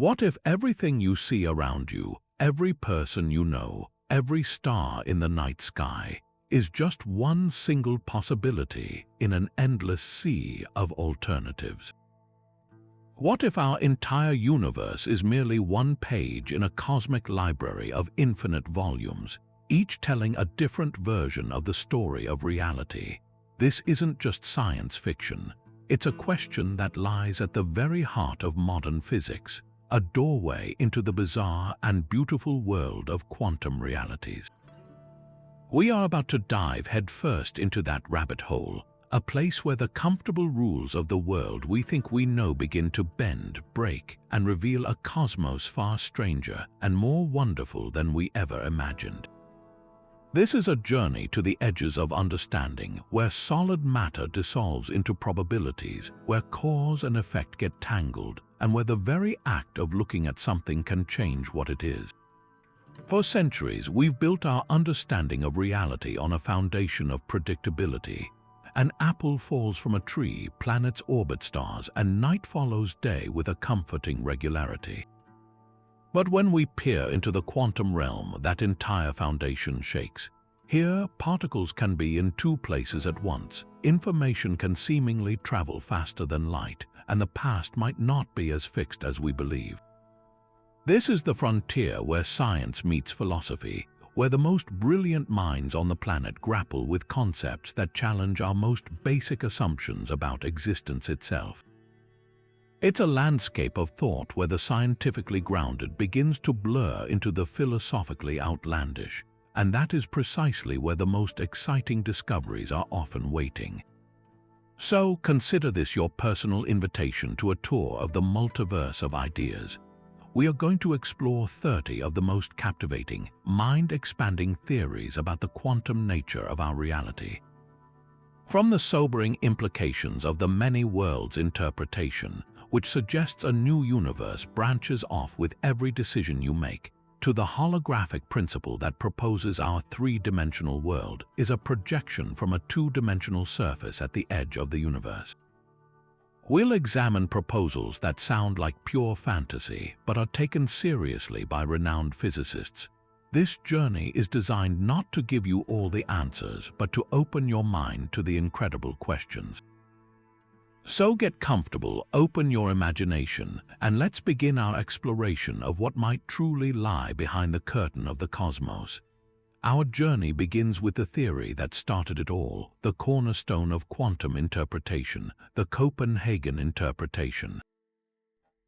What if everything you see around you, every person you know, every star in the night sky, is just one single possibility in an endless sea of alternatives? What if our entire universe is merely one page in a cosmic library of infinite volumes, each telling a different version of the story of reality? This isn't just science fiction. It's a question that lies at the very heart of modern physics, a doorway into the bizarre and beautiful world of quantum realities. We are about to dive headfirst into that rabbit hole, a place where the comfortable rules of the world we think we know begin to bend, break, and reveal a cosmos far stranger and more wonderful than we ever imagined. This is a journey to the edges of understanding, where solid matter dissolves into probabilities, where cause and effect get tangled, and where the very act of looking at something can change what it is. For centuries, we've built our understanding of reality on a foundation of predictability. An apple falls from a tree, planets orbit stars, and night follows day with a comforting regularity. But when we peer into the quantum realm, that entire foundation shakes. Here, particles can be in two places at once. Information can seemingly travel faster than light, and the past might not be as fixed as we believe. This is the frontier where science meets philosophy, where the most brilliant minds on the planet grapple with concepts that challenge our most basic assumptions about existence itself. It's a landscape of thought where the scientifically grounded begins to blur into the philosophically outlandish, and that is precisely where the most exciting discoveries are often waiting. So consider this your personal invitation to a tour of the multiverse of ideas. We are going to explore 30 of the most captivating, mind-expanding theories about the quantum nature of our reality. From the sobering implications of the many worlds interpretation, which suggests a new universe branches off with every decision you make, to the holographic principle that proposes our three-dimensional world is a projection from a two-dimensional surface at the edge of the universe. We'll examine proposals that sound like pure fantasy but are taken seriously by renowned physicists. This journey is designed not to give you all the answers, but to open your mind to the incredible questions. So get comfortable, open your imagination, and let's begin our exploration of what might truly lie behind the curtain of the cosmos. Our journey begins with the theory that started it all, the cornerstone of quantum interpretation, the Copenhagen interpretation.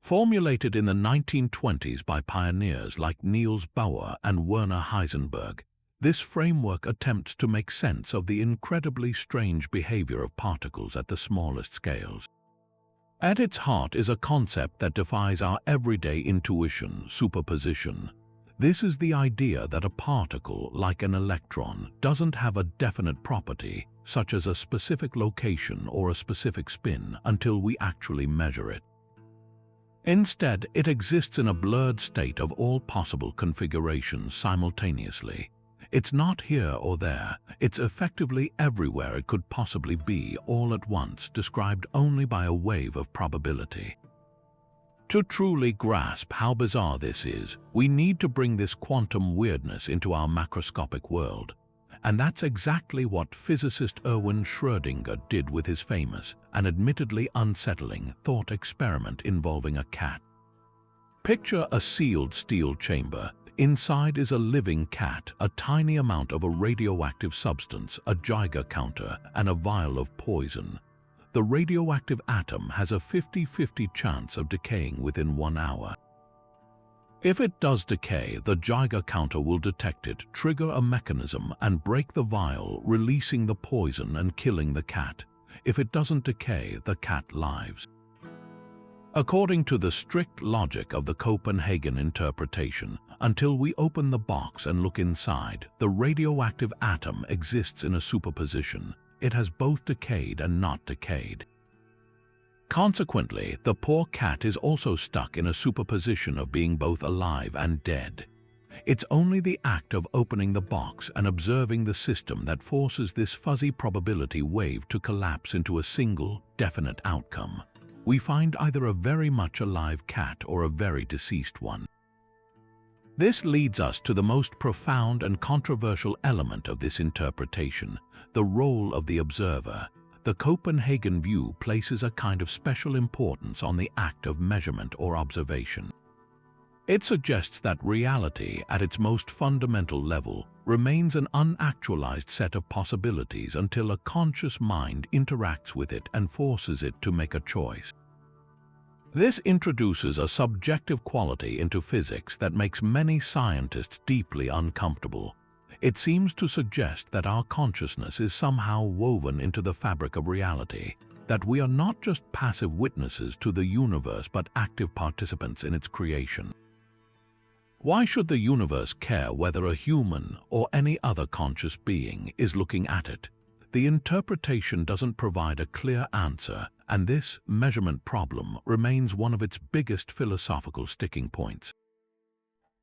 Formulated in the 1920s by pioneers like Niels Bohr and Werner Heisenberg, this framework attempts to make sense of the incredibly strange behavior of particles at the smallest scales. At its heart is a concept that defies our everyday intuition: superposition. This is the idea that a particle, like an electron, doesn't have a definite property, such as a specific location or a specific spin, until we actually measure it. Instead, it exists in a blurred state of all possible configurations simultaneously. It's not here or there, it's effectively everywhere it could possibly be all at once, described only by a wave of probability. To truly grasp how bizarre this is, we need to bring this quantum weirdness into our macroscopic world. And that's exactly what physicist Erwin Schrödinger did with his famous and admittedly unsettling thought experiment involving a cat. Picture a sealed steel chamber. Inside is a living cat, a tiny amount of a radioactive substance, a Geiger counter, and a vial of poison. The radioactive atom has a 50-50 chance of decaying within 1 hour. If it does decay, the Geiger counter will detect it, trigger a mechanism, and break the vial, releasing the poison and killing the cat. If it doesn't decay, the cat lives. According to the strict logic of the Copenhagen interpretation, until we open the box and look inside, the radioactive atom exists in a superposition. It has both decayed and not decayed. Consequently, the poor cat is also stuck in a superposition of being both alive and dead. It's only the act of opening the box and observing the system that forces this fuzzy probability wave to collapse into a single, definite outcome. we find either a very much alive cat or a very deceased one. This leads us to the most profound and controversial element of this interpretation, the role of the observer. The Copenhagen view places a kind of special importance on the act of measurement or observation. It suggests that reality, at its most fundamental level, remains an unactualized set of possibilities until a conscious mind interacts with it and forces it to make a choice. This introduces a subjective quality into physics that makes many scientists deeply uncomfortable. It seems to suggest that our consciousness is somehow woven into the fabric of reality, that we are not just passive witnesses to the universe but active participants in its creation. Why should the universe care whether a human or any other conscious being is looking at it? The interpretation doesn't provide a clear answer, and this measurement problem remains one of its biggest philosophical sticking points.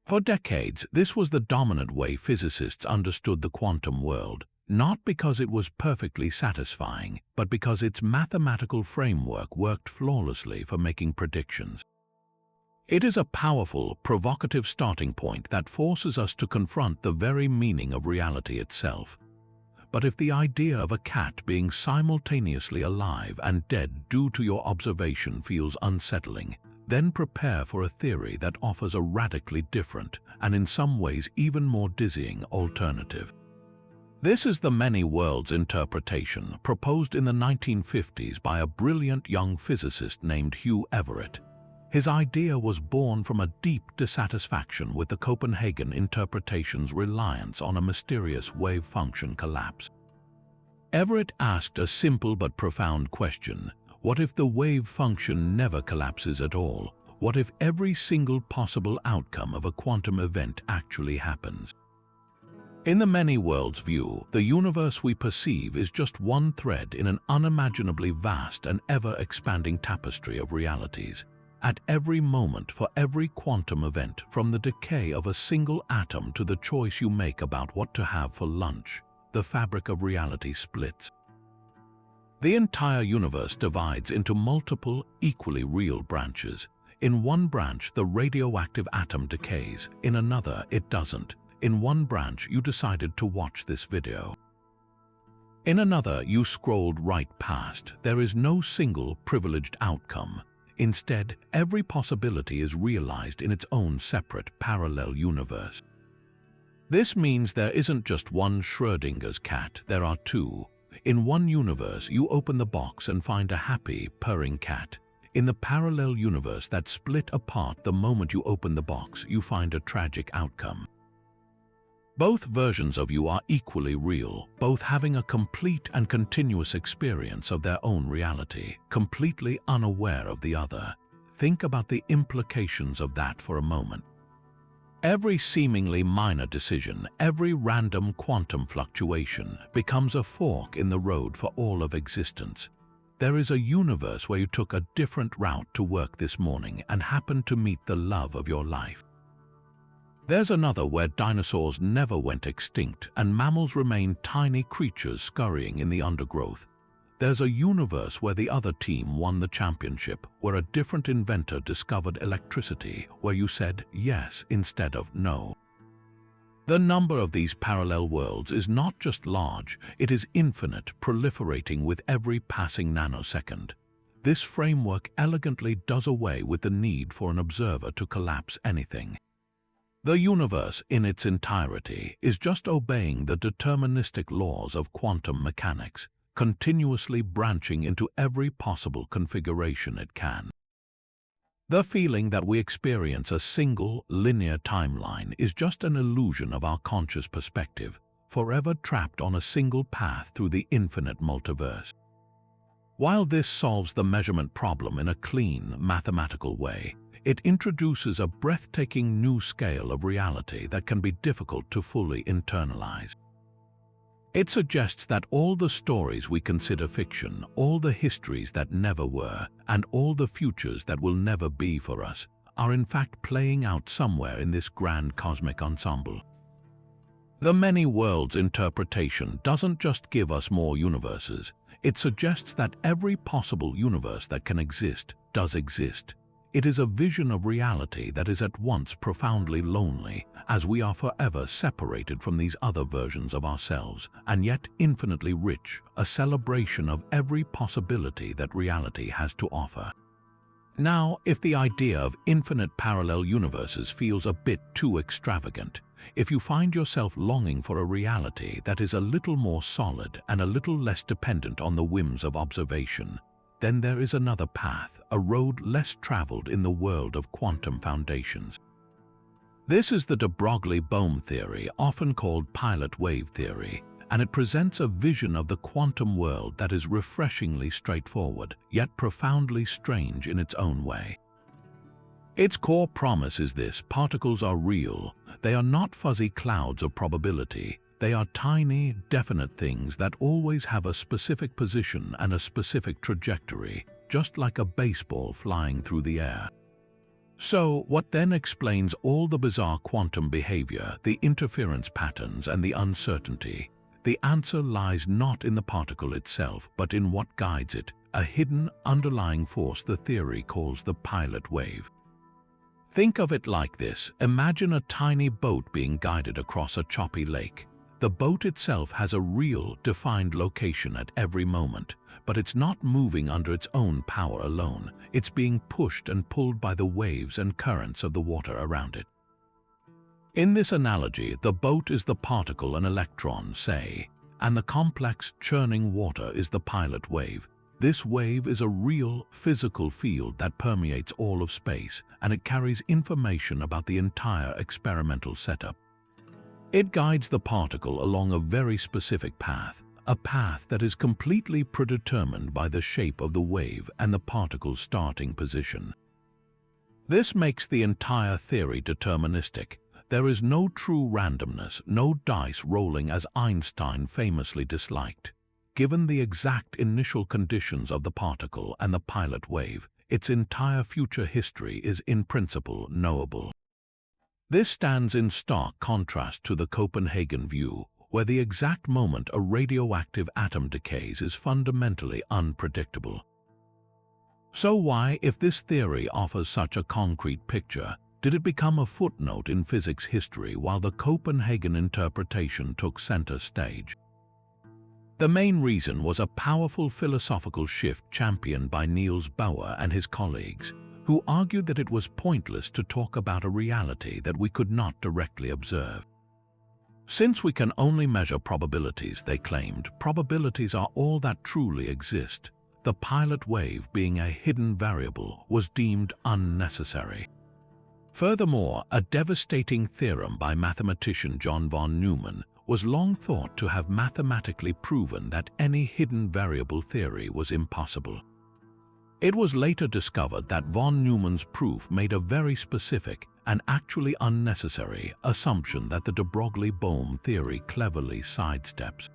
For decades, this was the dominant way physicists understood the quantum world, not because it was perfectly satisfying, but because its mathematical framework worked flawlessly for making predictions. It is a powerful, provocative starting point that forces us to confront the very meaning of reality itself. But if the idea of a cat being simultaneously alive and dead due to your observation feels unsettling, then prepare for a theory that offers a radically different, and in some ways even more dizzying, alternative. This is the many worlds interpretation proposed in the 1950s by a brilliant young physicist named Hugh Everett. His idea was born from a deep dissatisfaction with the Copenhagen interpretation's reliance on a mysterious wave function collapse. Everett asked a simple but profound question: what if the wave function never collapses at all? What if every single possible outcome of a quantum event actually happens? In the many worlds view, the universe we perceive is just one thread in an unimaginably vast and ever-expanding tapestry of realities. At every moment, for every quantum event, from the decay of a single atom to the choice you make about what to have for lunch, the fabric of reality splits. The entire universe divides into multiple, equally real branches. In one branch, the radioactive atom decays. In another, it doesn't. In one branch, you decided to watch this video. In another, you scrolled right past. There is no single privileged outcome. Instead, every possibility is realized in its own separate parallel universe. This means there isn't just one Schrödinger's cat, there are two. In one universe, you open the box and find a happy, purring cat. In the parallel universe that split apart the moment you open the box, you find a tragic outcome. Both versions of you are equally real, both having a complete and continuous experience of their own reality, completely unaware of the other. Think about the implications of that for a moment. Every seemingly minor decision, every random quantum fluctuation, becomes a fork in the road for all of existence. There is a universe where you took a different route to work this morning and happened to meet the love of your life. There's another where dinosaurs never went extinct and mammals remain tiny creatures scurrying in the undergrowth. There's a universe where the other team won the championship, where a different inventor discovered electricity, where you said yes instead of no. The number of these parallel worlds is not just large, it is infinite, proliferating with every passing nanosecond. This framework elegantly does away with the need for an observer to collapse anything. The universe in its entirety is just obeying the deterministic laws of quantum mechanics, continuously branching into every possible configuration it can. The feeling that we experience a single, linear timeline is just an illusion of our conscious perspective, forever trapped on a single path through the infinite multiverse. While this solves the measurement problem in a clean, mathematical way, it introduces a breathtaking new scale of reality that can be difficult to fully internalize. It suggests that all the stories we consider fiction, all the histories that never were, and all the futures that will never be for us, are in fact playing out somewhere in this grand cosmic ensemble. The many worlds interpretation doesn't just give us more universes, It suggests that every possible universe that can exist does exist. It is a vision of reality that is at once profoundly lonely, as we are forever separated from these other versions of ourselves, and yet infinitely rich, a celebration of every possibility that reality has to offer. Now, if the idea of infinite parallel universes feels a bit too extravagant, if you find yourself longing for a reality that is a little more solid and a little less dependent on the whims of observation, then there is another path, a road less traveled in the world of quantum foundations. This is the de Broglie-Bohm theory, often called pilot wave theory, and it presents a vision of the quantum world that is refreshingly straightforward, yet profoundly strange in its own way. Its core promise is this: particles are real. They are not fuzzy clouds of probability. They are tiny, definite things that always have a specific position and a specific trajectory, just like a baseball flying through the air. So, what then explains all the bizarre quantum behavior, the interference patterns, and the uncertainty? The answer lies not in the particle itself, but in what guides it, a hidden, underlying force the theory calls the pilot wave. Think of it like this: imagine a tiny boat being guided across a choppy lake. The boat itself has a real, defined location at every moment, but it's not moving under its own power alone. It's being pushed and pulled by the waves and currents of the water around it. In this analogy, the boat is the particle, an electron, say, and the complex, churning water is the pilot wave. This wave is a real, physical field that permeates all of space, and it carries information about the entire experimental setup. It guides the particle along a very specific path, a path that is completely predetermined by the shape of the wave and the particle's starting position. This makes the entire theory deterministic. There is no true randomness, no dice rolling as Einstein famously disliked. Given the exact initial conditions of the particle and the pilot wave, its entire future history is in principle knowable. This stands in stark contrast to the Copenhagen view, where the exact moment a radioactive atom decays is fundamentally unpredictable. So why, if this theory offers such a concrete picture, did it become a footnote in physics history while the Copenhagen interpretation took center stage? The main reason was a powerful philosophical shift championed by Niels Bohr and his colleagues, who argued that it was pointless to talk about a reality that we could not directly observe. Since we can only measure probabilities, they claimed, probabilities are all that truly exist. The pilot wave, being a hidden variable, was deemed unnecessary. Furthermore, a devastating theorem by mathematician John von Neumann was long thought to have mathematically proven that any hidden variable theory was impossible. It was later discovered that von Neumann's proof made a very specific and actually unnecessary assumption that the de Broglie-Bohm theory cleverly sidesteps.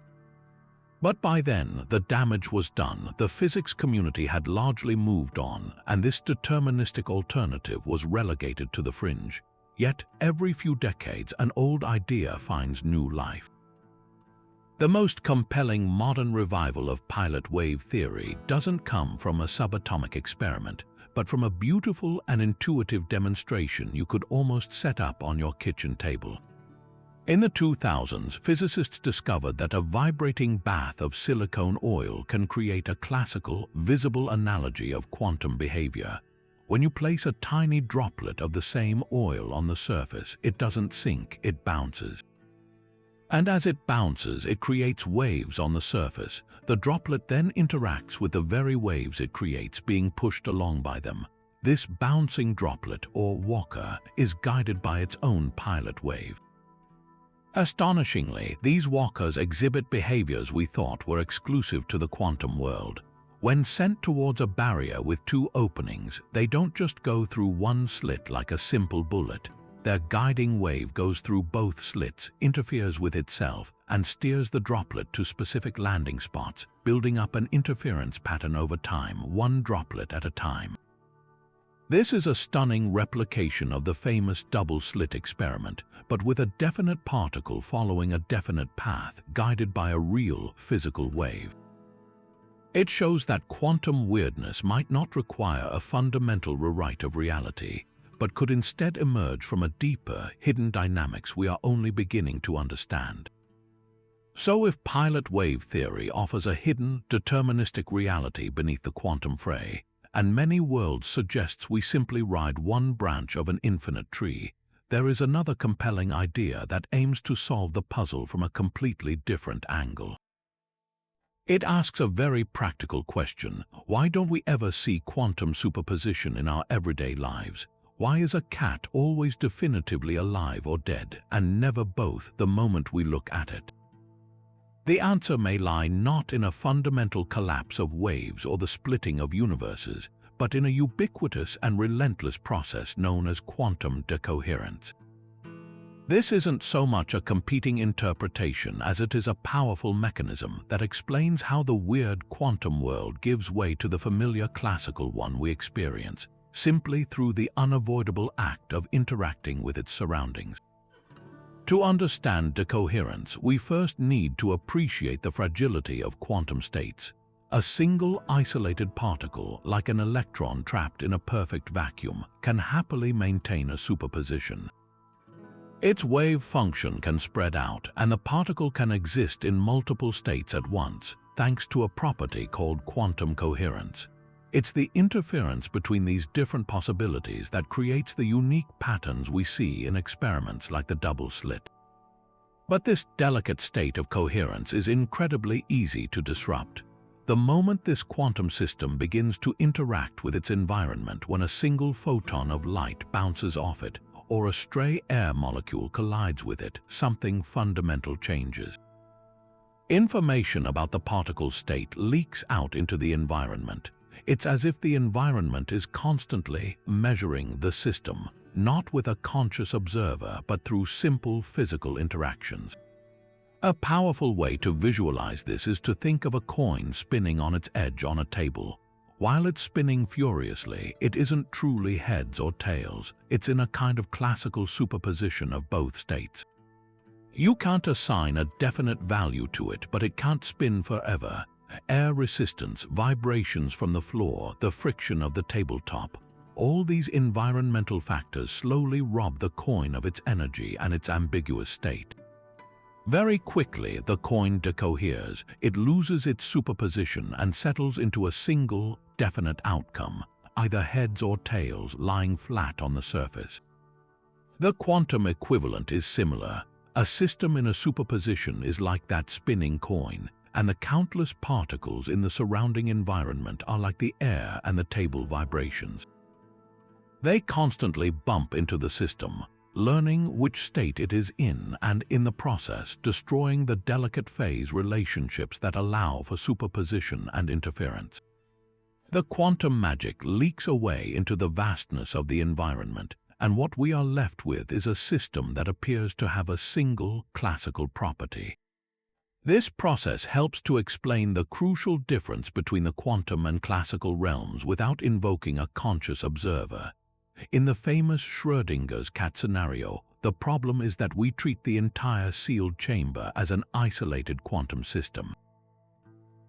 But by then, the damage was done. The physics community had largely moved on, and this deterministic alternative was relegated to the fringe. Yet, every few decades, an old idea finds new life. The most compelling modern revival of pilot wave theory doesn't come from a subatomic experiment, but from a beautiful and intuitive demonstration you could almost set up on your kitchen table. In the 2000s, physicists discovered that a vibrating bath of silicone oil can create a classical, visible analogy of quantum behavior. When you place a tiny droplet of the same oil on the surface, it doesn't sink, it bounces. And as it bounces, it creates waves on the surface. The droplet then interacts with the very waves it creates, being pushed along by them. This bouncing droplet, or walker, is guided by its own pilot wave. Astonishingly, these walkers exhibit behaviors we thought were exclusive to the quantum world. When sent towards a barrier with two openings, they don't just go through one slit like a simple bullet. Their guiding wave goes through both slits, interferes with itself, and steers the droplet to specific landing spots, building up an interference pattern over time, one droplet at a time. This is a stunning replication of the famous double-slit experiment, but with a definite particle following a definite path, guided by a real physical wave. It shows that quantum weirdness might not require a fundamental rewrite of reality, but could instead emerge from a deeper, hidden dynamics we are only beginning to understand. So if pilot wave theory offers a hidden, deterministic reality beneath the quantum fray, and many worlds suggests we simply ride one branch of an infinite tree, there is another compelling idea that aims to solve the puzzle from a completely different angle. It asks a very practical question: why don't we ever see quantum superposition in our everyday lives? Why is a cat always definitively alive or dead, and never both the moment we look at it? The answer may lie not in a fundamental collapse of waves or the splitting of universes, but in a ubiquitous and relentless process known as quantum decoherence. This isn't so much a competing interpretation as it is a powerful mechanism that explains how the weird quantum world gives way to the familiar classical one we experience, simply through the unavoidable act of interacting with its surroundings. To understand decoherence, we first need to appreciate the fragility of quantum states. A single isolated particle, like an electron trapped in a perfect vacuum, can happily maintain a superposition. Its wave function can spread out, and the particle can exist in multiple states at once, thanks to a property called quantum coherence. It's the interference between these different possibilities that creates the unique patterns we see in experiments like the double slit. But this delicate state of coherence is incredibly easy to disrupt. The moment this quantum system begins to interact with its environment, when a single photon of light bounces off it, or a stray air molecule collides with it, something fundamental changes. Information about the particle's state leaks out into the environment. It's as if the environment is constantly measuring the system, not with a conscious observer, but through simple physical interactions. A powerful way to visualize this is to think of a coin spinning on its edge on a table. While it's spinning furiously, it isn't truly heads or tails. It's in a kind of classical superposition of both states. You can't assign a definite value to it, but it can't spin forever. Air resistance, vibrations from the floor, the friction of the tabletop. All these environmental factors slowly rob the coin of its energy and its ambiguous state. Very quickly, the coin decoheres. It loses its superposition and settles into a single, definite outcome, either heads or tails lying flat on the surface. The quantum equivalent is similar. A system in a superposition is like that spinning coin, and the countless particles in the surrounding environment are like the air and the table vibrations. They constantly bump into the system, learning which state it is in, and in the process destroying the delicate phase relationships that allow for superposition and interference. The quantum magic leaks away into the vastness of the environment, and what we are left with is a system that appears to have a single classical property. This process helps to explain the crucial difference between the quantum and classical realms without invoking a conscious observer. In the famous Schrödinger's cat scenario, the problem is that we treat the entire sealed chamber as an isolated quantum system.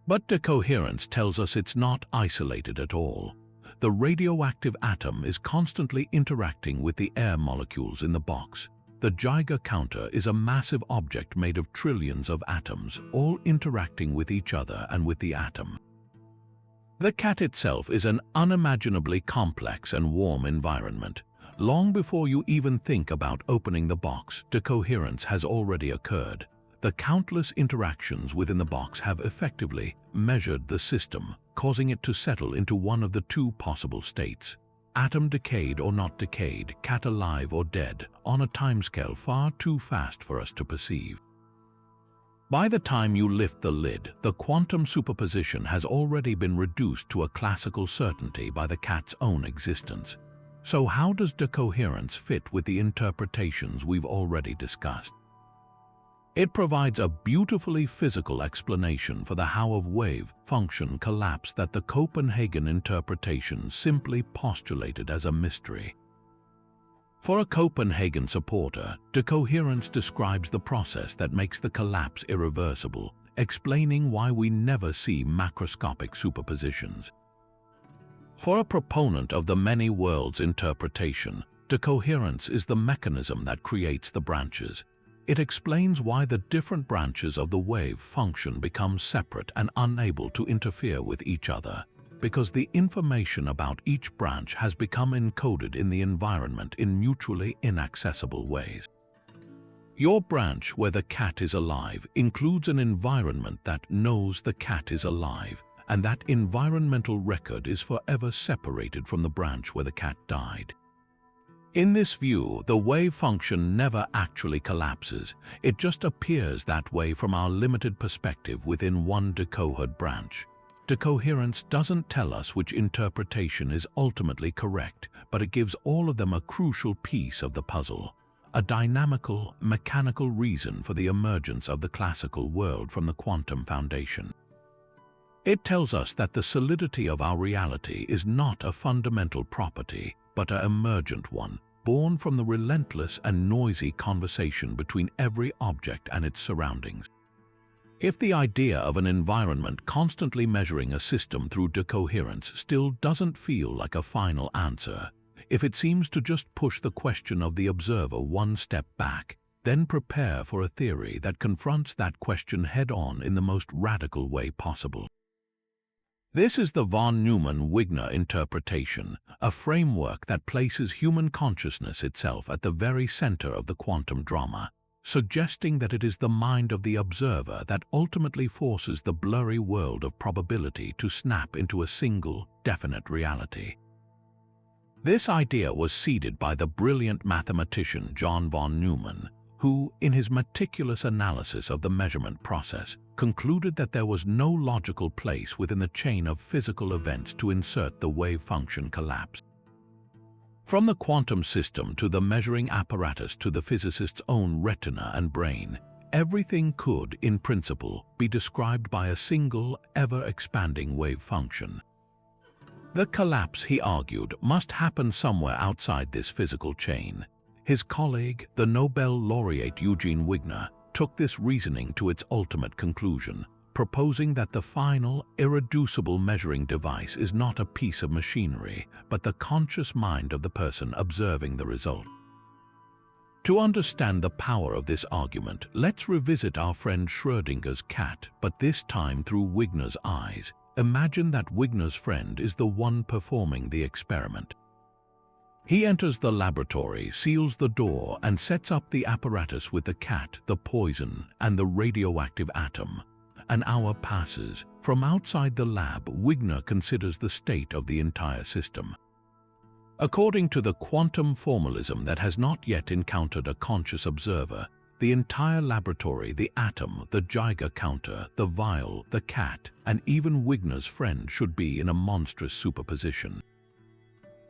But decoherence tells us it's not isolated at all. The radioactive atom is constantly interacting with the air molecules in the box. The Geiger counter is a massive object made of trillions of atoms, all interacting with each other and with the atom. The cat itself is an unimaginably complex and warm environment. Long before you even think about opening the box, decoherence has already occurred. The countless interactions within the box have effectively measured the system, causing it to settle into one of the two possible states: atom decayed or not decayed, cat alive or dead, on a timescale far too fast for us to perceive. By the time you lift the lid, the quantum superposition has already been reduced to a classical certainty by the cat's own existence. So how does decoherence fit with the interpretations we've already discussed? It provides a beautifully physical explanation for the how of wave function collapse that the Copenhagen interpretation simply postulated as a mystery. For a Copenhagen supporter, decoherence describes the process that makes the collapse irreversible. explaining why we never see macroscopic superpositions. For a proponent of the many worlds interpretation, decoherence is the mechanism that creates the branches. It explains why the different branches of the wave function become separate and unable to interfere with each other, because the information about each branch has become encoded in the environment in mutually inaccessible ways. Your branch where the cat is alive includes an environment that knows the cat is alive, and that environmental record is forever separated from the branch where the cat died. In this view, the wave function never actually collapses. It just appears that way from our limited perspective within one decohered branch. Decoherence doesn't tell us which interpretation is ultimately correct, but it gives all of them a crucial piece of the puzzle, a dynamical, mechanical reason for the emergence of the classical world from the quantum foundation. It tells us that the solidity of our reality is not a fundamental property, but an emergent one, born from the relentless and noisy conversation between every object and its surroundings. If the idea of an environment constantly measuring a system through decoherence still doesn't feel like a final answer, if it seems to just push the question of the observer one step back, then prepare for a theory that confronts that question head-on in the most radical way possible. This is the von Neumann-Wigner interpretation, a framework that places human consciousness itself at the very center of the quantum drama, suggesting that it is the mind of the observer that ultimately forces the blurry world of probability to snap into a single, definite reality. This idea was seeded by the brilliant mathematician John von Neumann, who, in his meticulous analysis of the measurement process, concluded that there was no logical place within the chain of physical events to insert the wave function collapse. From the quantum system to the measuring apparatus to the physicist's own retina and brain, everything could, in principle, be described by a single, ever-expanding wave function. The collapse, he argued, must happen somewhere outside this physical chain. His colleague, the Nobel laureate Eugene Wigner, took this reasoning to its ultimate conclusion, proposing that the final, irreducible measuring device is not a piece of machinery, but the conscious mind of the person observing the result. To understand the power of this argument, let's revisit our friend Schrödinger's cat, but this time through Wigner's eyes. Imagine that Wigner's friend is the one performing the experiment. He enters the laboratory, seals the door, and sets up the apparatus with the cat, the poison, and the radioactive atom. An hour passes. From outside the lab, Wigner considers the state of the entire system. According to the quantum formalism that has not yet encountered a conscious observer, the entire laboratory, the atom, the Geiger counter, the vial, the cat, and even Wigner's friend should be in a monstrous superposition.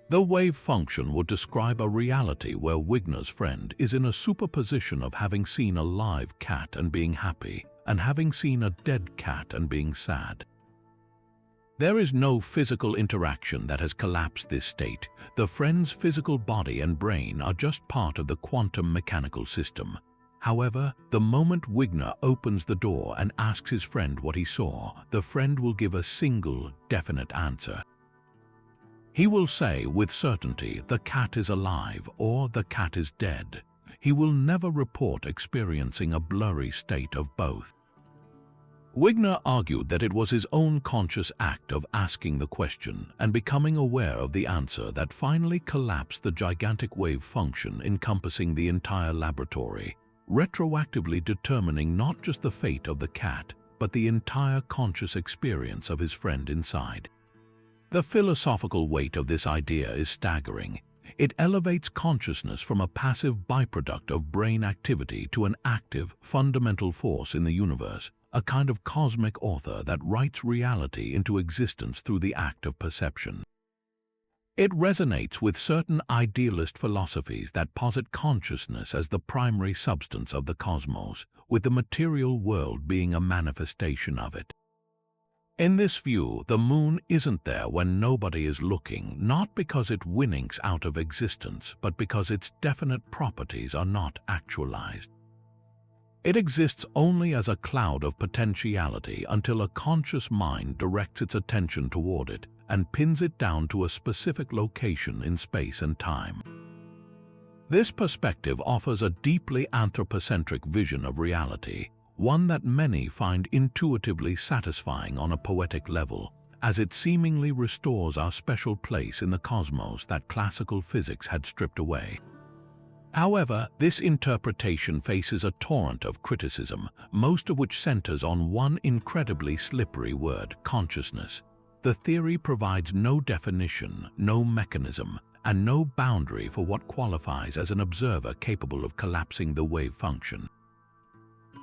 The wave function would describe a reality where Wigner's friend is in a superposition of having seen a live cat and being happy, and having seen a dead cat and being sad. There is no physical interaction that has collapsed this state. The friend's physical body and brain are just part of the quantum mechanical system. However, the moment Wigner opens the door and asks his friend what he saw, the friend will give a single, definite answer. He will say with certainty, the cat is alive or the cat is dead. He will never report experiencing a blurry state of both. Wigner argued that it was his own conscious act of asking the question and becoming aware of the answer that finally collapsed the gigantic wave function encompassing the entire laboratory, retroactively determining not just the fate of the cat, but the entire conscious experience of his friend inside. The philosophical weight of this idea is staggering. It elevates consciousness from a passive byproduct of brain activity to an active, fundamental force in the universe, a kind of cosmic author that writes reality into existence through the act of perception. It resonates with certain idealist philosophies that posit consciousness as the primary substance of the cosmos, with the material world being a manifestation of it. In this view, the moon isn't there when nobody is looking, not because it winks out of existence, but because its definite properties are not actualized. It exists only as a cloud of potentiality until a conscious mind directs its attention toward it and pins it down to a specific location in space and time. This perspective offers a deeply anthropocentric vision of reality, one that many find intuitively satisfying on a poetic level, as it seemingly restores our special place in the cosmos that classical physics had stripped away. However, this interpretation faces a torrent of criticism, most of which centers on one incredibly slippery word: consciousness. The theory provides no definition, no mechanism, and no boundary for what qualifies as an observer capable of collapsing the wave function.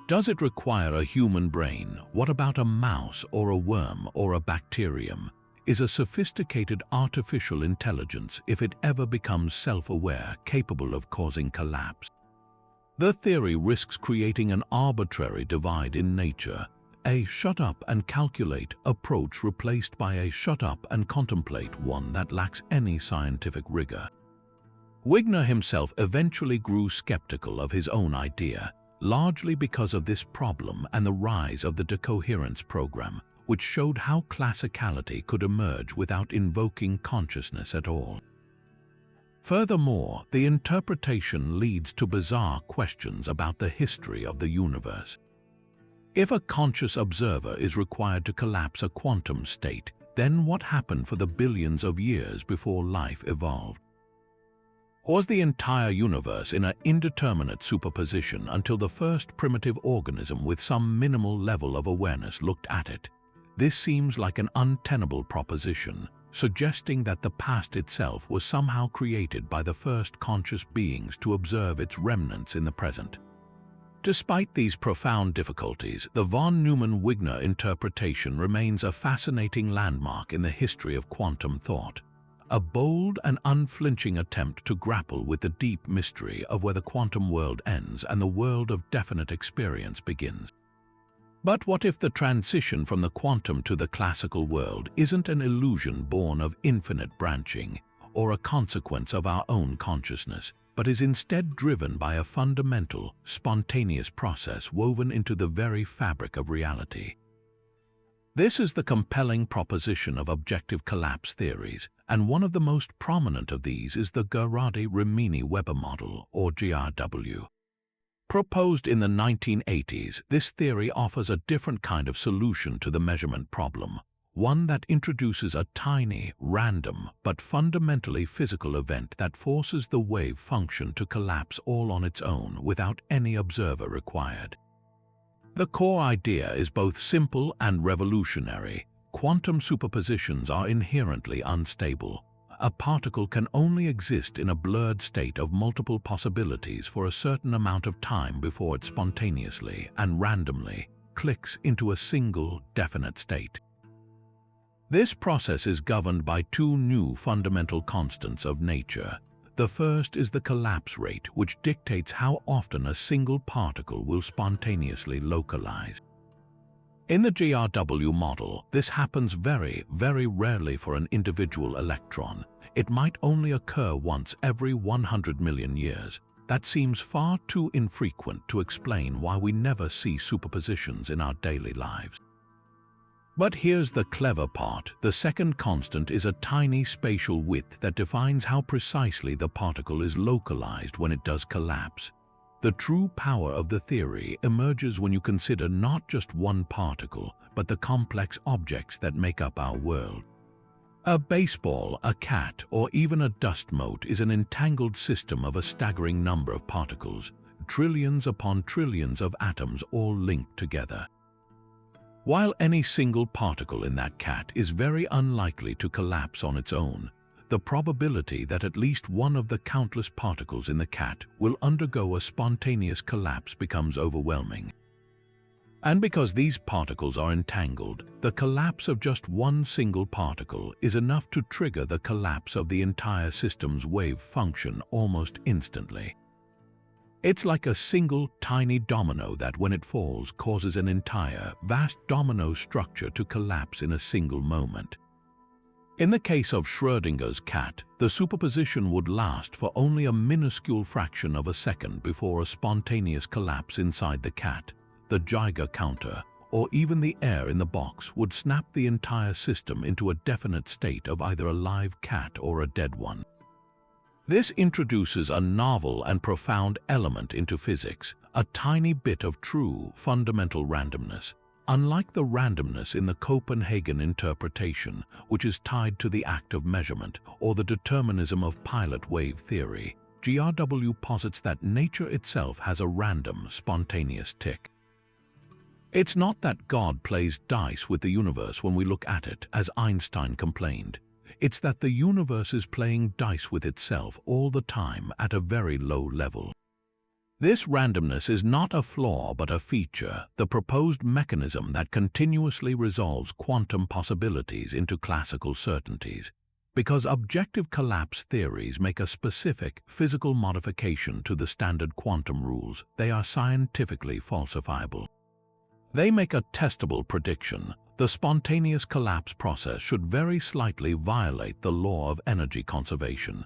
Does it require a human brain? What about a mouse or a worm or a bacterium? Is a sophisticated artificial intelligence, if it ever becomes self-aware, capable of causing collapse? The theory risks creating an arbitrary divide in nature, a shut up and calculate approach replaced by a shut up and contemplate one that lacks any scientific rigor. Wigner himself eventually grew skeptical of his own idea, largely because of this problem and the rise of the decoherence program, which showed how classicality could emerge without invoking consciousness at all. Furthermore, the interpretation leads to bizarre questions about the history of the universe. If a conscious observer is required to collapse a quantum state, then what happened for the billions of years before life evolved? Was the entire universe in an indeterminate superposition until the first primitive organism with some minimal level of awareness looked at it? This seems like an untenable proposition, suggesting that the past itself was somehow created by the first conscious beings to observe its remnants in the present. Despite these profound difficulties, the von Neumann-Wigner interpretation remains a fascinating landmark in the history of quantum thought, a bold and unflinching attempt to grapple with the deep mystery of where the quantum world ends and the world of definite experience begins. But what if the transition from the quantum to the classical world isn't an illusion born of infinite branching or a consequence of our own consciousness, but is instead driven by a fundamental, spontaneous process woven into the very fabric of reality? This is the compelling proposition of objective collapse theories, and one of the most prominent of these is the Gerardi-Rimini-Weber model, or GRW. Proposed in the 1980s, this theory offers a different kind of solution to the measurement problem, one that introduces a tiny, random, but fundamentally physical event that forces the wave function to collapse all on its own without any observer required. The core idea is both simple and revolutionary. Quantum superpositions are inherently unstable. A particle can only exist in a blurred state of multiple possibilities for a certain amount of time before it spontaneously and randomly clicks into a single, definite state. This process is governed by two new fundamental constants of nature. The first is the collapse rate, which dictates how often a single particle will spontaneously localize. In the GRW model, this happens very, very rarely for an individual electron. It might only occur once every 100 million years. That seems far too infrequent to explain why we never see superpositions in our daily lives. But here's the clever part. The second constant is a tiny spatial width that defines how precisely the particle is localized when it does collapse. The true power of the theory emerges when you consider not just one particle, but the complex objects that make up our world. A baseball, a cat, or even a dust mote is an entangled system of a staggering number of particles, trillions upon trillions of atoms all linked together. While any single particle in that cat is very unlikely to collapse on its own, the probability that at least one of the countless particles in the cat will undergo a spontaneous collapse becomes overwhelming. And because these particles are entangled, the collapse of just one single particle is enough to trigger the collapse of the entire system's wave function almost instantly. It's like a single tiny domino that, when it falls, causes an entire, vast domino structure to collapse in a single moment. In the case of Schrödinger's cat, the superposition would last for only a minuscule fraction of a second before a spontaneous collapse inside the cat, the Geiger counter, or even the air in the box would snap the entire system into a definite state of either a live cat or a dead one. This introduces a novel and profound element into physics, a tiny bit of true, fundamental randomness. Unlike the randomness in the Copenhagen interpretation, which is tied to the act of measurement or the determinism of pilot wave theory, GRW posits that nature itself has a random, spontaneous tick. It's not that God plays dice with the universe when we look at it, as Einstein complained. It's that the universe is playing dice with itself all the time at a very low level. This randomness is not a flaw but a feature, the proposed mechanism that continuously resolves quantum possibilities into classical certainties. Because objective collapse theories make a specific physical modification to the standard quantum rules, they are scientifically falsifiable. They make a testable prediction. The spontaneous collapse process should very slightly violate the law of energy conservation.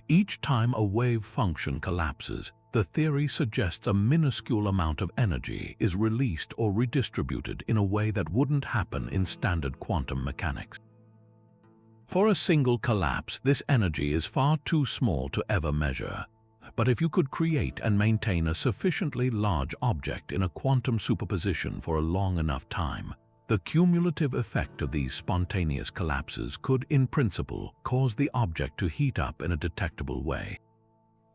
Each time a wave function collapses, the theory suggests a minuscule amount of energy is released or redistributed in a way that wouldn't happen in standard quantum mechanics. For a single collapse, this energy is far too small to ever measure. But if you could create and maintain a sufficiently large object in a quantum superposition for a long enough time, the cumulative effect of these spontaneous collapses could, in principle, cause the object to heat up in a detectable way.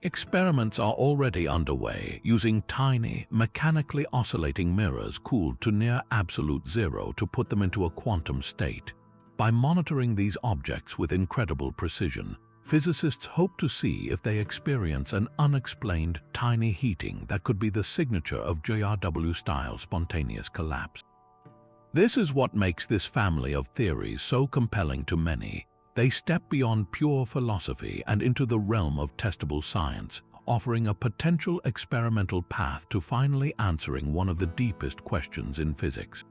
Experiments are already underway using tiny, mechanically oscillating mirrors cooled to near absolute zero to put them into a quantum state. By monitoring these objects with incredible precision, physicists hope to see if they experience an unexplained tiny heating that could be the signature of GRW-style spontaneous collapse. This is what makes this family of theories so compelling to many. They step beyond pure philosophy and into the realm of testable science, offering a potential experimental path to finally answering one of the deepest questions in physics.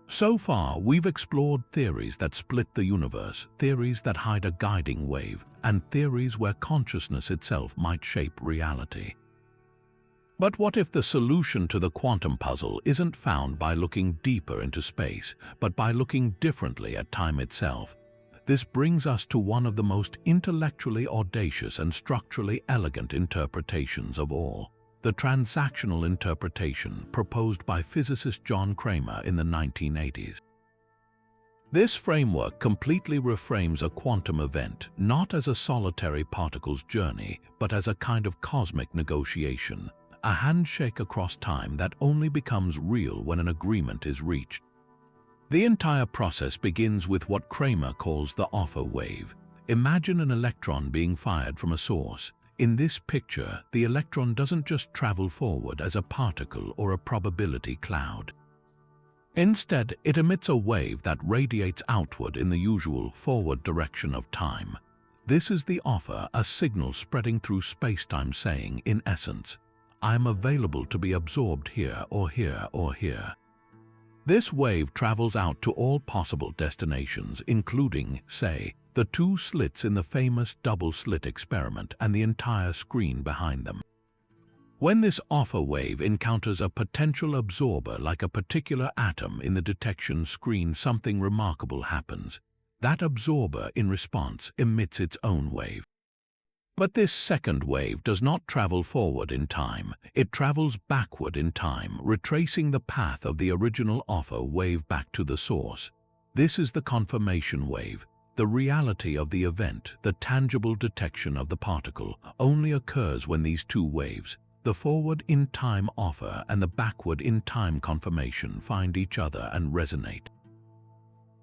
So far, we've explored theories that split the universe, theories that hide a guiding wave, and theories where consciousness itself might shape reality. But what if the solution to the quantum puzzle isn't found by looking deeper into space, but by looking differently at time itself? This brings us to one of the most intellectually audacious and structurally elegant interpretations of all, the transactional interpretation proposed by physicist John Cramer in the 1980s. This framework completely reframes a quantum event not as a solitary particle's journey, but as a kind of cosmic negotiation, a handshake across time that only becomes real when an agreement is reached. The entire process begins with what Cramer calls the offer wave. Imagine an electron being fired from a source. In this picture, the electron doesn't just travel forward as a particle or a probability cloud. Instead, it emits a wave that radiates outward in the usual forward direction of time. This is the offer, a signal spreading through space-time saying, in essence, I am available to be absorbed here or here or here. This wave travels out to all possible destinations, including, say, the two slits in the famous double-slit experiment and the entire screen behind them. When this offer wave encounters a potential absorber like a particular atom in the detection screen, something remarkable happens. That absorber, in response, emits its own wave. But this second wave does not travel forward in time, it travels backward in time, retracing the path of the original offer wave back to the source. This is the confirmation wave. The reality of the event, the tangible detection of the particle, only occurs when these two waves, the forward in time offer and the backward in time confirmation, find each other and resonate.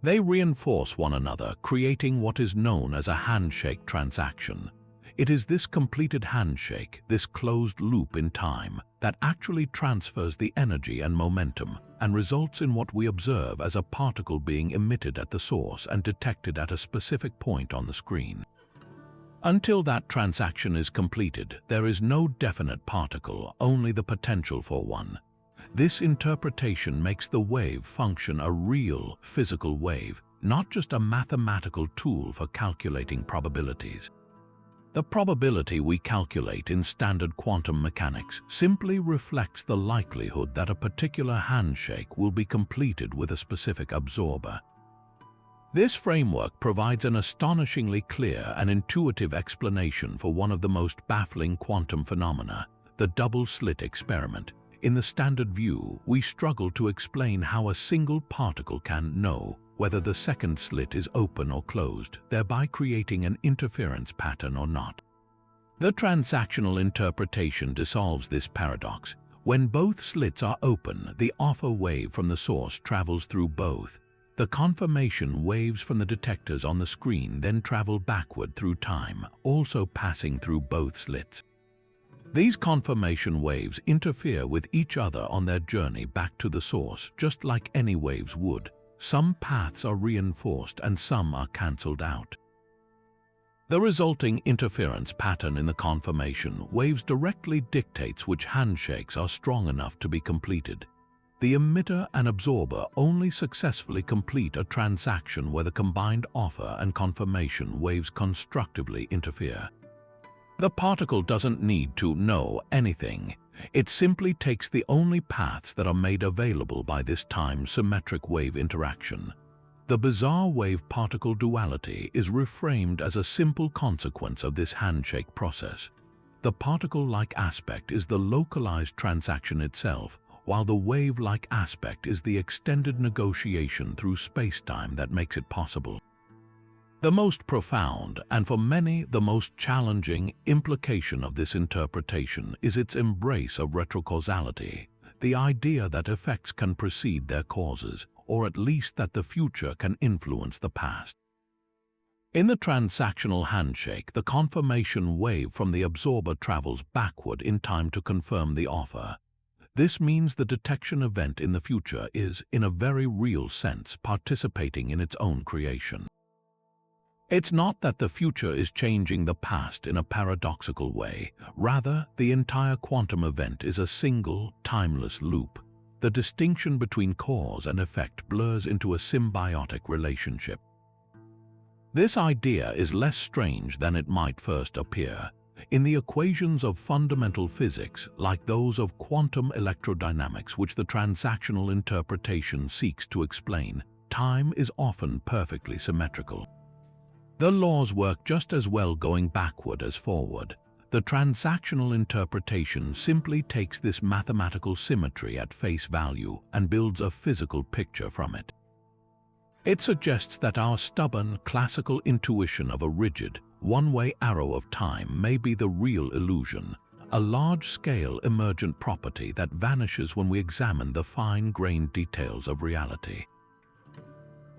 They reinforce one another, creating what is known as a handshake transaction. It is this completed handshake, this closed loop in time, that actually transfers the energy and momentum and results in what we observe as a particle being emitted at the source and detected at a specific point on the screen. Until that transaction is completed, there is no definite particle, only the potential for one. This interpretation makes the wave function a real, physical wave, not just a mathematical tool for calculating probabilities. The probability we calculate in standard quantum mechanics simply reflects the likelihood that a particular handshake will be completed with a specific absorber. This framework provides an astonishingly clear and intuitive explanation for one of the most baffling quantum phenomena, the double-slit experiment. In the standard view, we struggle to explain how a single particle can know whether the second slit is open or closed, thereby creating an interference pattern or not. The transactional interpretation dissolves this paradox. When both slits are open, the alpha wave from the source travels through both. The confirmation waves from the detectors on the screen then travel backward through time, also passing through both slits. These confirmation waves interfere with each other on their journey back to the source, just like any waves would. Some paths are reinforced and some are cancelled out. The resulting interference pattern in the confirmation waves directly dictates which handshakes are strong enough to be completed. The emitter and absorber only successfully complete a transaction where the combined offer and confirmation waves constructively interfere. The particle doesn't need to know anything. It simply takes the only paths that are made available by this time-symmetric wave interaction. The bizarre wave-particle duality is reframed as a simple consequence of this handshake process. The particle-like aspect is the localized transaction itself, while the wave-like aspect is the extended negotiation through space-time that makes it possible. The most profound, and for many the most challenging, implication of this interpretation is its embrace of retrocausality, the idea that effects can precede their causes, or at least that the future can influence the past. In the transactional handshake, the confirmation wave from the absorber travels backward in time to confirm the offer. This means the detection event in the future is, in a very real sense, participating in its own creation. It's not that the future is changing the past in a paradoxical way. Rather, the entire quantum event is a single, timeless loop. The distinction between cause and effect blurs into a symbiotic relationship. This idea is less strange than it might first appear. In the equations of fundamental physics, like those of quantum electrodynamics which the transactional interpretation seeks to explain, time is often perfectly symmetrical. The laws work just as well going backward as forward. The transactional interpretation simply takes this mathematical symmetry at face value and builds a physical picture from it. It suggests that our stubborn, classical intuition of a rigid, one-way arrow of time may be the real illusion, a large-scale emergent property that vanishes when we examine the fine-grained details of reality.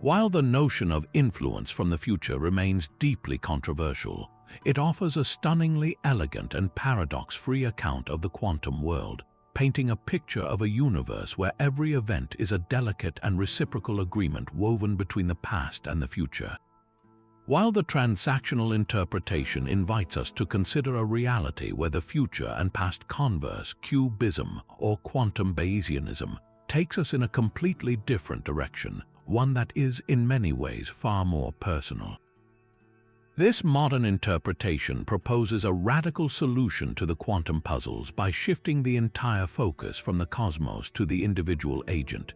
While the notion of influence from the future remains deeply controversial, it offers a stunningly elegant and paradox-free account of the quantum world, painting a picture of a universe where every event is a delicate and reciprocal agreement woven between the past and the future. While the transactional interpretation invites us to consider a reality where the future and past converse, cubism or quantum Bayesianism, takes us in a completely different direction, one that is in many ways far more personal. This modern interpretation proposes a radical solution to the quantum puzzles by shifting the entire focus from the cosmos to the individual agent.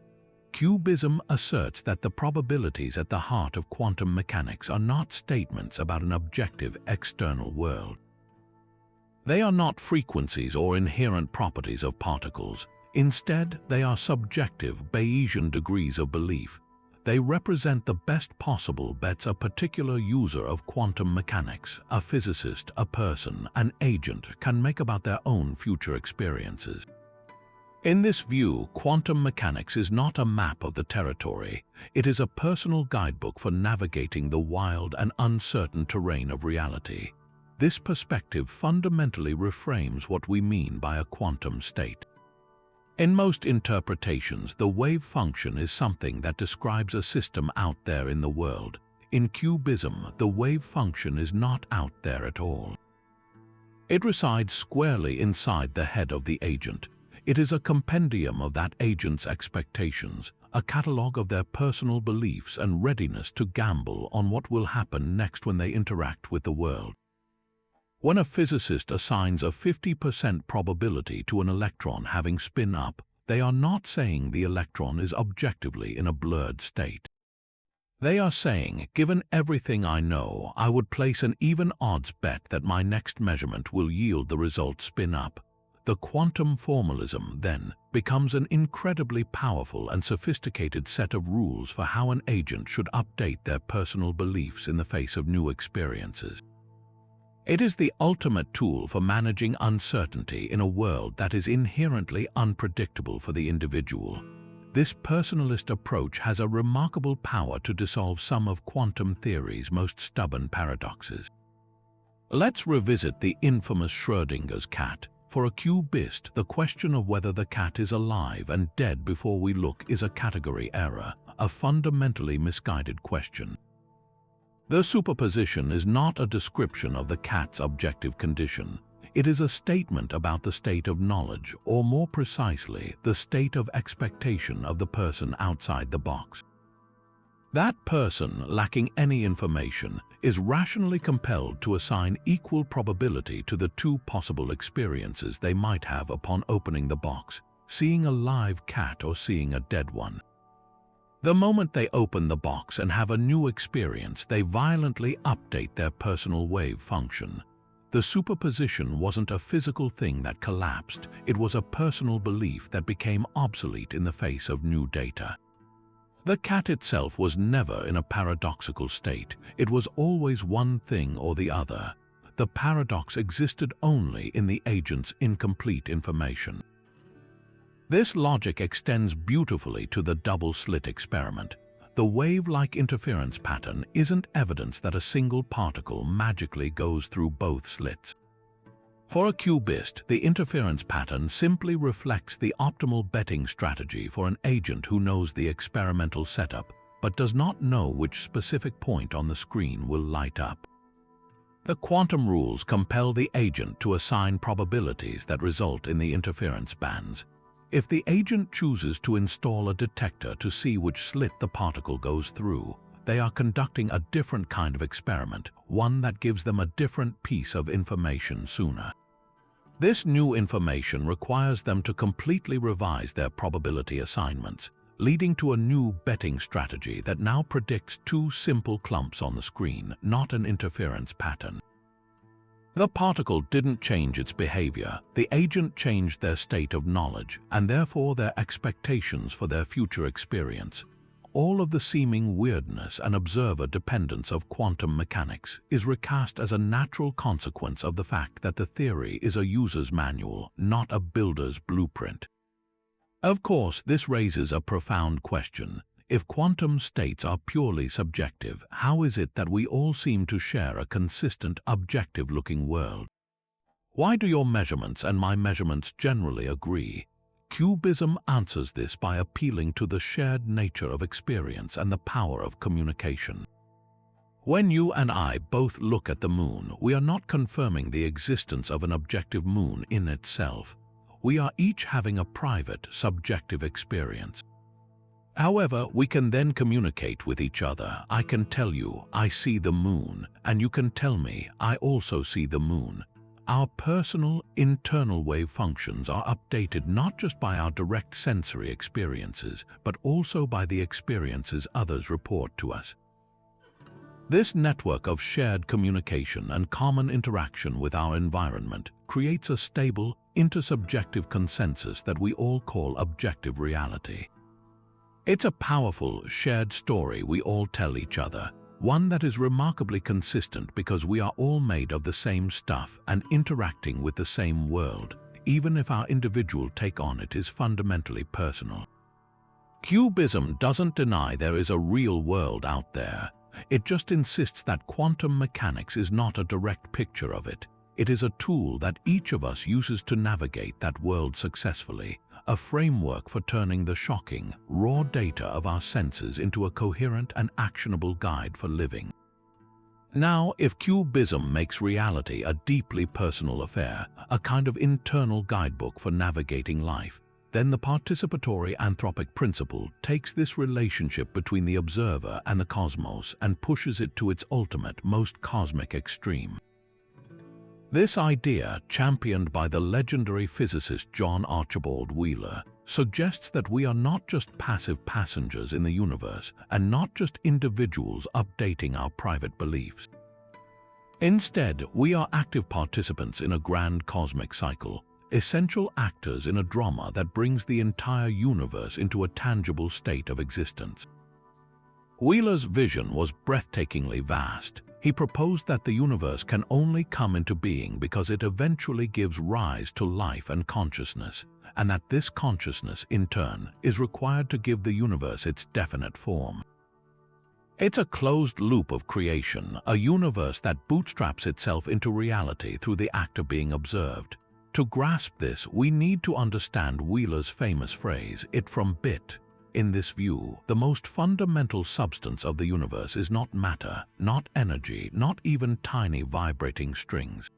Cubism asserts that the probabilities at the heart of quantum mechanics are not statements about an objective external world. They are not frequencies or inherent properties of particles. Instead, they are subjective Bayesian degrees of belief. They represent the best possible bets a particular user of quantum mechanics, a physicist, a person, an agent, can make about their own future experiences. In this view, quantum mechanics is not a map of the territory. It is a personal guidebook for navigating the wild and uncertain terrain of reality. This perspective fundamentally reframes what we mean by a quantum state. In most interpretations, the wave function is something that describes a system out there in the world. In cubism, the wave function is not out there at all. It resides squarely inside the head of the agent. It is a compendium of that agent's expectations, a catalogue of their personal beliefs and readiness to gamble on what will happen next when they interact with the world. When a physicist assigns a 50% probability to an electron having spin up, they are not saying the electron is objectively in a blurred state. They are saying, given everything I know, I would place an even odds bet that my next measurement will yield the result spin up. The quantum formalism, then, becomes an incredibly powerful and sophisticated set of rules for how an agent should update their personal beliefs in the face of new experiences. It is the ultimate tool for managing uncertainty in a world that is inherently unpredictable for the individual. This personalist approach has a remarkable power to dissolve some of quantum theory's most stubborn paradoxes. Let's revisit the infamous Schrödinger's cat. For a cubist, the question of whether the cat is alive and dead before we look is a category error, a fundamentally misguided question. The superposition is not a description of the cat's objective condition. It is a statement about the state of knowledge, or more precisely, the state of expectation of the person outside the box. That person, lacking any information, is rationally compelled to assign equal probability to the two possible experiences they might have upon opening the box, seeing a live cat or seeing a dead one. The moment they open the box and have a new experience, they violently update their personal wave function. The superposition wasn't a physical thing that collapsed, it was a personal belief that became obsolete in the face of new data. The cat itself was never in a paradoxical state, it was always one thing or the other. The paradox existed only in the agent's incomplete information. This logic extends beautifully to the double-slit experiment. The wave-like interference pattern isn't evidence that a single particle magically goes through both slits. For a cubist, the interference pattern simply reflects the optimal betting strategy for an agent who knows the experimental setup, but does not know which specific point on the screen will light up. The quantum rules compel the agent to assign probabilities that result in the interference bands. If the agent chooses to install a detector to see which slit the particle goes through, they are conducting a different kind of experiment, one that gives them a different piece of information sooner. This new information requires them to completely revise their probability assignments, leading to a new betting strategy that now predicts two simple clumps on the screen, not an interference pattern. The particle didn't change its behavior, the agent changed their state of knowledge, and therefore their expectations for their future experience. All of the seeming weirdness and observer dependence of quantum mechanics is recast as a natural consequence of the fact that the theory is a user's manual, not a builder's blueprint. Of course, this raises a profound question. If quantum states are purely subjective, how is it that we all seem to share a consistent, objective-looking world? Why do your measurements and my measurements generally agree? Cubism answers this by appealing to the shared nature of experience and the power of communication. When you and I both look at the moon, we are not confirming the existence of an objective moon in itself. We are each having a private, subjective experience. However, we can then communicate with each other. I can tell you, I see the moon, and you can tell me, I also see the moon. Our personal, internal wave functions are updated not just by our direct sensory experiences, but also by the experiences others report to us. This network of shared communication and common interaction with our environment creates a stable, intersubjective consensus that we all call objective reality. It's a powerful, shared story we all tell each other, one that is remarkably consistent because we are all made of the same stuff and interacting with the same world, even if our individual take on it is fundamentally personal. Cubism doesn't deny there is a real world out there. It just insists that quantum mechanics is not a direct picture of it. It is a tool that each of us uses to navigate that world successfully, a framework for turning the shocking, raw data of our senses into a coherent and actionable guide for living. Now, if Cubism makes reality a deeply personal affair, a kind of internal guidebook for navigating life, then the participatory anthropic principle takes this relationship between the observer and the cosmos and pushes it to its ultimate, most cosmic extreme. This idea, championed by the legendary physicist John Archibald Wheeler, suggests that we are not just passive passengers in the universe and not just individuals updating our private beliefs. Instead, we are active participants in a grand cosmic cycle, essential actors in a drama that brings the entire universe into a tangible state of existence. Wheeler's vision was breathtakingly vast. He proposed that the universe can only come into being because it eventually gives rise to life and consciousness, and that this consciousness, in turn, is required to give the universe its definite form. It's a closed loop of creation, a universe that bootstraps itself into reality through the act of being observed. To grasp this, we need to understand Wheeler's famous phrase, "it from bit." In this view, the most fundamental substance of the universe is not matter, not energy, not even tiny vibrating strings.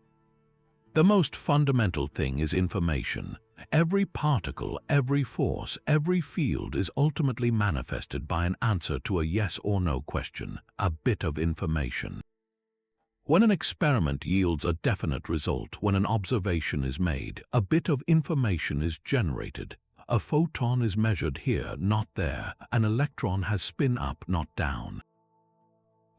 The most fundamental thing is information. Every particle, every force, every field is ultimately manifested by an answer to a yes or no question, a bit of information. When an experiment yields a definite result, when an observation is made, a bit of information is generated. A photon is measured here, not there. An electron has spin up, not down.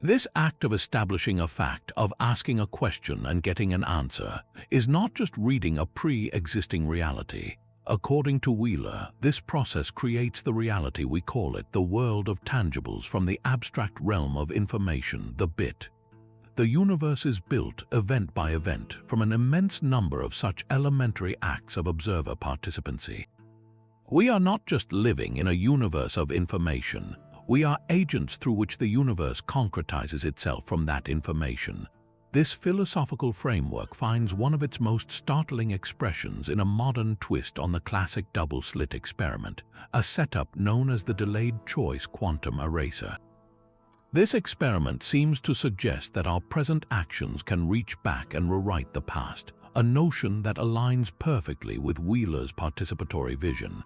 This act of establishing a fact, of asking a question and getting an answer, is not just reading a pre-existing reality. According to Wheeler, this process creates the reality we call it, the world of tangibles from the abstract realm of information, the bit. The universe is built, event by event, from an immense number of such elementary acts of observer participancy. We are not just living in a universe of information. We are agents through which the universe concretizes itself from that information. This philosophical framework finds one of its most startling expressions in a modern twist on the classic double-slit experiment, a setup known as the delayed choice quantum eraser. This experiment seems to suggest that our present actions can reach back and rewrite the past, a notion that aligns perfectly with Wheeler's participatory vision.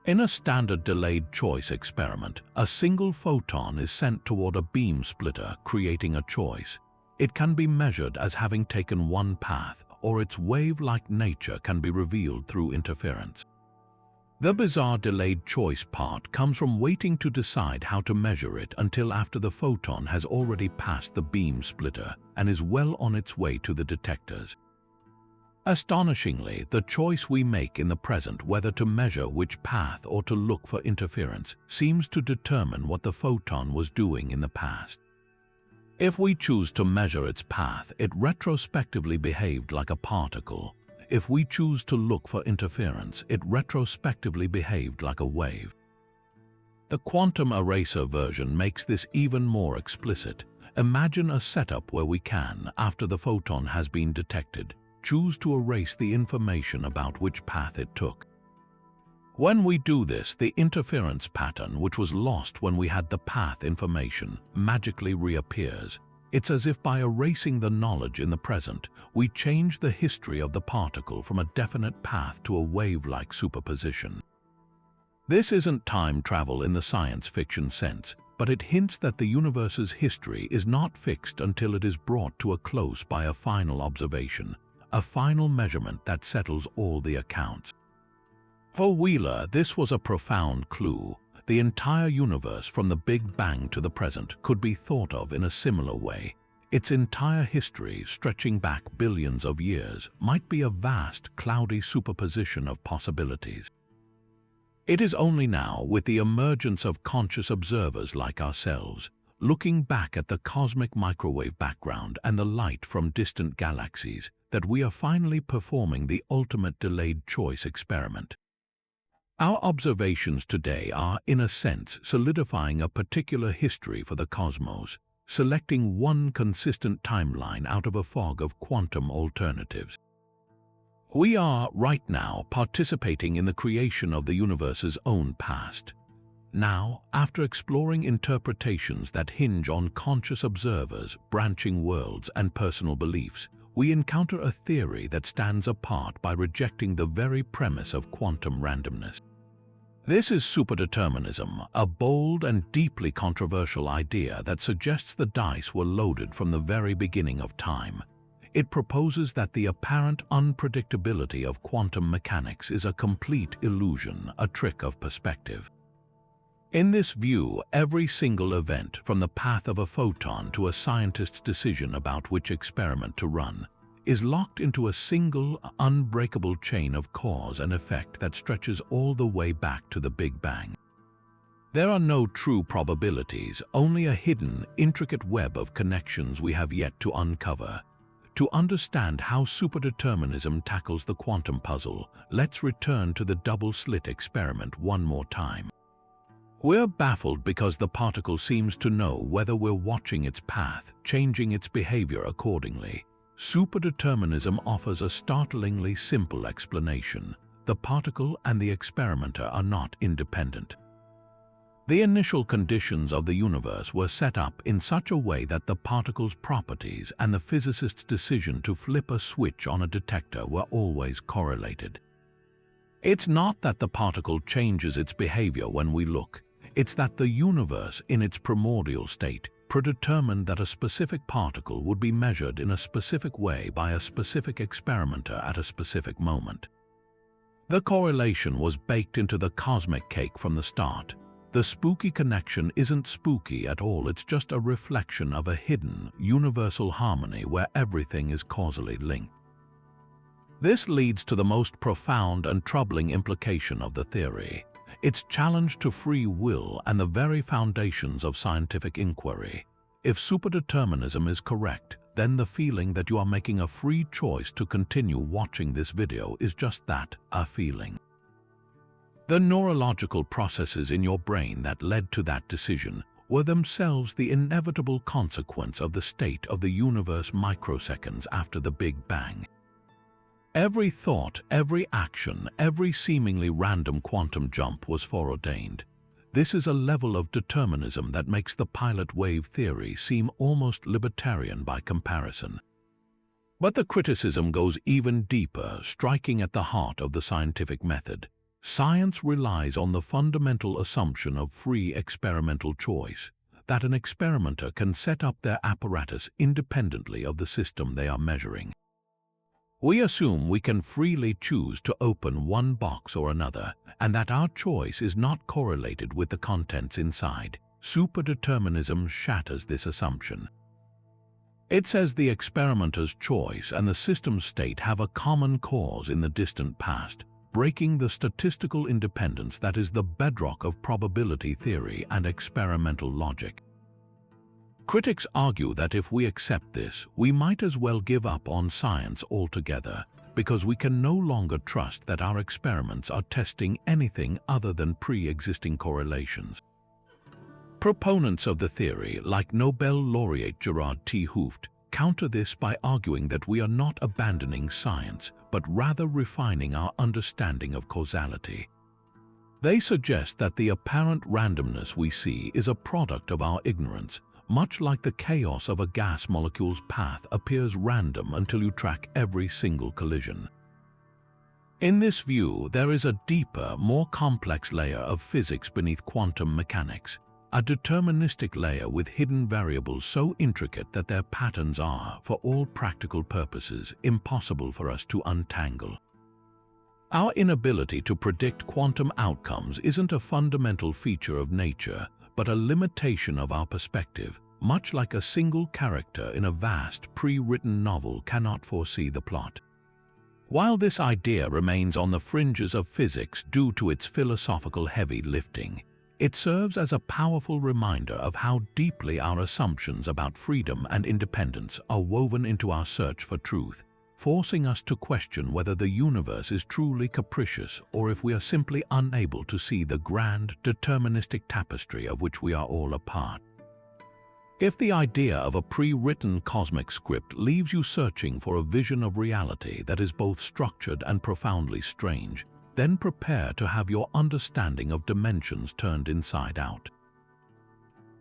In a standard delayed choice experiment, a single photon is sent toward a beam splitter, creating a choice. It can be measured as having taken one path, or its wave-like nature can be revealed through interference. The bizarre delayed choice part comes from waiting to decide how to measure it until after the photon has already passed the beam splitter and is well on its way to the detectors. Astonishingly, the choice we make in the present, whether to measure which path or to look for interference, seems to determine what the photon was doing in the past. If we choose to measure its path, it retrospectively behaved like a particle. If we choose to look for interference, it retrospectively behaved like a wave. The quantum eraser version makes this even more explicit. Imagine a setup where we can, after the photon has been detected, choose to erase the information about which path it took. When we do this, the interference pattern, which was lost when we had the path information, magically reappears. It's as if by erasing the knowledge in the present, we change the history of the particle from a definite path to a wave-like superposition. This isn't time travel in the science fiction sense, but it hints that the universe's history is not fixed until it is brought to a close by a final observation, a final measurement that settles all the accounts. For Wheeler, this was a profound clue. The entire universe, from the Big Bang to the present, could be thought of in a similar way. Its entire history, stretching back billions of years, might be a vast, cloudy superposition of possibilities. It is only now, with the emergence of conscious observers like ourselves, looking back at the cosmic microwave background and the light from distant galaxies, that we are finally performing the ultimate delayed choice experiment. Our observations today are, in a sense, solidifying a particular history for the cosmos, selecting one consistent timeline out of a fog of quantum alternatives. We are, right now, participating in the creation of the universe's own past. Now, after exploring interpretations that hinge on conscious observers, branching worlds, and personal beliefs, we encounter a theory that stands apart by rejecting the very premise of quantum randomness. This is superdeterminism, a bold and deeply controversial idea that suggests the dice were loaded from the very beginning of time. It proposes that the apparent unpredictability of quantum mechanics is a complete illusion, a trick of perspective. In this view, every single event, from the path of a photon to a scientist's decision about which experiment to run, is locked into a single, unbreakable chain of cause and effect that stretches all the way back to the Big Bang. There are no true probabilities, only a hidden, intricate web of connections we have yet to uncover. To understand how superdeterminism tackles the quantum puzzle, let's return to the double-slit experiment one more time. We're baffled because the particle seems to know whether we're watching its path, changing its behavior accordingly. Superdeterminism offers a startlingly simple explanation. The particle and the experimenter are not independent. The initial conditions of the universe were set up in such a way that the particle's properties and the physicist's decision to flip a switch on a detector were always correlated. It's not that the particle changes its behavior when we look. It's that the universe, in its primordial state, predetermined that a specific particle would be measured in a specific way by a specific experimenter at a specific moment. The correlation was baked into the cosmic cake from the start. The spooky connection isn't spooky at all, it's just a reflection of a hidden, universal harmony where everything is causally linked. This leads to the most profound and troubling implication of the theory. Its challenge to free will and the very foundations of scientific inquiry. If superdeterminism is correct, then the feeling that you are making a free choice to continue watching this video is just that, a feeling. The neurological processes in your brain that led to that decision were themselves the inevitable consequence of the state of the universe microseconds after the Big Bang. Every thought, every action, every seemingly random quantum jump was foreordained. This is a level of determinism that makes the pilot wave theory seem almost libertarian by comparison. But the criticism goes even deeper, striking at the heart of the scientific method. Science relies on the fundamental assumption of free experimental choice, that an experimenter can set up their apparatus independently of the system they are measuring. We assume we can freely choose to open one box or another, and that our choice is not correlated with the contents inside. Superdeterminism shatters this assumption. It says the experimenter's choice and the system's state have a common cause in the distant past, breaking the statistical independence that is the bedrock of probability theory and experimental logic. Critics argue that if we accept this, we might as well give up on science altogether, because we can no longer trust that our experiments are testing anything other than pre-existing correlations. Proponents of the theory, like Nobel laureate Gerard T. Hooft, counter this by arguing that we are not abandoning science, but rather refining our understanding of causality. They suggest that the apparent randomness we see is a product of our ignorance, much like the chaos of a gas molecule's path appears random until you track every single collision. In this view, there is a deeper, more complex layer of physics beneath quantum mechanics, a deterministic layer with hidden variables so intricate that their patterns are, for all practical purposes, impossible for us to untangle. Our inability to predict quantum outcomes isn't a fundamental feature of nature, but a limitation of our perspective, much like a single character in a vast, pre-written novel cannot foresee the plot. While this idea remains on the fringes of physics due to its philosophical heavy lifting, it serves as a powerful reminder of how deeply our assumptions about freedom and independence are woven into our search for truth, forcing us to question whether the universe is truly capricious or if we are simply unable to see the grand, deterministic tapestry of which we are all a part. If the idea of a pre-written cosmic script leaves you searching for a vision of reality that is both structured and profoundly strange, then prepare to have your understanding of dimensions turned inside out.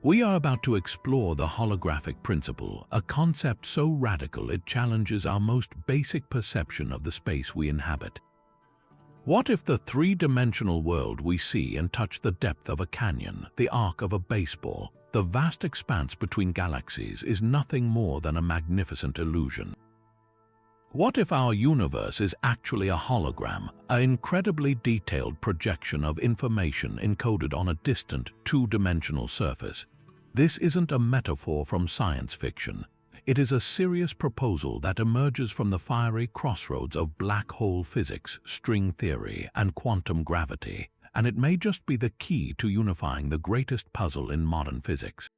We are about to explore the holographic principle, a concept so radical it challenges our most basic perception of the space we inhabit. What if the three-dimensional world we see and touch the depth of a canyon, the arc of a baseball, the vast expanse between galaxies is nothing more than a magnificent illusion? What if our universe is actually a hologram, an incredibly detailed projection of information encoded on a distant, two-dimensional surface? This isn't a metaphor from science fiction. It is a serious proposal that emerges from the fiery crossroads of black hole physics, string theory, and quantum gravity, and it may just be the key to unifying the greatest puzzle in modern physics.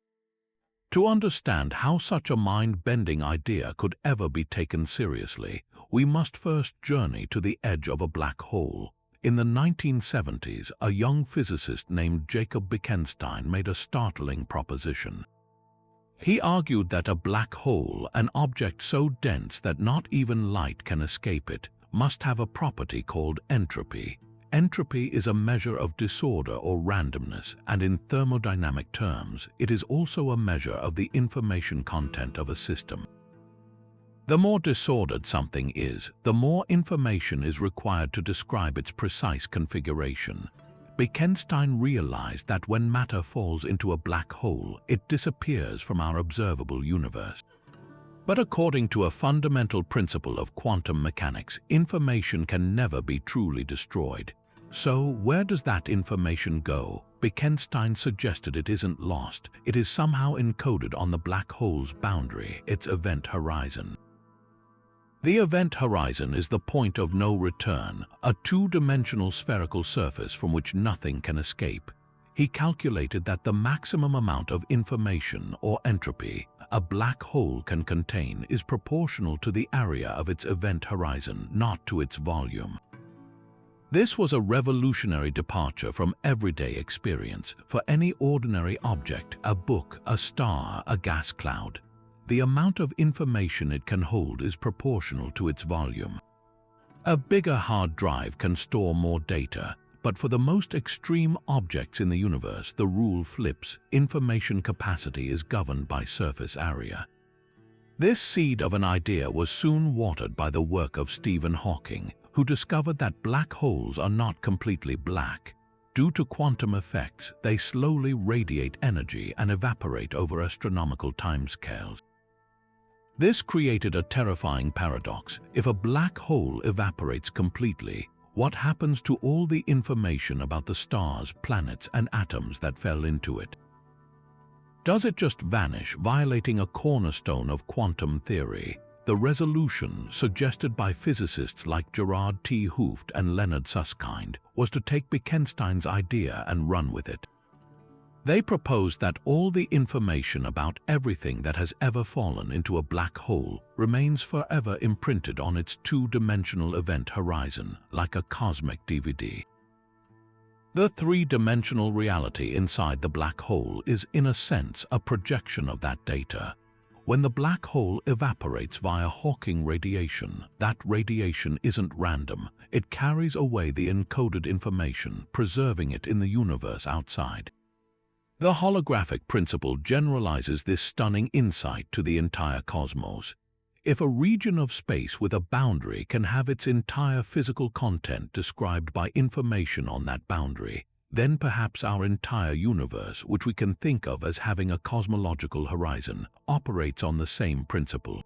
To understand how such a mind-bending idea could ever be taken seriously, we must first journey to the edge of a black hole. In the 1970s, a young physicist named Jacob Bekenstein made a startling proposition. He argued that a black hole, an object so dense that not even light can escape it, must have a property called entropy. Entropy is a measure of disorder or randomness, and in thermodynamic terms, it is also a measure of the information content of a system. The more disordered something is, the more information is required to describe its precise configuration. Bekenstein realized that when matter falls into a black hole, it disappears from our observable universe. But according to a fundamental principle of quantum mechanics, information can never be truly destroyed. So, where does that information go? Bekenstein suggested it isn't lost, it is somehow encoded on the black hole's boundary, its event horizon. The event horizon is the point of no return, a two-dimensional spherical surface from which nothing can escape. He calculated that the maximum amount of information, or entropy, a black hole can contain is proportional to the area of its event horizon, not to its volume. This was a revolutionary departure from everyday experience. For any ordinary object, a book, a star, a gas cloud, the amount of information it can hold is proportional to its volume. A bigger hard drive can store more data, but for the most extreme objects in the universe, the rule flips. Information capacity is governed by surface area. This seed of an idea was soon watered by the work of Stephen Hawking, who discovered that black holes are not completely black. Due to quantum effects, they slowly radiate energy and evaporate over astronomical timescales. This created a terrifying paradox. If a black hole evaporates completely, what happens to all the information about the stars, planets, and atoms that fell into it? Does it just vanish, violating a cornerstone of quantum theory? The resolution, suggested by physicists like Gerard T. Hooft and Leonard Susskind, was to take Bekenstein's idea and run with it. They proposed that all the information about everything that has ever fallen into a black hole remains forever imprinted on its two-dimensional event horizon, like a cosmic DVD. The three-dimensional reality inside the black hole is, in a sense, a projection of that data. When the black hole evaporates via Hawking radiation, that radiation isn't random. It carries away the encoded information, preserving it in the universe outside. The holographic principle generalizes this stunning insight to the entire cosmos. If a region of space with a boundary can have its entire physical content described by information on that boundary, then perhaps our entire universe, which we can think of as having a cosmological horizon, operates on the same principle.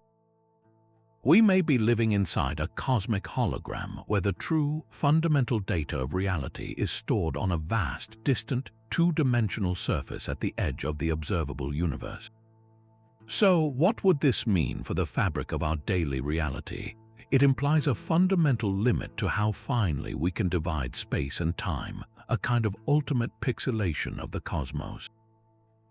We may be living inside a cosmic hologram where the true, fundamental data of reality is stored on a vast, distant, two-dimensional surface at the edge of the observable universe. So, what would this mean for the fabric of our daily reality? It implies a fundamental limit to how finely we can divide space and time, a kind of ultimate pixelation of the cosmos.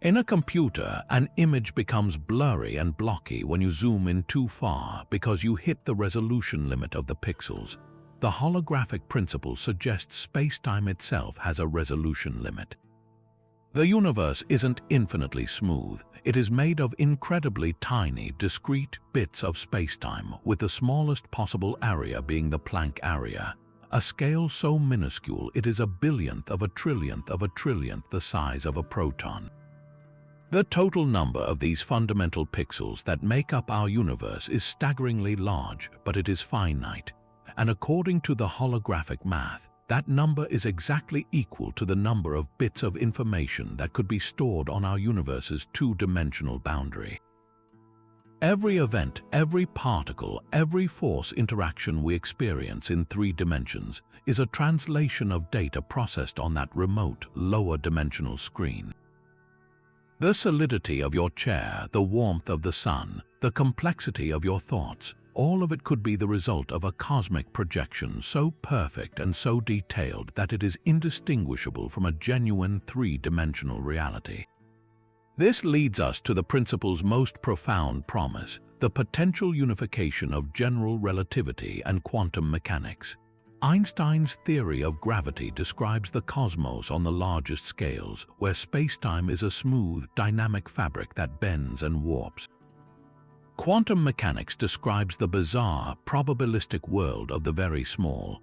In a computer, an image becomes blurry and blocky when you zoom in too far because you hit the resolution limit of the pixels. The holographic principle suggests space-time itself has a resolution limit. The universe isn't infinitely smooth. It is made of incredibly tiny, discrete bits of space-time, with the smallest possible area being the Planck area, a scale so minuscule it is a billionth of a trillionth of a trillionth the size of a proton. The total number of these fundamental pixels that make up our universe is staggeringly large, but it is finite. And according to the holographic math, that number is exactly equal to the number of bits of information that could be stored on our universe's two-dimensional boundary. Every event, every particle, every force interaction we experience in 3 dimensions is a translation of data processed on that remote, lower-dimensional screen. The solidity of your chair, the warmth of the sun, the complexity of your thoughts, all of it could be the result of a cosmic projection so perfect and so detailed that it is indistinguishable from a genuine 3-dimensional reality. This leads us to the principle's most profound promise, the potential unification of general relativity and quantum mechanics. Einstein's theory of gravity describes the cosmos on the largest scales, where spacetime is a smooth, dynamic fabric that bends and warps. Quantum mechanics describes the bizarre, probabilistic world of the very small.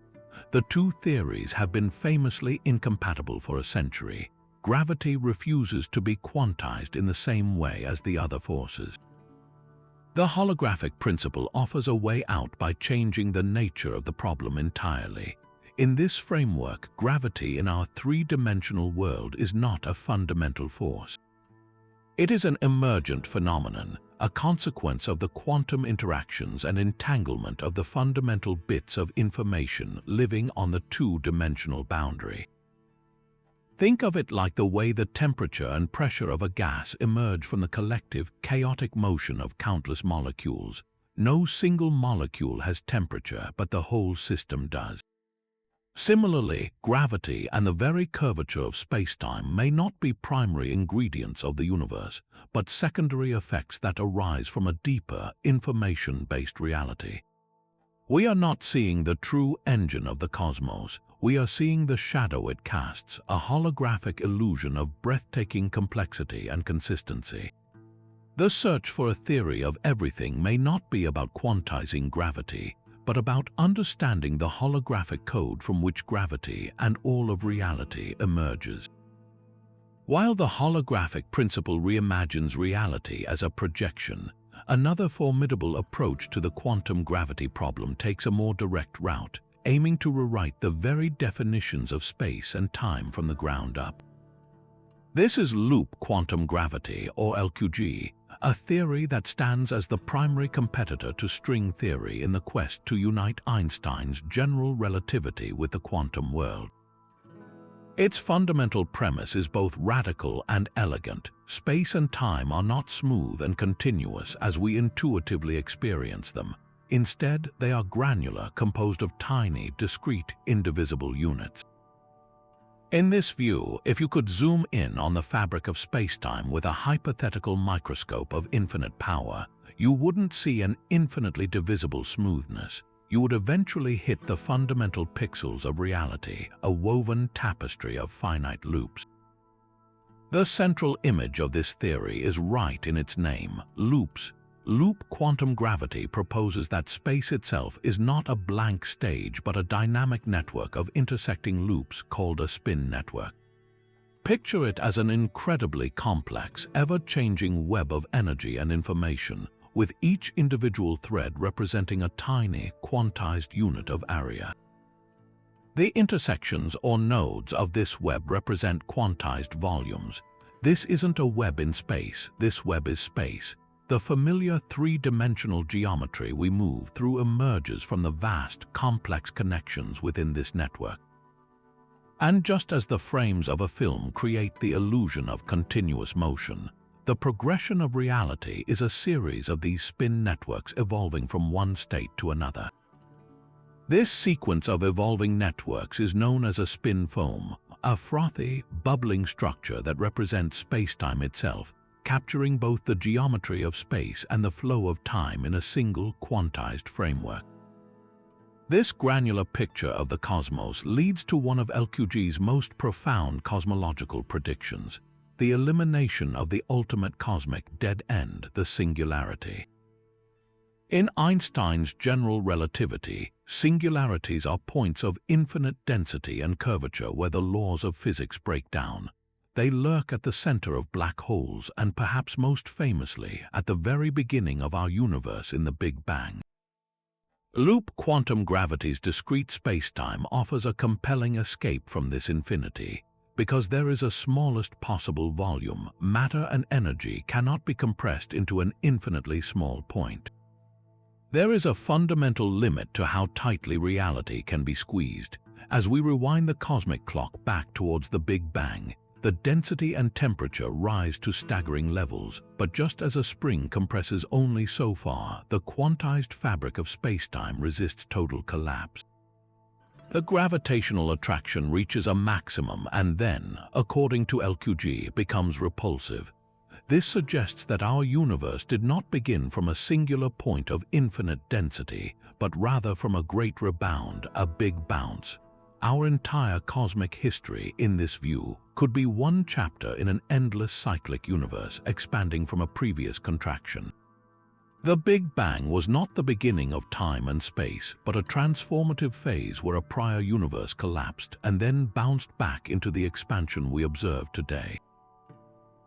The two theories have been famously incompatible for a century. Gravity refuses to be quantized in the same way as the other forces. The holographic principle offers a way out by changing the nature of the problem entirely. In this framework, gravity in our 3-dimensional world is not a fundamental force. It is an emergent phenomenon, a consequence of the quantum interactions and entanglement of the fundamental bits of information living on the 2-dimensional boundary. Think of it like the way the temperature and pressure of a gas emerge from the collective, chaotic motion of countless molecules. No single molecule has temperature, but the whole system does. Similarly, gravity and the very curvature of spacetime may not be primary ingredients of the universe, but secondary effects that arise from a deeper, information-based reality. We are not seeing the true engine of the cosmos. We are seeing the shadow it casts, a holographic illusion of breathtaking complexity and consistency. The search for a theory of everything may not be about quantizing gravity, but about understanding the holographic code from which gravity and all of reality emerges. While the holographic principle reimagines reality as a projection, another formidable approach to the quantum gravity problem takes a more direct route, aiming to rewrite the very definitions of space and time from the ground up. This is loop quantum gravity, or LQG, a theory that stands as the primary competitor to string theory in the quest to unite Einstein's general relativity with the quantum world. Its fundamental premise is both radical and elegant. Space and time are not smooth and continuous as we intuitively experience them. Instead, they are granular, composed of tiny, discrete, indivisible units. In this view, if you could zoom in on the fabric of spacetime with a hypothetical microscope of infinite power, you wouldn't see an infinitely divisible smoothness. You would eventually hit the fundamental pixels of reality, a woven tapestry of finite loops. The central image of this theory is right in its name, loops. Loop quantum gravity proposes that space itself is not a blank stage but a dynamic network of intersecting loops called a spin network. Picture it as an incredibly complex, ever-changing web of energy and information, with each individual thread representing a tiny, quantized unit of area. The intersections or nodes of this web represent quantized volumes. This isn't a web in space, this web is space. The familiar 3-dimensional geometry we move through emerges from the vast, complex connections within this network. And just as the frames of a film create the illusion of continuous motion, the progression of reality is a series of these spin networks evolving from one state to another. This sequence of evolving networks is known as a spin foam, a frothy, bubbling structure that represents spacetime itself, capturing both the geometry of space and the flow of time in a single quantized framework. This granular picture of the cosmos leads to one of LQG's most profound cosmological predictions, the elimination of the ultimate cosmic dead end, the singularity. In Einstein's general relativity, singularities are points of infinite density and curvature where the laws of physics break down. They lurk at the center of black holes and perhaps most famously at the very beginning of our universe in the Big Bang. Loop quantum gravity's discrete spacetime offers a compelling escape from this infinity. Because there is a smallest possible volume, matter and energy cannot be compressed into an infinitely small point. There is a fundamental limit to how tightly reality can be squeezed. As we rewind the cosmic clock back towards the Big Bang, the density and temperature rise to staggering levels, but just as a spring compresses only so far, the quantized fabric of spacetime resists total collapse. The gravitational attraction reaches a maximum and then, according to LQG, becomes repulsive. This suggests that our universe did not begin from a singular point of infinite density, but rather from a great rebound, a big bounce. Our entire cosmic history, in this view, could be one chapter in an endless cyclic universe expanding from a previous contraction. The Big Bang was not the beginning of time and space, but a transformative phase where a prior universe collapsed and then bounced back into the expansion we observe today.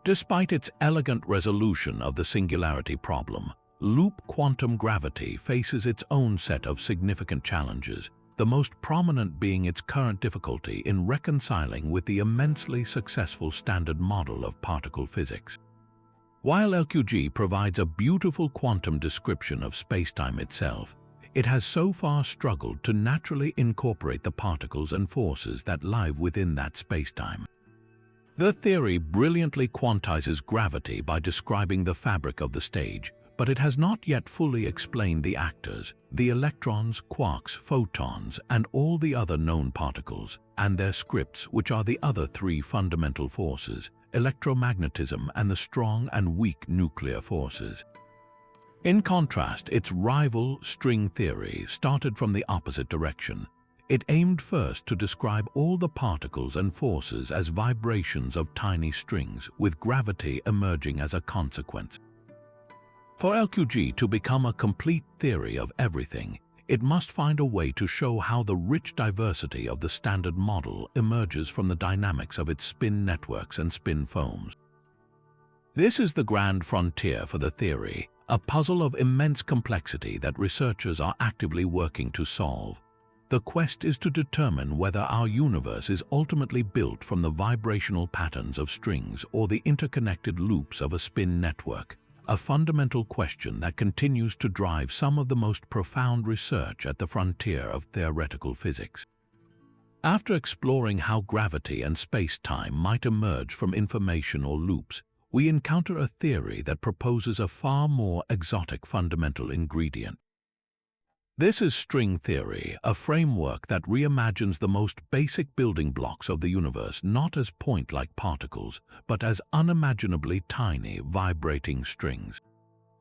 Despite its elegant resolution of the singularity problem, loop quantum gravity faces its own set of significant challenges, the most prominent being its current difficulty in reconciling with the immensely successful standard model of particle physics. While LQG provides a beautiful quantum description of spacetime itself, it has so far struggled to naturally incorporate the particles and forces that lie within that spacetime. The theory brilliantly quantizes gravity by describing the fabric of the stage, but it has not yet fully explained the actors, the electrons, quarks, photons, and all the other known particles, and their scripts, which are the other three fundamental forces: electromagnetism and the strong and weak nuclear forces. In contrast, its rival, string theory, started from the opposite direction. It aimed first to describe all the particles and forces as vibrations of tiny strings, with gravity emerging as a consequence. For LQG to become a complete theory of everything, it must find a way to show how the rich diversity of the standard model emerges from the dynamics of its spin networks and spin foams. This is the grand frontier for the theory, a puzzle of immense complexity that researchers are actively working to solve. The quest is to determine whether our universe is ultimately built from the vibrational patterns of strings or the interconnected loops of a spin network, a fundamental question that continues to drive some of the most profound research at the frontier of theoretical physics. After exploring how gravity and space-time might emerge from information or loops, we encounter a theory that proposes a far more exotic fundamental ingredient. This is string theory, a framework that reimagines the most basic building blocks of the universe not as point-like particles, but as unimaginably tiny, vibrating strings.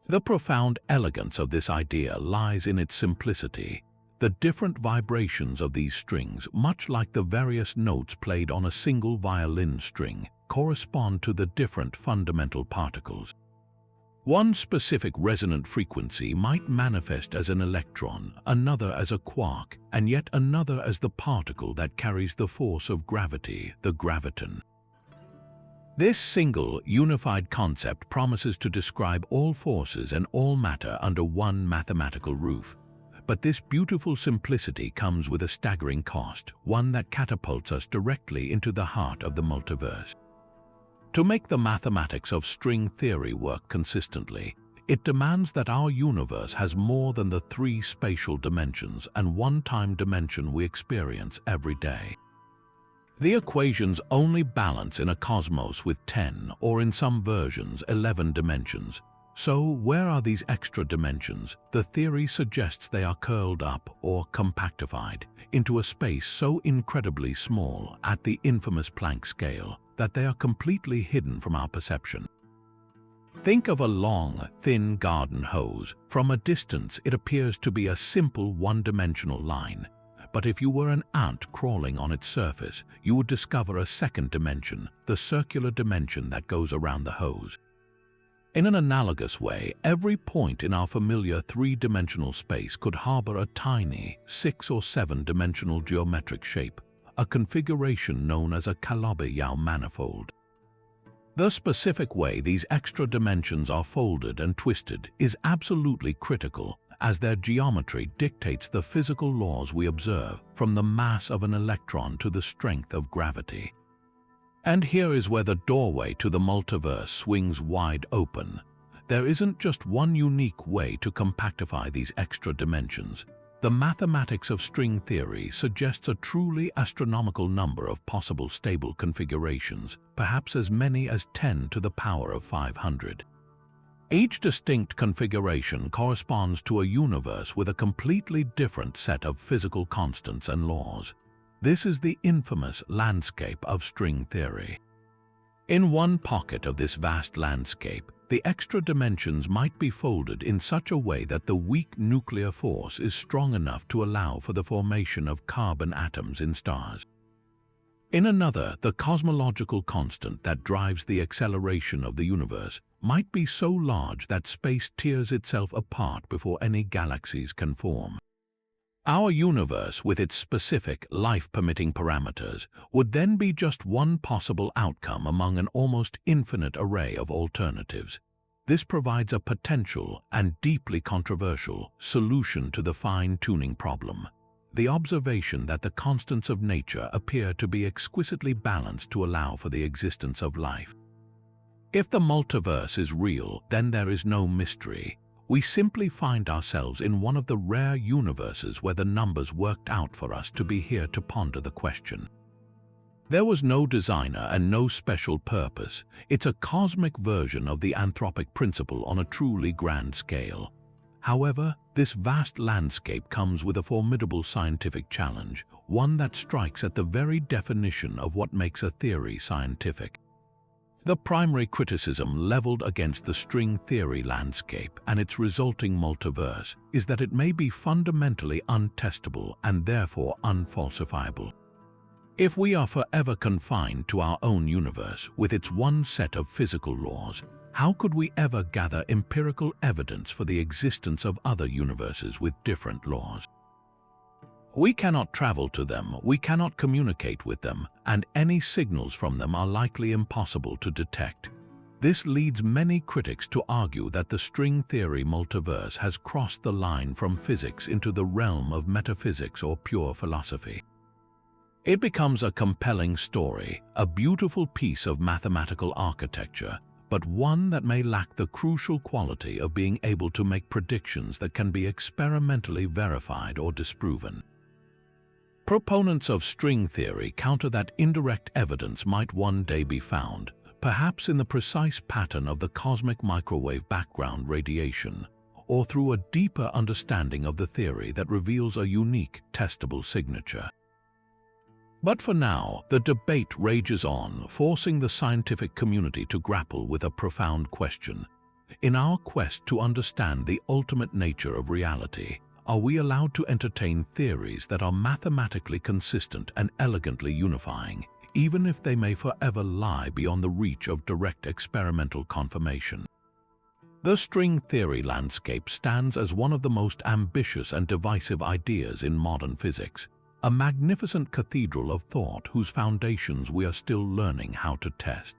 The profound elegance of this idea lies in its simplicity. The different vibrations of these strings, much like the various notes played on a single violin string, correspond to the different fundamental particles. One specific resonant frequency might manifest as an electron, another as a quark, and yet another as the particle that carries the force of gravity, the graviton. This single, unified concept promises to describe all forces and all matter under one mathematical roof. But this beautiful simplicity comes with a staggering cost, one that catapults us directly into the heart of the multiverse. To make the mathematics of string theory work consistently, it demands that our universe has more than the three spatial dimensions and one time dimension we experience every day. The equations only balance in a cosmos with 10, or in some versions 11 dimensions. So where are these extra dimensions? The theory suggests they are curled up or compactified into a space so incredibly small at the infamous Planck scale that they are completely hidden from our perception. Think of a long, thin garden hose. From a distance, it appears to be a simple one-dimensional line. But if you were an ant crawling on its surface, you would discover a second dimension, the circular dimension that goes around the hose. In an analogous way, every point in our familiar three-dimensional space could harbor a tiny 6- or 7-dimensional geometric shape, a configuration known as a Calabi-Yau manifold. The specific way these extra dimensions are folded and twisted is absolutely critical, as their geometry dictates the physical laws we observe, from the mass of an electron to the strength of gravity. And here is where the doorway to the multiverse swings wide open. There isn't just one unique way to compactify these extra dimensions. The mathematics of string theory suggests a truly astronomical number of possible stable configurations, perhaps as many as 10 to the power of 500. Each distinct configuration corresponds to a universe with a completely different set of physical constants and laws. This is the infamous landscape of string theory. In one pocket of this vast landscape, the extra dimensions might be folded in such a way that the weak nuclear force is strong enough to allow for the formation of carbon atoms in stars. In another, the cosmological constant that drives the acceleration of the universe might be so large that space tears itself apart before any galaxies can form. Our universe, with its specific, life-permitting parameters, would then be just one possible outcome among an almost infinite array of alternatives. This provides a potential and deeply controversial solution to the fine-tuning problem: the observation that the constants of nature appear to be exquisitely balanced to allow for the existence of life. If the multiverse is real, then there is no mystery. We simply find ourselves in one of the rare universes where the numbers worked out for us to be here to ponder the question. There was no designer and no special purpose. It's a cosmic version of the anthropic principle on a truly grand scale. However, this vast landscape comes with a formidable scientific challenge, one that strikes at the very definition of what makes a theory scientific. The primary criticism leveled against the string theory landscape and its resulting multiverse is that it may be fundamentally untestable and therefore unfalsifiable. If we are forever confined to our own universe with its one set of physical laws, how could we ever gather empirical evidence for the existence of other universes with different laws? We cannot travel to them, we cannot communicate with them, and any signals from them are likely impossible to detect. This leads many critics to argue that the string theory multiverse has crossed the line from physics into the realm of metaphysics or pure philosophy. It becomes a compelling story, a beautiful piece of mathematical architecture, but one that may lack the crucial quality of being able to make predictions that can be experimentally verified or disproven. Proponents of string theory counter that indirect evidence might one day be found, perhaps in the precise pattern of the cosmic microwave background radiation, or through a deeper understanding of the theory that reveals a unique, testable signature. But for now, the debate rages on, forcing the scientific community to grapple with a profound question. In our quest to understand the ultimate nature of reality, are we allowed to entertain theories that are mathematically consistent and elegantly unifying, even if they may forever lie beyond the reach of direct experimental confirmation? The string theory landscape stands as one of the most ambitious and divisive ideas in modern physics, a magnificent cathedral of thought whose foundations we are still learning how to test.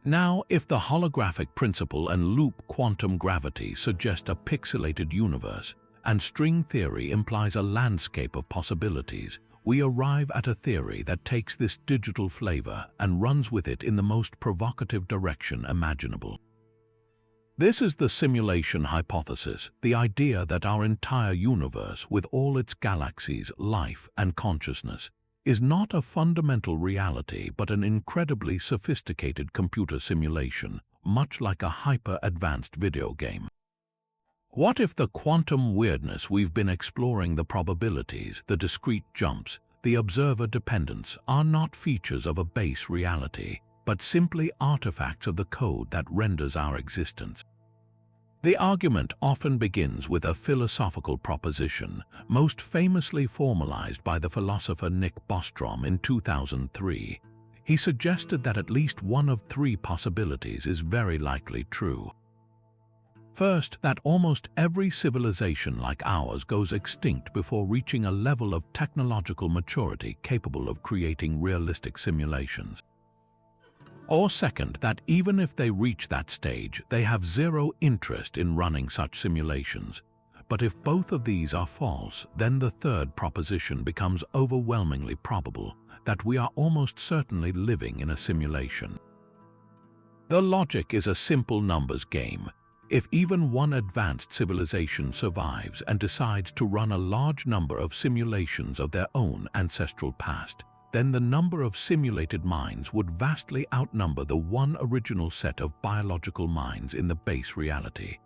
Now, if the holographic principle and loop quantum gravity suggest a pixelated universe, and string theory implies a landscape of possibilities, we arrive at a theory that takes this digital flavor and runs with it in the most provocative direction imaginable. This is the simulation hypothesis, the idea that our entire universe, with all its galaxies, life, and consciousness, is not a fundamental reality but an incredibly sophisticated computer simulation, much like a hyper-advanced video game. What if the quantum weirdness we've been exploring, the probabilities, the discrete jumps, the observer dependence, are not features of a base reality, but simply artifacts of the code that renders our existence? The argument often begins with a philosophical proposition, most famously formalized by the philosopher Nick Bostrom in 2003. He suggested that at least one of three possibilities is very likely true. First, that almost every civilization like ours goes extinct before reaching a level of technological maturity capable of creating realistic simulations. Or second, that even if they reach that stage, they have zero interest in running such simulations. But if both of these are false, then the third proposition becomes overwhelmingly probable, that we are almost certainly living in a simulation. The logic is a simple numbers game. If even one advanced civilization survives and decides to run a large number of simulations of their own ancestral past, then the number of simulated minds would vastly outnumber the one original set of biological minds in the base reality.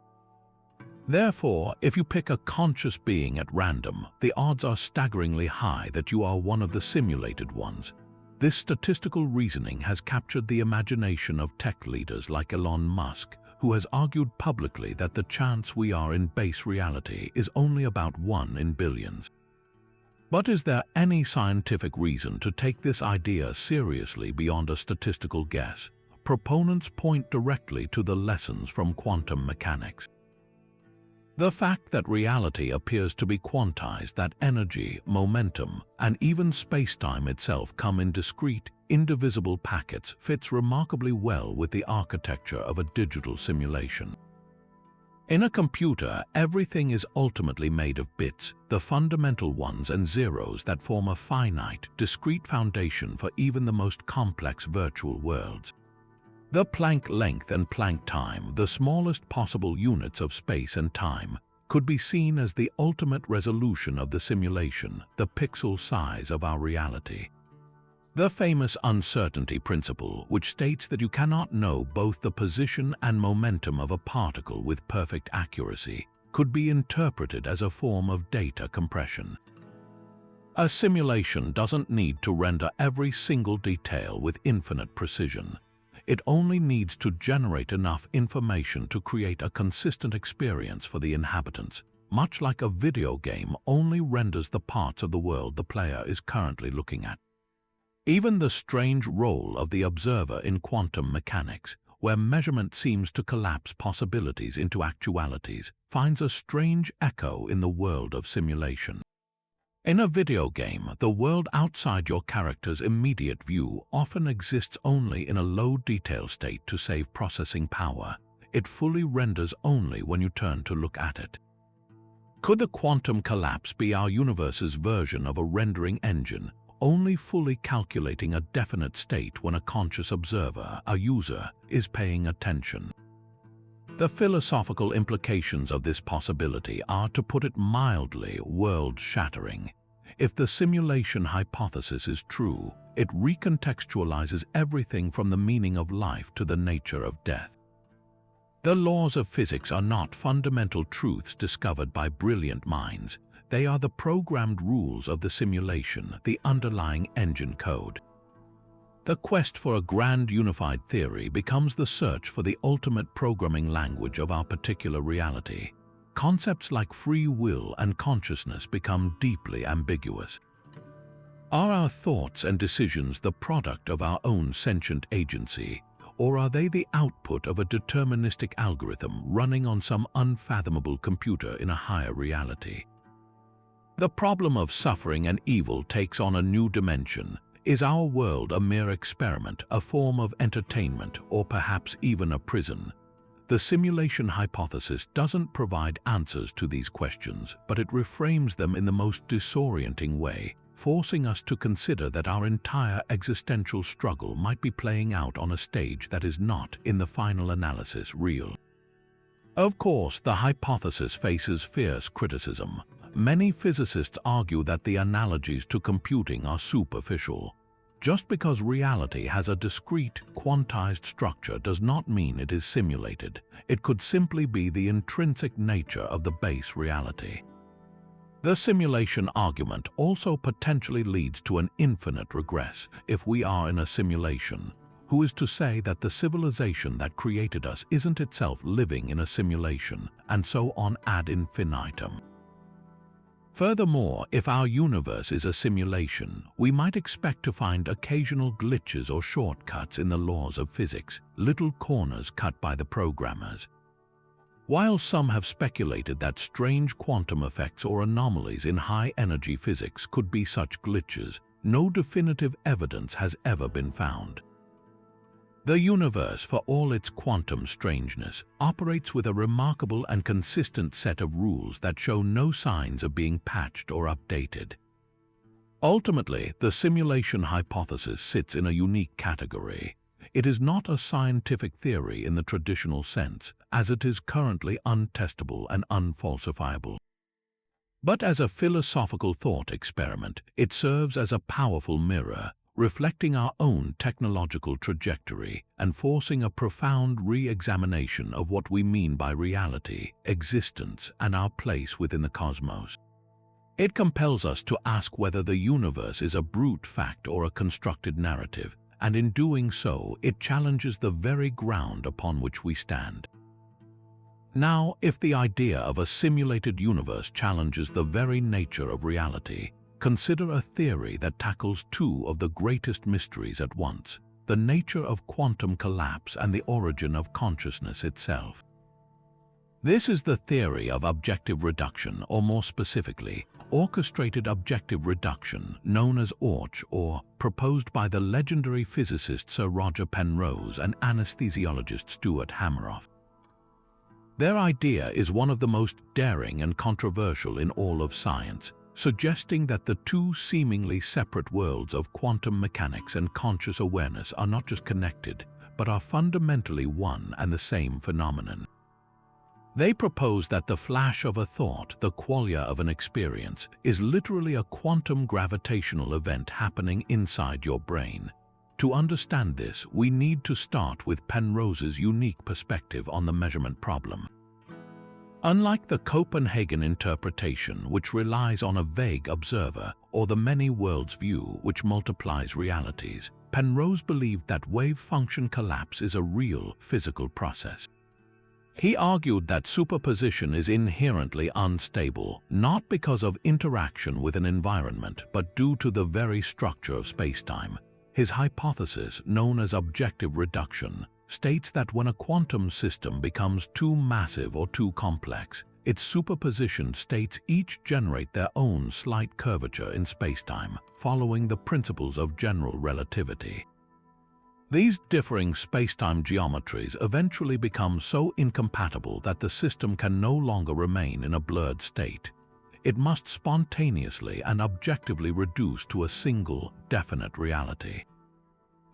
Therefore, if you pick a conscious being at random, the odds are staggeringly high that you are one of the simulated ones. This statistical reasoning has captured the imagination of tech leaders like Elon Musk, who has argued publicly that the chance we are in base reality is only about 1 in billions. But is there any scientific reason to take this idea seriously beyond a statistical guess? Proponents point directly to the lessons from quantum mechanics. The fact that reality appears to be quantized, that energy, momentum, and even space-time itself come in discrete, indivisible packets fits remarkably well with the architecture of a digital simulation. In a computer, everything is ultimately made of bits, the fundamental ones and zeros that form a finite, discrete foundation for even the most complex virtual worlds. The Planck length and Planck time, the smallest possible units of space and time, could be seen as the ultimate resolution of the simulation, the pixel size of our reality. The famous uncertainty principle, which states that you cannot know both the position and momentum of a particle with perfect accuracy, could be interpreted as a form of data compression. A simulation doesn't need to render every single detail with infinite precision. It only needs to generate enough information to create a consistent experience for the inhabitants, much like a video game only renders the parts of the world the player is currently looking at. Even the strange role of the observer in quantum mechanics, where measurement seems to collapse possibilities into actualities, finds a strange echo in the world of simulation. In a video game, the world outside your character's immediate view often exists only in a low detail state to save processing power. It fully renders only when you turn to look at it. Could the quantum collapse be our universe's version of a rendering engine, only fully calculating a definite state when a conscious observer, a user, is paying attention? The philosophical implications of this possibility are, to put it mildly, world-shattering. If the simulation hypothesis is true, it recontextualizes everything from the meaning of life to the nature of death. The laws of physics are not fundamental truths discovered by brilliant minds. They are the programmed rules of the simulation, the underlying engine code. The quest for a grand unified theory becomes the search for the ultimate programming language of our particular reality. Concepts like free will and consciousness become deeply ambiguous. Are our thoughts and decisions the product of our own sentient agency, or are they the output of a deterministic algorithm running on some unfathomable computer in a higher reality? The problem of suffering and evil takes on a new dimension. Is our world a mere experiment, a form of entertainment, or perhaps even a prison? The simulation hypothesis doesn't provide answers to these questions, but it reframes them in the most disorienting way, forcing us to consider that our entire existential struggle might be playing out on a stage that is not, in the final analysis, real. Of course, the hypothesis faces fierce criticism. Many physicists argue that the analogies to computing are superficial. Just because reality has a discrete, quantized structure does not mean it is simulated. It could simply be the intrinsic nature of the base reality. The simulation argument also potentially leads to an infinite regress. If we are in a simulation, who is to say that the civilization that created us isn't itself living in a simulation, and so on ad infinitum? Furthermore, if our universe is a simulation, we might expect to find occasional glitches or shortcuts in the laws of physics, little corners cut by the programmers. While some have speculated that strange quantum effects or anomalies in high-energy physics could be such glitches, no definitive evidence has ever been found. The universe, for all its quantum strangeness, operates with a remarkable and consistent set of rules that show no signs of being patched or updated. Ultimately, the simulation hypothesis sits in a unique category. It is not a scientific theory in the traditional sense, as it is currently untestable and unfalsifiable. But as a philosophical thought experiment, it serves as a powerful mirror, reflecting our own technological trajectory and forcing a profound re-examination of what we mean by reality, existence, and our place within the cosmos. It compels us to ask whether the universe is a brute fact or a constructed narrative, and in doing so, it challenges the very ground upon which we stand. Now, if the idea of a simulated universe challenges the very nature of reality, consider a theory that tackles two of the greatest mysteries at once: the nature of quantum collapse and the origin of consciousness itself. This is the theory of objective reduction, or more specifically, orchestrated objective reduction, known as ORCH, or proposed by the legendary physicist Sir Roger Penrose and anesthesiologist Stuart Hameroff. Their idea is one of the most daring and controversial in all of science, suggesting that the two seemingly separate worlds of quantum mechanics and conscious awareness are not just connected, but are fundamentally one and the same phenomenon. They propose that the flash of a thought, the qualia of an experience, is literally a quantum gravitational event happening inside your brain. To understand this, we need to start with Penrose's unique perspective on the measurement problem. Unlike the Copenhagen interpretation, which relies on a vague observer, or the many worlds view, which multiplies realities, Penrose believed that wave function collapse is a real physical process. He argued that superposition is inherently unstable, not because of interaction with an environment, but due to the very structure of spacetime. His hypothesis, known as objective reduction, states that when a quantum system becomes too massive or too complex, its superposition states each generate their own slight curvature in spacetime, following the principles of general relativity. These differing spacetime geometries eventually become so incompatible that the system can no longer remain in a blurred state. It must spontaneously and objectively reduce to a single, definite reality.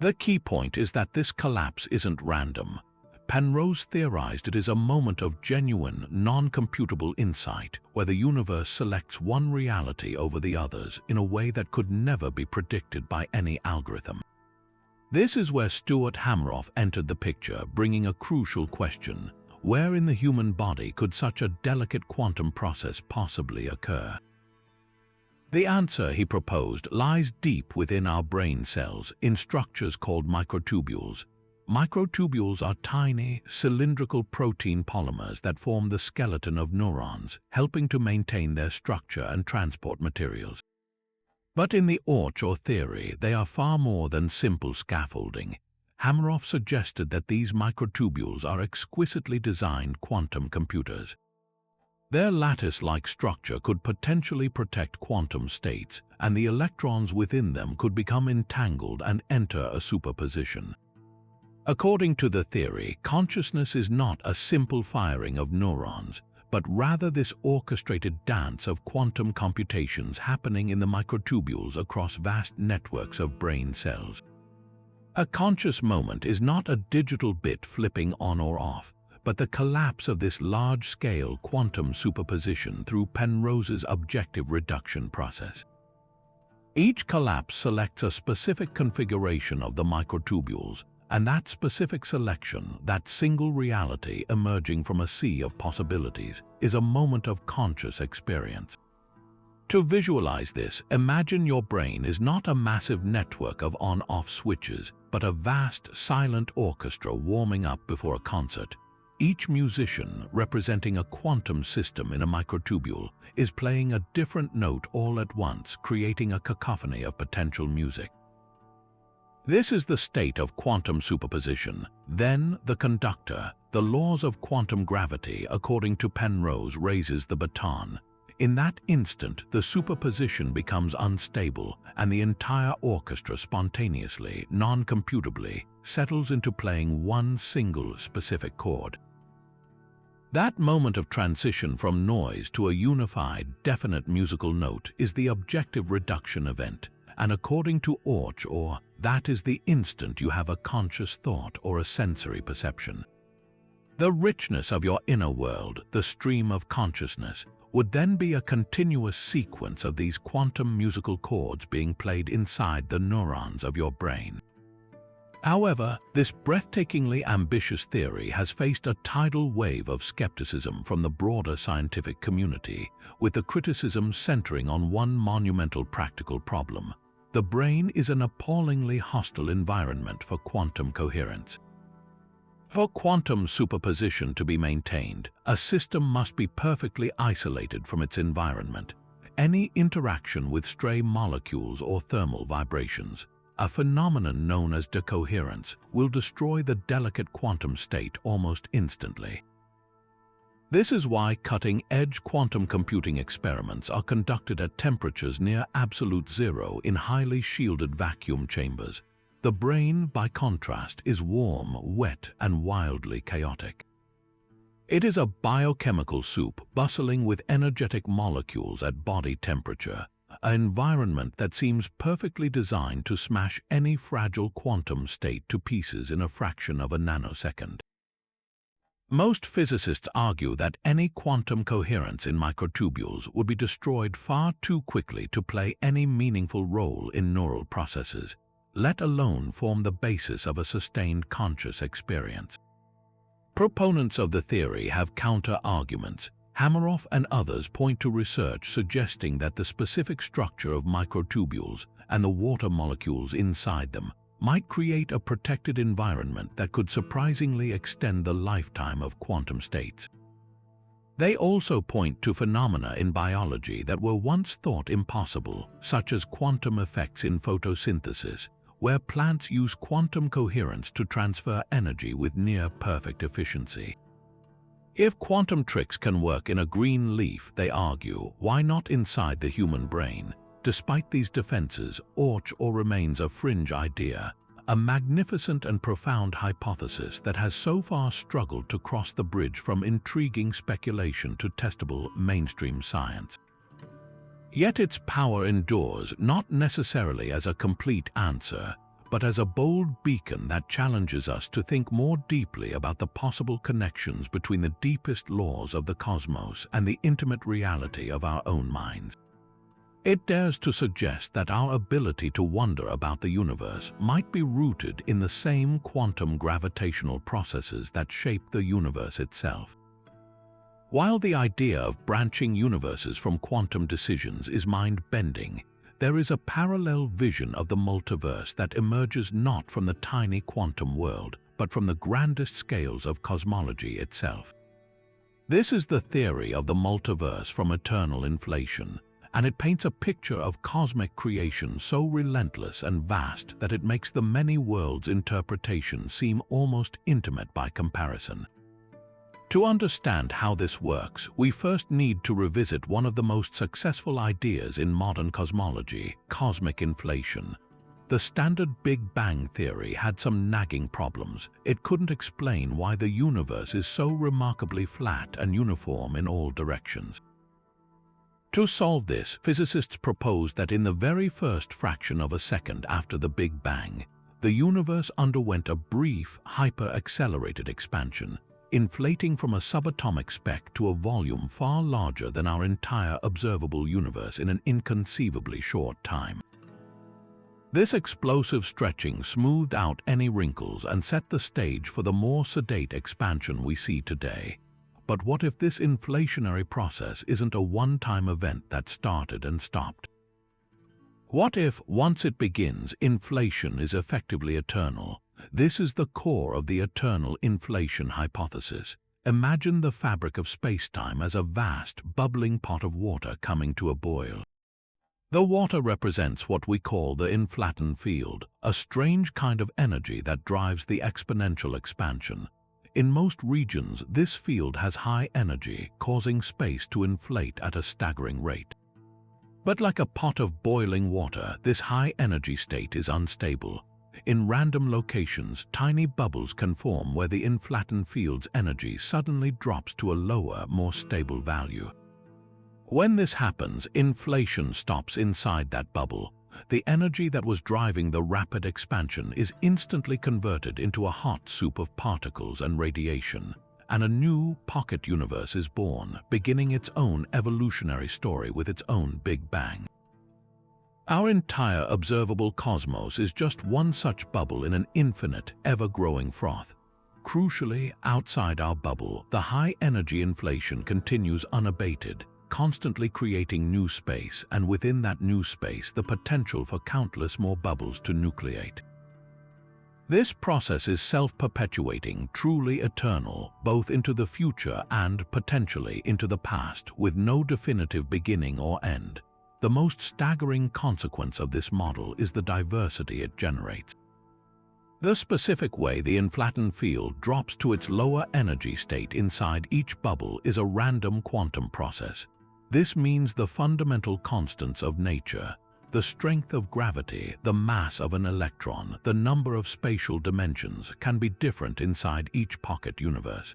The key point is that this collapse isn't random. Penrose theorized it is a moment of genuine, non-computable insight, where the universe selects one reality over the others in a way that could never be predicted by any algorithm. This is where Stuart Hameroff entered the picture, bringing a crucial question: where in the human body could such a delicate quantum process possibly occur? The answer, he proposed, lies deep within our brain cells, in structures called microtubules. Microtubules are tiny, cylindrical protein polymers that form the skeleton of neurons, helping to maintain their structure and transport materials. But in the ORCH, or theory, they are far more than simple scaffolding. Hameroff suggested that these microtubules are exquisitely designed quantum computers. Their lattice-like structure could potentially protect quantum states, and the electrons within them could become entangled and enter a superposition. According to the theory, consciousness is not a simple firing of neurons, but rather this orchestrated dance of quantum computations happening in the microtubules across vast networks of brain cells. A conscious moment is not a digital bit flipping on or off, but the collapse of this large-scale quantum superposition through Penrose's objective reduction process. Each collapse selects a specific configuration of the microtubules, and that specific selection, that single reality emerging from a sea of possibilities, is a moment of conscious experience. To visualize this, imagine your brain is not a massive network of on-off switches, but a vast, silent orchestra warming up before a concert. Each musician, representing a quantum system in a microtubule, is playing a different note all at once, creating a cacophony of potential music. This is the state of quantum superposition. Then, the conductor, the laws of quantum gravity, according to Penrose, raises the baton. In that instant, the superposition becomes unstable, and the entire orchestra spontaneously, non-computably, settles into playing one single specific chord. That moment of transition from noise to a unified, definite musical note is the objective reduction event, and according to Orch, that is the instant you have a conscious thought or a sensory perception. The richness of your inner world, the stream of consciousness, would then be a continuous sequence of these quantum musical chords being played inside the neurons of your brain. However, this breathtakingly ambitious theory has faced a tidal wave of skepticism from the broader scientific community, with the criticism centering on one monumental practical problem. The brain is an appallingly hostile environment for quantum coherence. For quantum superposition to be maintained, a system must be perfectly isolated from its environment. Any interaction with stray molecules or thermal vibrations, a phenomenon known as decoherence, will destroy the delicate quantum state almost instantly. This is why cutting-edge quantum computing experiments are conducted at temperatures near absolute zero in highly shielded vacuum chambers. The brain, by contrast, is warm, wet, and wildly chaotic. It is a biochemical soup bustling with energetic molecules at body temperature, an environment that seems perfectly designed to smash any fragile quantum state to pieces in a fraction of a nanosecond. Most physicists argue that any quantum coherence in microtubules would be destroyed far too quickly to play any meaningful role in neural processes, let alone form the basis of a sustained conscious experience. Proponents of the theory have counter-arguments. Hameroff and others point to research suggesting that the specific structure of microtubules and the water molecules inside them might create a protected environment that could surprisingly extend the lifetime of quantum states. They also point to phenomena in biology that were once thought impossible, such as quantum effects in photosynthesis, where plants use quantum coherence to transfer energy with near-perfect efficiency. If quantum tricks can work in a green leaf, they argue, why not inside the human brain? Despite these defenses, Orch remains a fringe idea, a magnificent and profound hypothesis that has so far struggled to cross the bridge from intriguing speculation to testable mainstream science. Yet its power endures not necessarily as a complete answer, but as a bold beacon that challenges us to think more deeply about the possible connections between the deepest laws of the cosmos and the intimate reality of our own minds. It dares to suggest that our ability to wonder about the universe might be rooted in the same quantum gravitational processes that shape the universe itself. While the idea of branching universes from quantum decisions is mind-bending, there is a parallel vision of the multiverse that emerges not from the tiny quantum world, but from the grandest scales of cosmology itself. This is the theory of the multiverse from eternal inflation, and it paints a picture of cosmic creation so relentless and vast that it makes the many worlds interpretation seem almost intimate by comparison. To understand how this works, we first need to revisit one of the most successful ideas in modern cosmology, cosmic inflation. The standard Big Bang theory had some nagging problems. It couldn't explain why the universe is so remarkably flat and uniform in all directions. To solve this, physicists proposed that in the very first fraction of a second after the Big Bang, the universe underwent a brief, hyper-accelerated expansion, inflating from a subatomic speck to a volume far larger than our entire observable universe in an inconceivably short time. This explosive stretching smoothed out any wrinkles and set the stage for the more sedate expansion we see today. But what if this inflationary process isn't a one-time event that started and stopped? What if, once it begins, inflation is effectively eternal? This is the core of the eternal inflation hypothesis. Imagine the fabric of space-time as a vast, bubbling pot of water coming to a boil. The water represents what we call the inflaton field, a strange kind of energy that drives the exponential expansion. In most regions, this field has high energy, causing space to inflate at a staggering rate. But like a pot of boiling water, this high energy state is unstable. In random locations, tiny bubbles can form where the inflattened field's energy suddenly drops to a lower, more stable value. When this happens, inflation stops inside that bubble. The energy that was driving the rapid expansion is instantly converted into a hot soup of particles and radiation, and a new pocket universe is born, beginning its own evolutionary story with its own Big Bang. Our entire observable cosmos is just one such bubble in an infinite, ever-growing froth. Crucially, outside our bubble, the high-energy inflation continues unabated, constantly creating new space, and within that new space, the potential for countless more bubbles to nucleate. This process is self-perpetuating, truly eternal, both into the future and, potentially, into the past, with no definitive beginning or end. The most staggering consequence of this model is the diversity it generates. The specific way the inflattened field drops to its lower energy state inside each bubble is a random quantum process. This means the fundamental constants of nature, the strength of gravity, the mass of an electron, the number of spatial dimensions, can be different inside each pocket universe.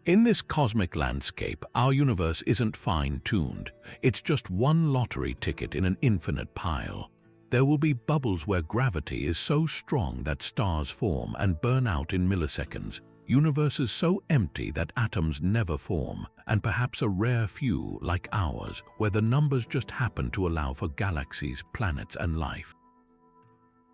In this cosmic landscape, our universe isn't fine-tuned. It's just one lottery ticket in an infinite pile. There will be bubbles where gravity is so strong that stars form and burn out in milliseconds, universes so empty that atoms never form, and perhaps a rare few, like ours, where the numbers just happen to allow for galaxies, planets, and life.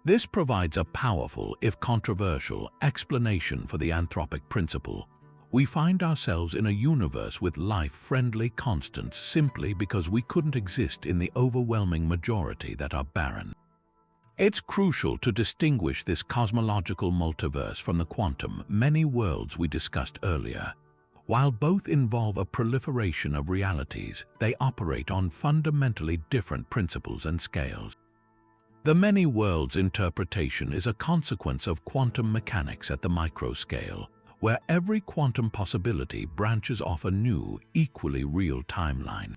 This provides a powerful, if controversial, explanation for the anthropic principle. We find ourselves in a universe with life-friendly constants simply because we couldn't exist in the overwhelming majority that are barren. It's crucial to distinguish this cosmological multiverse from the quantum, many worlds we discussed earlier. While both involve a proliferation of realities, they operate on fundamentally different principles and scales. The many worlds interpretation is a consequence of quantum mechanics at the microscale, where every quantum possibility branches off a new, equally real timeline.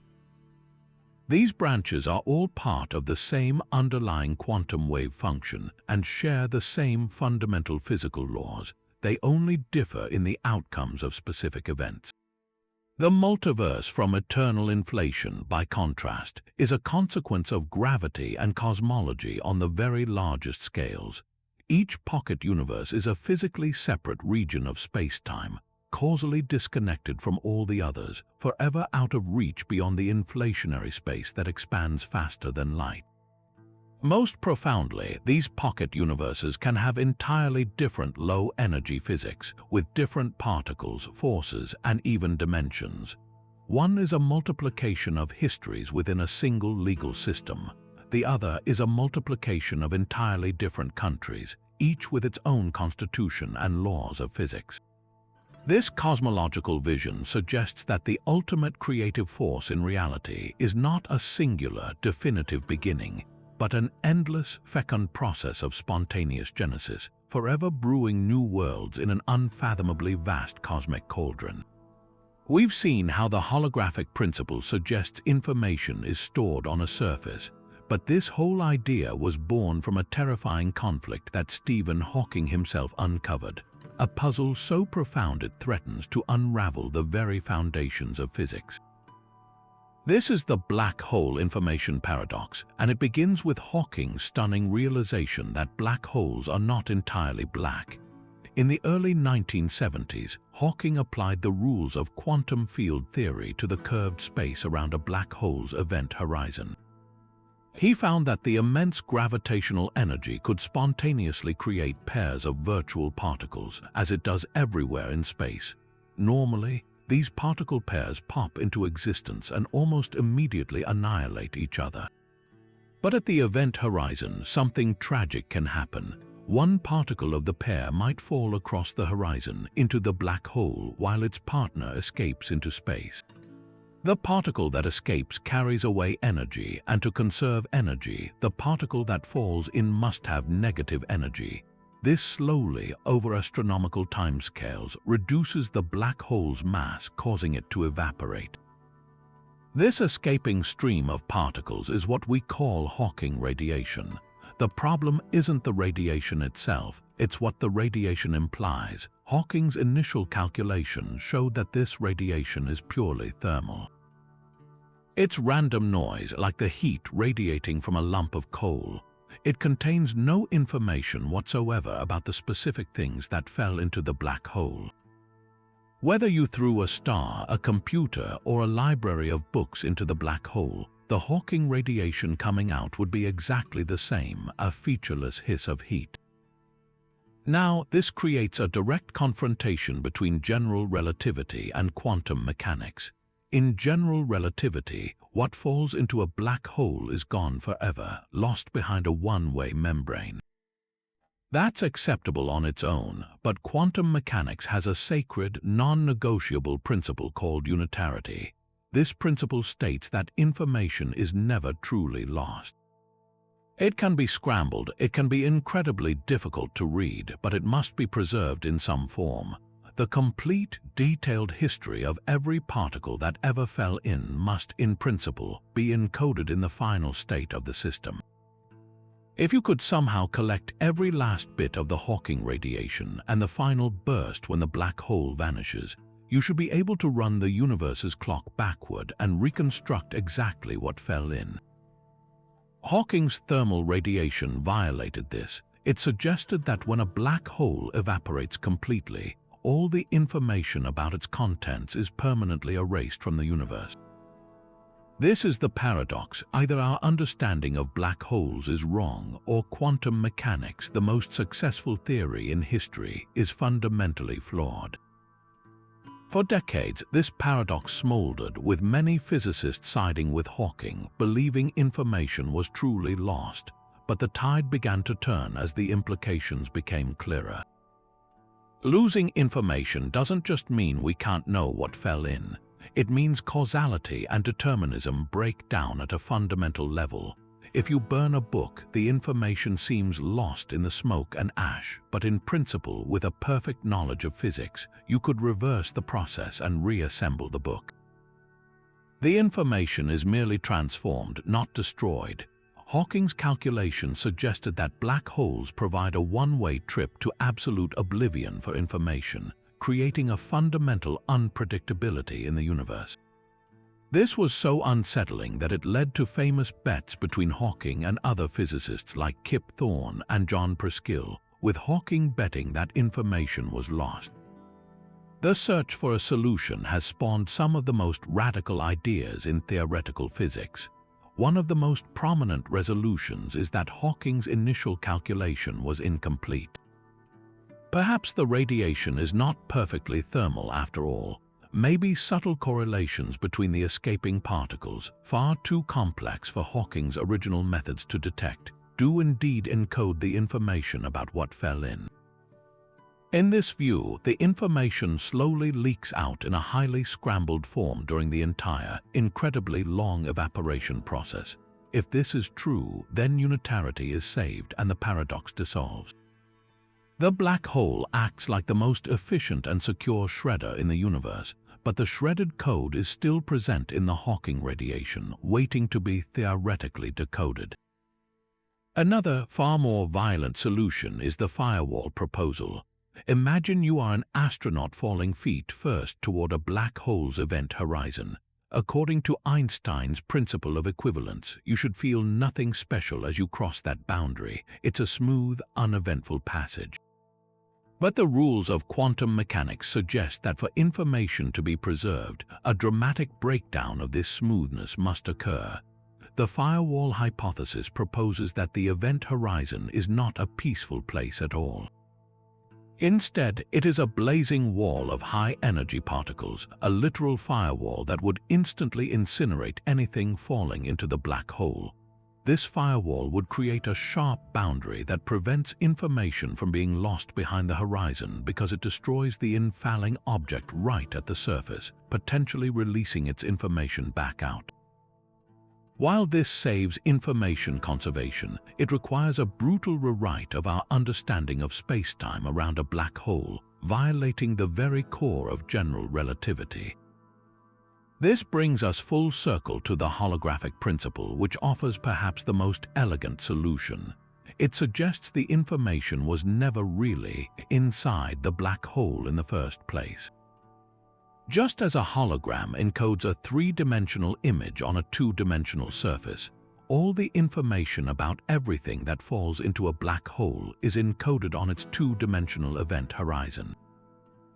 These branches are all part of the same underlying quantum wave function and share the same fundamental physical laws. They only differ in the outcomes of specific events. The multiverse, from eternal inflation, by contrast, is a consequence of gravity and cosmology on the very largest scales. Each pocket universe is a physically separate region of space-time, causally disconnected from all the others, forever out of reach beyond the inflationary space that expands faster than light. Most profoundly, these pocket universes can have entirely different low-energy physics, with different particles, forces, and even dimensions. One is a multiplication of histories within a single legal system. The other is a multiplication of entirely different countries, each with its own constitution and laws of physics. This cosmological vision suggests that the ultimate creative force in reality is not a singular, definitive beginning, but an endless, fecund process of spontaneous genesis, forever brewing new worlds in an unfathomably vast cosmic cauldron. We've seen how the holographic principle suggests information is stored on a surface, but this whole idea was born from a terrifying conflict that Stephen Hawking himself uncovered, a puzzle so profound it threatens to unravel the very foundations of physics. This is the black hole information paradox, and it begins with Hawking's stunning realization that black holes are not entirely black. In the early 1970s, Hawking applied the rules of quantum field theory to the curved space around a black hole's event horizon. He found that the immense gravitational energy could spontaneously create pairs of virtual particles, as it does everywhere in space. Normally, these particle pairs pop into existence and almost immediately annihilate each other. But at the event horizon, something tragic can happen. One particle of the pair might fall across the horizon into the black hole while its partner escapes into space. The particle that escapes carries away energy, and to conserve energy, the particle that falls in must have negative energy. This slowly, over astronomical timescales, reduces the black hole's mass, causing it to evaporate. This escaping stream of particles is what we call Hawking radiation. The problem isn't the radiation itself, it's what the radiation implies. Hawking's initial calculations showed that this radiation is purely thermal. It's random noise, like the heat radiating from a lump of coal. It contains no information whatsoever about the specific things that fell into the black hole. Whether you threw a star, a computer, or a library of books into the black hole, the Hawking radiation coming out would be exactly the same, a featureless hiss of heat. Now, this creates a direct confrontation between general relativity and quantum mechanics. In general relativity, what falls into a black hole is gone forever, lost behind a one-way membrane. That's acceptable on its own, but quantum mechanics has a sacred, non-negotiable principle called unitarity. This principle states that information is never truly lost. It can be scrambled, it can be incredibly difficult to read, but it must be preserved in some form. The complete, detailed history of every particle that ever fell in must, in principle, be encoded in the final state of the system. If you could somehow collect every last bit of the Hawking radiation and the final burst when the black hole vanishes, you should be able to run the universe's clock backward and reconstruct exactly what fell in. Hawking's thermal radiation violated this. It suggested that when a black hole evaporates completely, all the information about its contents is permanently erased from the universe. This is the paradox. Either our understanding of black holes is wrong, or quantum mechanics, the most successful theory in history, is fundamentally flawed. For decades, this paradox smoldered, with many physicists siding with Hawking, believing information was truly lost. But the tide began to turn as the implications became clearer. Losing information doesn't just mean we can't know what fell in. It means causality and determinism break down at a fundamental level. If you burn a book, the information seems lost in the smoke and ash, but in principle, with a perfect knowledge of physics, you could reverse the process and reassemble the book. The information is merely transformed, not destroyed. Hawking's calculations suggested that black holes provide a one-way trip to absolute oblivion for information, creating a fundamental unpredictability in the universe. This was so unsettling that it led to famous bets between Hawking and other physicists like Kip Thorne and John Preskill, with Hawking betting that information was lost. The search for a solution has spawned some of the most radical ideas in theoretical physics. One of the most prominent resolutions is that Hawking's initial calculation was incomplete. Perhaps the radiation is not perfectly thermal after all. Maybe subtle correlations between the escaping particles, far too complex for Hawking's original methods to detect, do indeed encode the information about what fell in. In this view, the information slowly leaks out in a highly scrambled form during the entire, incredibly long evaporation process. If this is true, then unitarity is saved and the paradox dissolves. The black hole acts like the most efficient and secure shredder in the universe, but the shredded code is still present in the Hawking radiation, waiting to be theoretically decoded. Another, far more violent solution is the firewall proposal. Imagine you are an astronaut falling feet first toward a black hole's event horizon. According to Einstein's principle of equivalence, you should feel nothing special as you cross that boundary. It's a smooth, uneventful passage. But the rules of quantum mechanics suggest that for information to be preserved, a dramatic breakdown of this smoothness must occur. The firewall hypothesis proposes that the event horizon is not a peaceful place at all. Instead, it is a blazing wall of high-energy particles, a literal firewall that would instantly incinerate anything falling into the black hole. This firewall would create a sharp boundary that prevents information from being lost behind the horizon because it destroys the infalling object right at the surface, potentially releasing its information back out. While this saves information conservation, it requires a brutal rewrite of our understanding of space-time around a black hole, violating the very core of general relativity. This brings us full circle to the holographic principle, which offers perhaps the most elegant solution. It suggests the information was never really inside the black hole in the first place. Just as a hologram encodes a three-dimensional image on a two-dimensional surface, all the information about everything that falls into a black hole is encoded on its two-dimensional event horizon.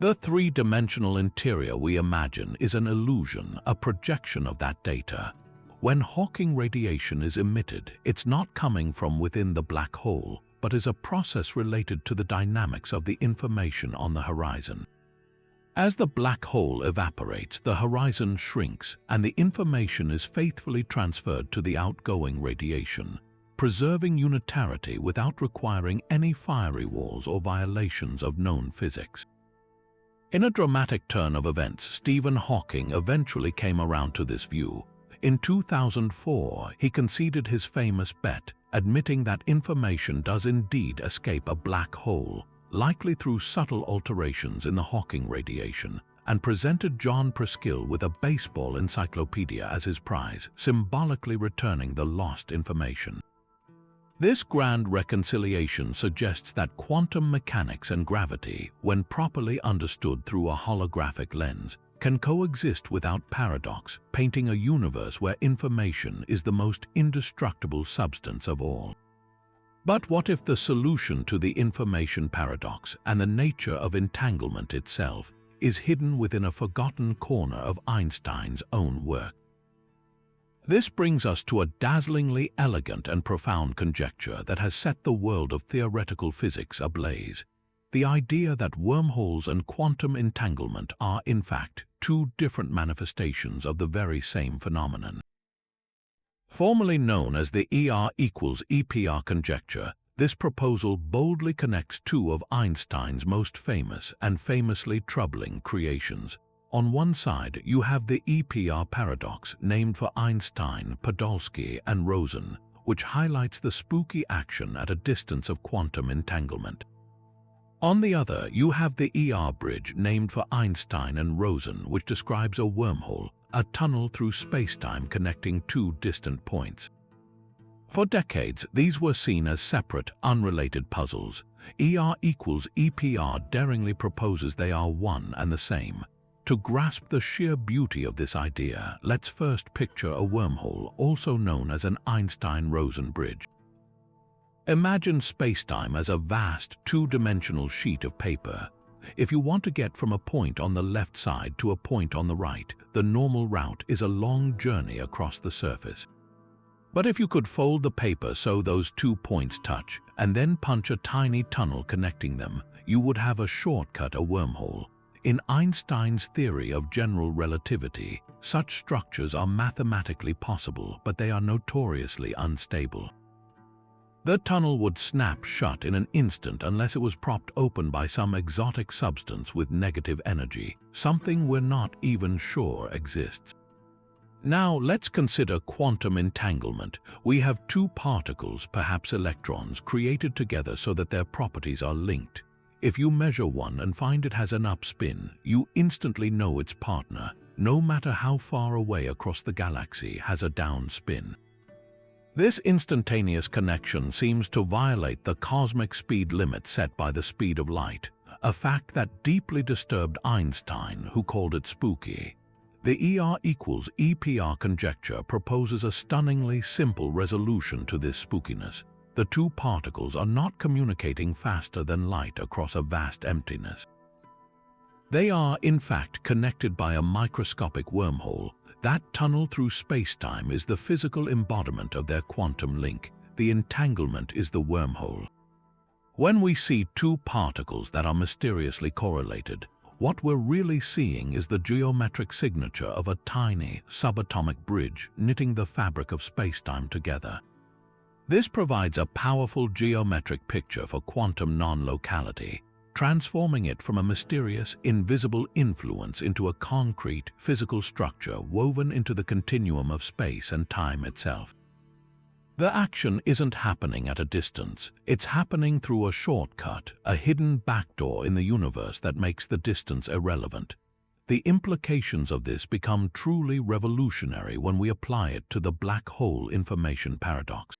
The three-dimensional interior we imagine is an illusion, a projection of that data. When Hawking radiation is emitted, it's not coming from within the black hole, but is a process related to the dynamics of the information on the horizon. As the black hole evaporates, the horizon shrinks, and the information is faithfully transferred to the outgoing radiation, preserving unitarity without requiring any fiery walls or violations of known physics. In a dramatic turn of events, Stephen Hawking eventually came around to this view. In 2004, he conceded his famous bet, admitting that information does indeed escape a black hole, likely through subtle alterations in the Hawking radiation, and presented John Preskill with a baseball encyclopedia as his prize, symbolically returning the lost information. This grand reconciliation suggests that quantum mechanics and gravity, when properly understood through a holographic lens, can coexist without paradox, painting a universe where information is the most indestructible substance of all. But what if the solution to the information paradox and the nature of entanglement itself is hidden within a forgotten corner of Einstein's own work? This brings us to a dazzlingly elegant and profound conjecture that has set the world of theoretical physics ablaze. The idea that wormholes and quantum entanglement are, in fact, two different manifestations of the very same phenomenon. Formerly known as the ER=EPR conjecture, this proposal boldly connects two of Einstein's most famous and famously troubling creations. On one side, you have the EPR paradox, named for Einstein, Podolsky, and Rosen, which highlights the spooky action at a distance of quantum entanglement. On the other, you have the ER bridge, named for Einstein and Rosen, which describes a wormhole, a tunnel through spacetime connecting two distant points. For decades, these were seen as separate, unrelated puzzles. ER=EPR daringly proposes they are one and the same. To grasp the sheer beauty of this idea, let's first picture a wormhole, also known as an Einstein-Rosen bridge. Imagine spacetime as a vast, two-dimensional sheet of paper. If you want to get from a point on the left side to a point on the right, the normal route is a long journey across the surface. But if you could fold the paper so those 2 points touch, and then punch a tiny tunnel connecting them, you would have a shortcut, a wormhole. In Einstein's theory of general relativity, such structures are mathematically possible, but they are notoriously unstable. The tunnel would snap shut in an instant unless it was propped open by some exotic substance with negative energy, something we're not even sure exists. Now let's consider quantum entanglement. We have two particles, perhaps electrons, created together so that their properties are linked. If you measure one and find it has an upspin, you instantly know its partner, no matter how far away across the galaxy, has a downspin. This instantaneous connection seems to violate the cosmic speed limit set by the speed of light, a fact that deeply disturbed Einstein, who called it spooky. The ER=EPR conjecture proposes a stunningly simple resolution to this spookiness. The two particles are not communicating faster than light across a vast emptiness. They are, in fact, connected by a microscopic wormhole. That tunnel through space-time is the physical embodiment of their quantum link. The entanglement is the wormhole. When we see two particles that are mysteriously correlated, what we're really seeing is the geometric signature of a tiny, subatomic bridge knitting the fabric of space-time together. This provides a powerful geometric picture for quantum non-locality. transforming it from a mysterious, invisible influence into a concrete, physical structure woven into the continuum of space and time itself. The action isn't happening at a distance, it's happening through a shortcut, a hidden backdoor in the universe that makes the distance irrelevant. The implications of this become truly revolutionary when we apply it to the black hole information paradox.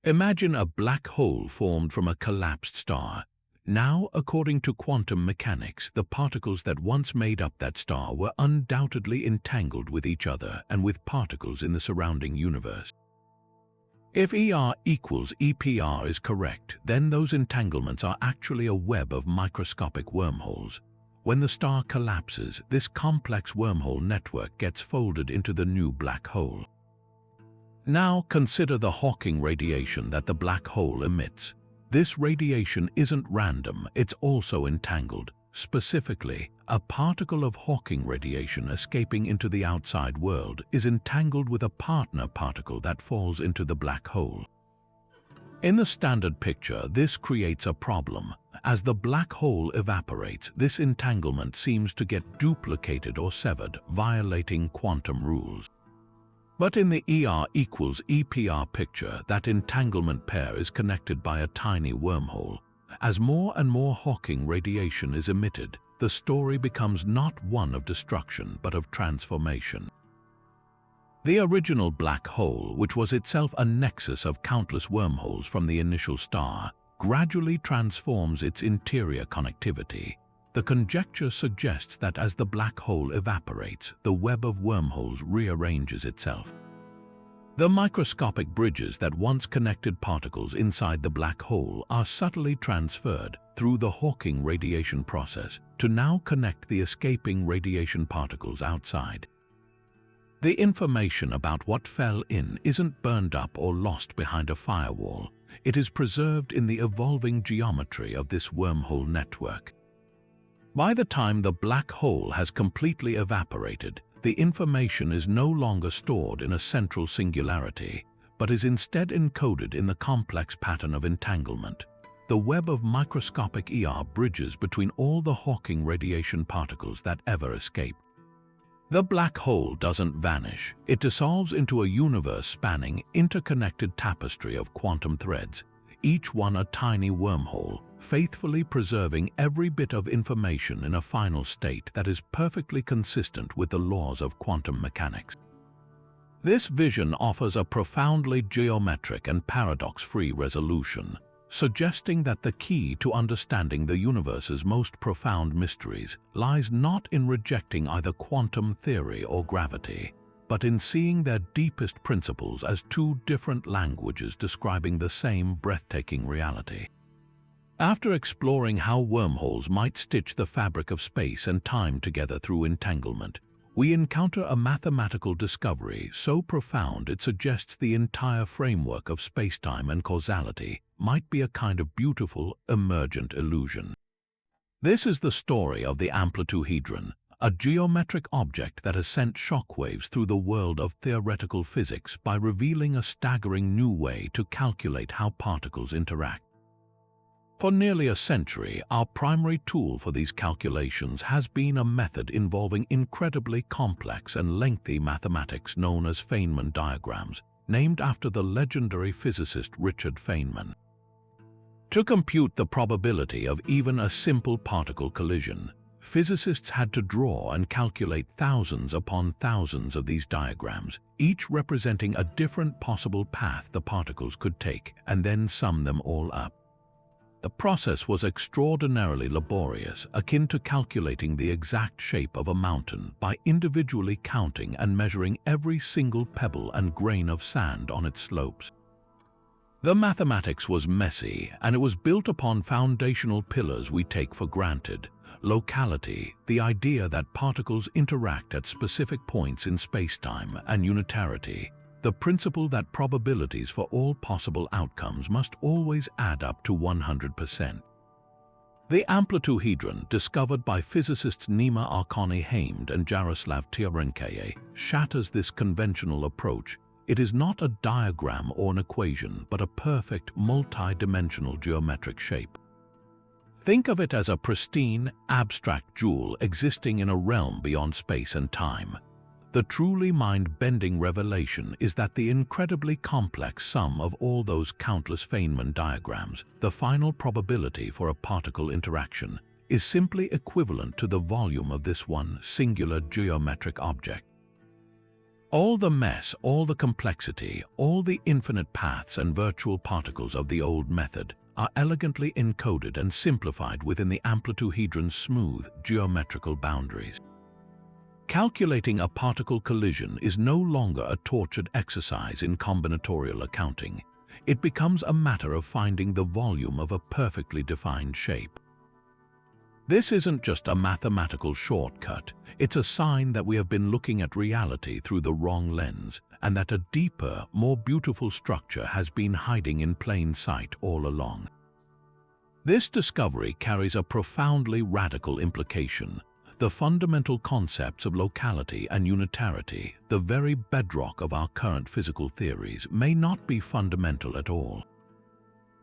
Imagine a black hole formed from a collapsed star. Now, according to quantum mechanics, the particles that once made up that star were undoubtedly entangled with each other and with particles in the surrounding universe. If ER equals EPR is correct, then those entanglements are actually a web of microscopic wormholes. When the star collapses, this complex wormhole network gets folded into the new black hole. Now consider the Hawking radiation that the black hole emits. This radiation isn't random, it's also entangled. Specifically, a particle of Hawking radiation escaping into the outside world is entangled with a partner particle that falls into the black hole. In the standard picture, this creates a problem. As the black hole evaporates, this entanglement seems to get duplicated or severed, violating quantum rules. But in the ER equals EPR picture, that entanglement pair is connected by a tiny wormhole. As more and more Hawking radiation is emitted, the story becomes not one of destruction but of transformation. The original black hole, which was itself a nexus of countless wormholes from the initial star, gradually transforms its interior connectivity. The conjecture suggests that as the black hole evaporates, the web of wormholes rearranges itself. The microscopic bridges that once connected particles inside the black hole are subtly transferred through the Hawking radiation process to now connect the escaping radiation particles outside. The information about what fell in isn't burned up or lost behind a firewall. It is preserved in the evolving geometry of this wormhole network. By the time the black hole has completely evaporated, the information is no longer stored in a central singularity, but is instead encoded in the complex pattern of entanglement. The web of microscopic ER bridges between all the Hawking radiation particles that ever escape. The black hole doesn't vanish. It dissolves into a universe-spanning, interconnected tapestry of quantum threads, each one a tiny wormhole, faithfully preserving every bit of information in a final state that is perfectly consistent with the laws of quantum mechanics. This vision offers a profoundly geometric and paradox-free resolution, suggesting that the key to understanding the universe's most profound mysteries lies not in rejecting either quantum theory or gravity, but in seeing their deepest principles as two different languages describing the same breathtaking reality. After exploring how wormholes might stitch the fabric of space and time together through entanglement, we encounter a mathematical discovery so profound it suggests the entire framework of spacetime and causality might be a kind of beautiful, emergent illusion. This is the story of the amplituhedron, a geometric object that has sent shockwaves through the world of theoretical physics by revealing a staggering new way to calculate how particles interact. For nearly a century, our primary tool for these calculations has been a method involving incredibly complex and lengthy mathematics known as Feynman diagrams, named after the legendary physicist Richard Feynman. To compute the probability of even a simple particle collision, physicists had to draw and calculate thousands upon thousands of these diagrams, each representing a different possible path the particles could take, and then sum them all up. The process was extraordinarily laborious, akin to calculating the exact shape of a mountain by individually counting and measuring every single pebble and grain of sand on its slopes. The mathematics was messy, and it was built upon foundational pillars we take for granted: locality, the idea that particles interact at specific points in spacetime, and unitarity, the principle that probabilities for all possible outcomes must always add up to 100%. The amplituhedron, discovered by physicists Nima Arkani-Hamed and Jaroslav Tiarenkaye, shatters this conventional approach. It is not a diagram or an equation, but a perfect multi-dimensional geometric shape. Think of it as a pristine, abstract jewel existing in a realm beyond space and time. The truly mind-bending revelation is that the incredibly complex sum of all those countless Feynman diagrams, the final probability for a particle interaction, is simply equivalent to the volume of this one singular geometric object. All the mess, all the complexity, all the infinite paths and virtual particles of the old method are elegantly encoded and simplified within the amplituhedron's smooth geometrical boundaries. Calculating a particle collision is no longer a tortured exercise in combinatorial accounting. It becomes a matter of finding the volume of a perfectly defined shape. This isn't just a mathematical shortcut, it's a sign that we have been looking at reality through the wrong lens, and that a deeper, more beautiful structure has been hiding in plain sight all along. This discovery carries a profoundly radical implication. The fundamental concepts of locality and unitarity, the very bedrock of our current physical theories, may not be fundamental at all.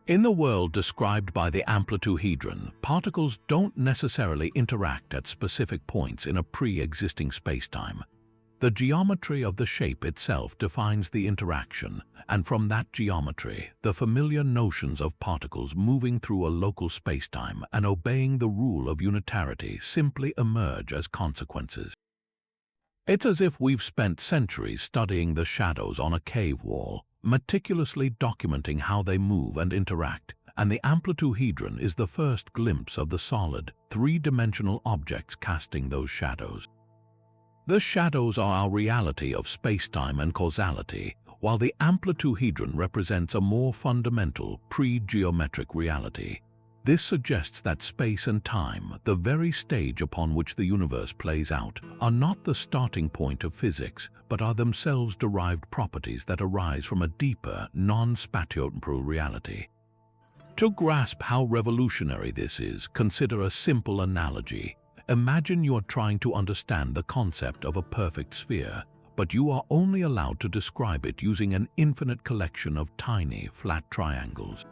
In the world described by the amplituhedron, particles don't necessarily interact at specific points in a pre-existing spacetime. The geometry of the shape itself defines the interaction, and from that geometry, the familiar notions of particles moving through a local spacetime and obeying the rule of unitarity simply emerge as consequences. It's as if we've spent centuries studying the shadows on a cave wall, meticulously documenting how they move and interact, and the amplituhedron is the first glimpse of the solid, three-dimensional objects casting those shadows. The shadows are our reality of spacetime and causality, while the amplituhedron represents a more fundamental, pre-geometric reality. This suggests that space and time, the very stage upon which the universe plays out, are not the starting point of physics, but are themselves derived properties that arise from a deeper, non-spatiotemporal reality. To grasp how revolutionary this is, consider a simple analogy. Imagine you are trying to understand the concept of a perfect sphere, but you are only allowed to describe it using an infinite collection of tiny, flat triangles.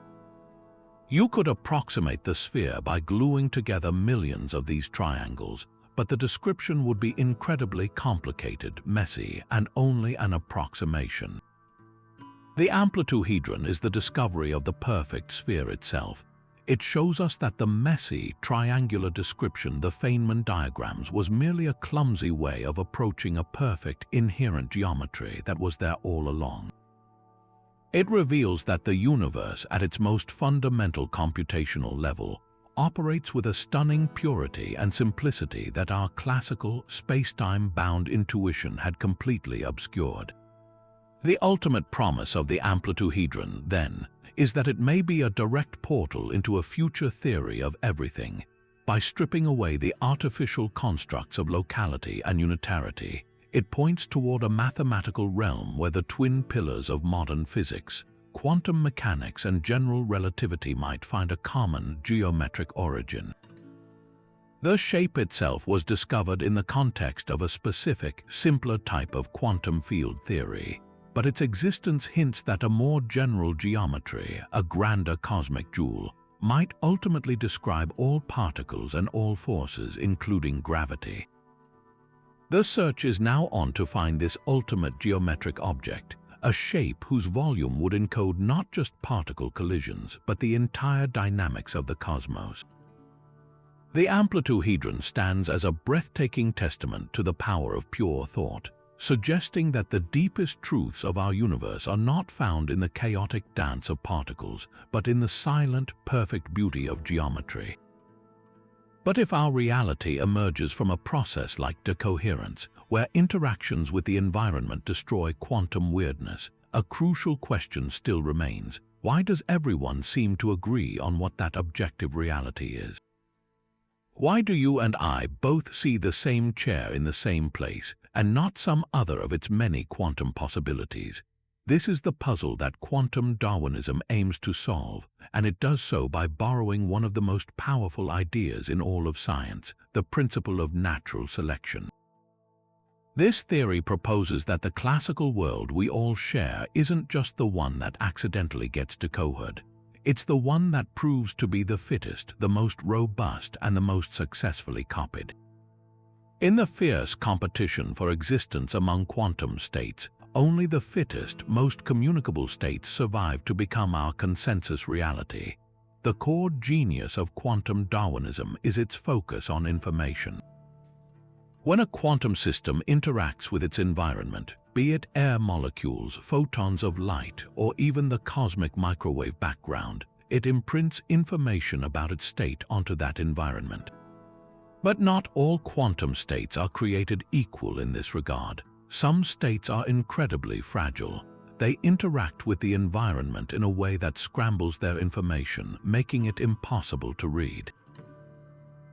You could approximate the sphere by gluing together millions of these triangles, but the description would be incredibly complicated, messy, and only an approximation. The amplituhedron is the discovery of the perfect sphere itself. It shows us that the messy, triangular description, the Feynman diagrams, was merely a clumsy way of approaching a perfect, inherent geometry that was there all along. It reveals that the universe, at its most fundamental computational level, operates with a stunning purity and simplicity that our classical, space-time-bound intuition had completely obscured. The ultimate promise of the amplituhedron, then, is that it may be a direct portal into a future theory of everything. By stripping away the artificial constructs of locality and unitarity, it points toward a mathematical realm where the twin pillars of modern physics, quantum mechanics and general relativity, might find a common geometric origin. The shape itself was discovered in the context of a specific, simpler type of quantum field theory, but its existence hints that a more general geometry, a grander cosmic jewel, might ultimately describe all particles and all forces, including gravity. The search is now on to find this ultimate geometric object, a shape whose volume would encode not just particle collisions, but the entire dynamics of the cosmos. The amplituhedron stands as a breathtaking testament to the power of pure thought, suggesting that the deepest truths of our universe are not found in the chaotic dance of particles, but in the silent, perfect beauty of geometry. But if our reality emerges from a process like decoherence, where interactions with the environment destroy quantum weirdness, a crucial question still remains. Why does everyone seem to agree on what that objective reality is? Why do you and I both see the same chair in the same place, and not some other of its many quantum possibilities? This is the puzzle that quantum Darwinism aims to solve, and it does so by borrowing one of the most powerful ideas in all of science, the principle of natural selection. This theory proposes that the classical world we all share isn't just the one that accidentally gets decoded. It's the one that proves to be the fittest, the most robust, and the most successfully copied. In the fierce competition for existence among quantum states, only the fittest, most communicable states survive to become our consensus reality. The core genius of quantum Darwinism is its focus on information. When a quantum system interacts with its environment, be it air molecules, photons of light, or even the cosmic microwave background, it imprints information about its state onto that environment. But not all quantum states are created equal in this regard. Some states are incredibly fragile. They interact with the environment in a way that scrambles their information, making it impossible to read.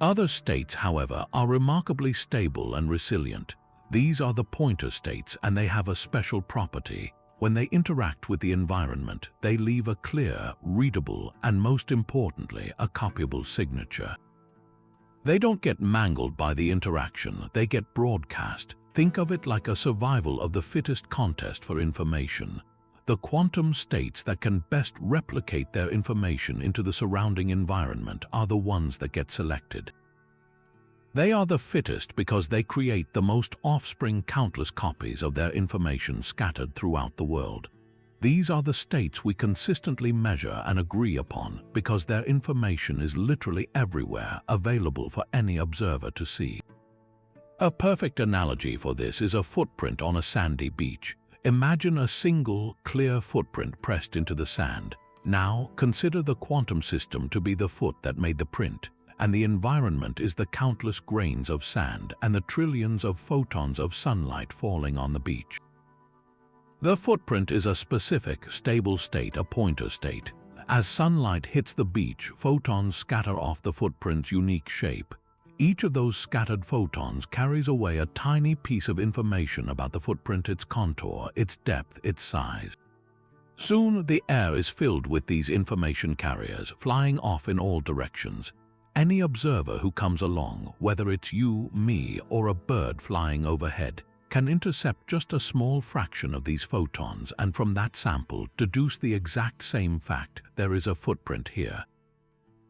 Other states, however, are remarkably stable and resilient. These are the pointer states, and they have a special property. When they interact with the environment, they leave a clear, readable, and most importantly, a copyable signature. They don't get mangled by the interaction, they get broadcast. Think of it like a survival of the fittest contest for information. The quantum states that can best replicate their information into the surrounding environment are the ones that get selected. They are the fittest because they create the most offspring, countless copies of their information scattered throughout the world. These are the states we consistently measure and agree upon because their information is literally everywhere, available for any observer to see. A perfect analogy for this is a footprint on a sandy beach. Imagine a single, clear footprint pressed into the sand. Now, consider the quantum system to be the foot that made the print, and the environment is the countless grains of sand and the trillions of photons of sunlight falling on the beach. The footprint is a specific, stable state, a pointer state. As sunlight hits the beach, photons scatter off the footprint's unique shape. Each of those scattered photons carries away a tiny piece of information about the footprint, its contour, its depth, its size. Soon, the air is filled with these information carriers, flying off in all directions. Any observer who comes along, whether it's you, me, or a bird flying overhead, can intercept just a small fraction of these photons and from that sample deduce the exact same fact: there is a footprint here.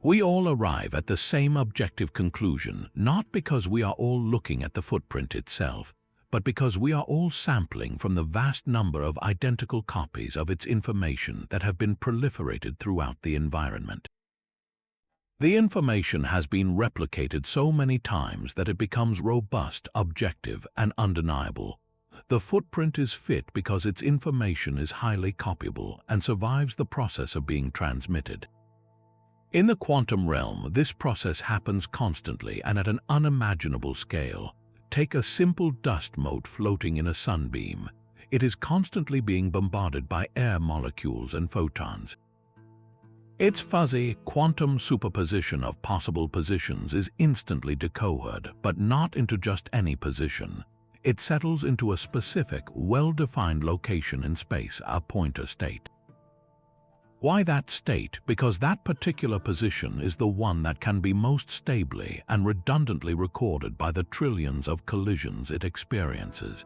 We all arrive at the same objective conclusion, not because we are all looking at the footprint itself, but because we are all sampling from the vast number of identical copies of its information that have been proliferated throughout the environment. The information has been replicated so many times that it becomes robust, objective, and undeniable. The footprint is fit because its information is highly copyable and survives the process of being transmitted. In the quantum realm, this process happens constantly and at an unimaginable scale. Take a simple dust mote floating in a sunbeam. It is constantly being bombarded by air molecules and photons. Its fuzzy, quantum superposition of possible positions is instantly decoded, but not into just any position. It settles into a specific, well-defined location in space, a pointer state. Why that state? Because that particular position is the one that can be most stably and redundantly recorded by the trillions of collisions it experiences.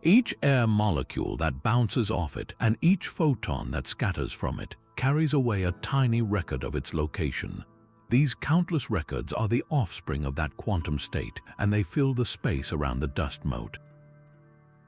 Each air molecule that bounces off it and each photon that scatters from it carries away a tiny record of its location. These countless records are the offspring of that quantum state, and they fill the space around the dust mote.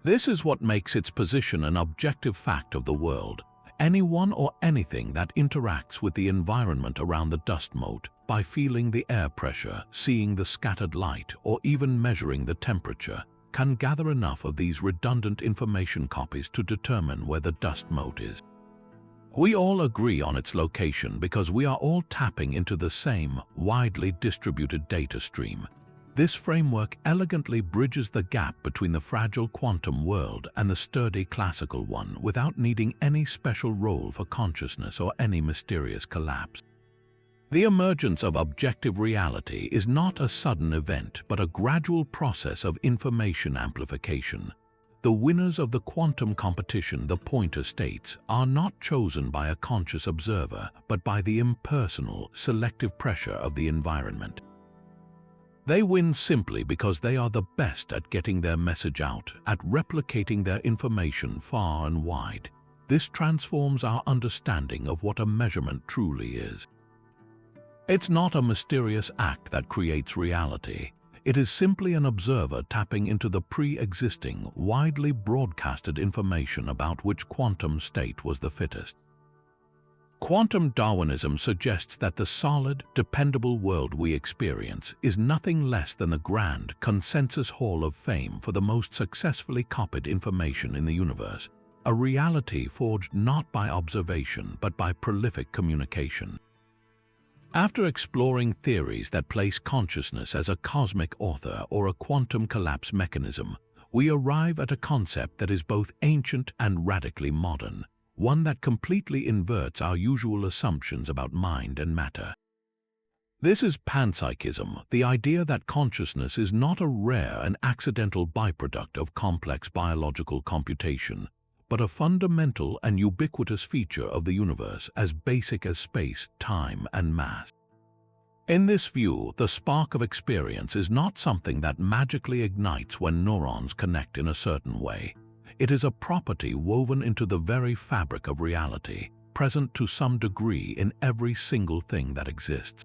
This is what makes its position an objective fact of the world. Anyone or anything that interacts with the environment around the dust mote, by feeling the air pressure, seeing the scattered light, or even measuring the temperature, can gather enough of these redundant information copies to determine where the dust mote is. We all agree on its location because we are all tapping into the same, widely distributed data stream. This framework elegantly bridges the gap between the fragile quantum world and the sturdy classical one without needing any special role for consciousness or any mysterious collapse. The emergence of objective reality is not a sudden event, but a gradual process of information amplification. The winners of the quantum competition, the pointer states, are not chosen by a conscious observer, but by the impersonal, selective pressure of the environment. They win simply because they are the best at getting their message out, at replicating their information far and wide. this transforms our understanding of what a measurement truly is. It's not a mysterious act that creates reality. It is simply an observer tapping into the pre-existing, widely broadcasted information about which quantum state was the fittest. Quantum Darwinism suggests that the solid, dependable world we experience is nothing less than the grand consensus hall of fame for the most successfully copied information in the universe, a reality forged not by observation but by prolific communication. After exploring theories that place consciousness as a cosmic author or a quantum collapse mechanism, we arrive at a concept that is both ancient and radically modern, one that completely inverts our usual assumptions about mind and matter. This is panpsychism, the idea that consciousness is not a rare and accidental byproduct of complex biological computation, but a fundamental and ubiquitous feature of the universe as basic as space, time, and mass. In this view, the spark of experience is not something that magically ignites when neurons connect in a certain way. It is a property woven into the very fabric of reality, present to some degree in every single thing that exists.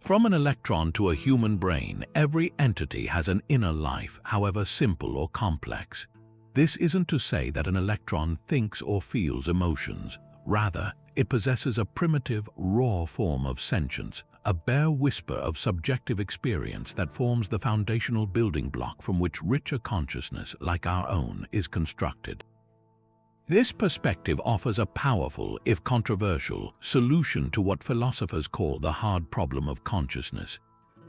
From an electron to a human brain, every entity has an inner life, however simple or complex. This isn't to say that an electron thinks or feels emotions. Rather, it possesses a primitive, raw form of sentience, a bare whisper of subjective experience that forms the foundational building block from which richer consciousness, like our own, is constructed. This perspective offers a powerful, if controversial, solution to what philosophers call the hard problem of consciousness.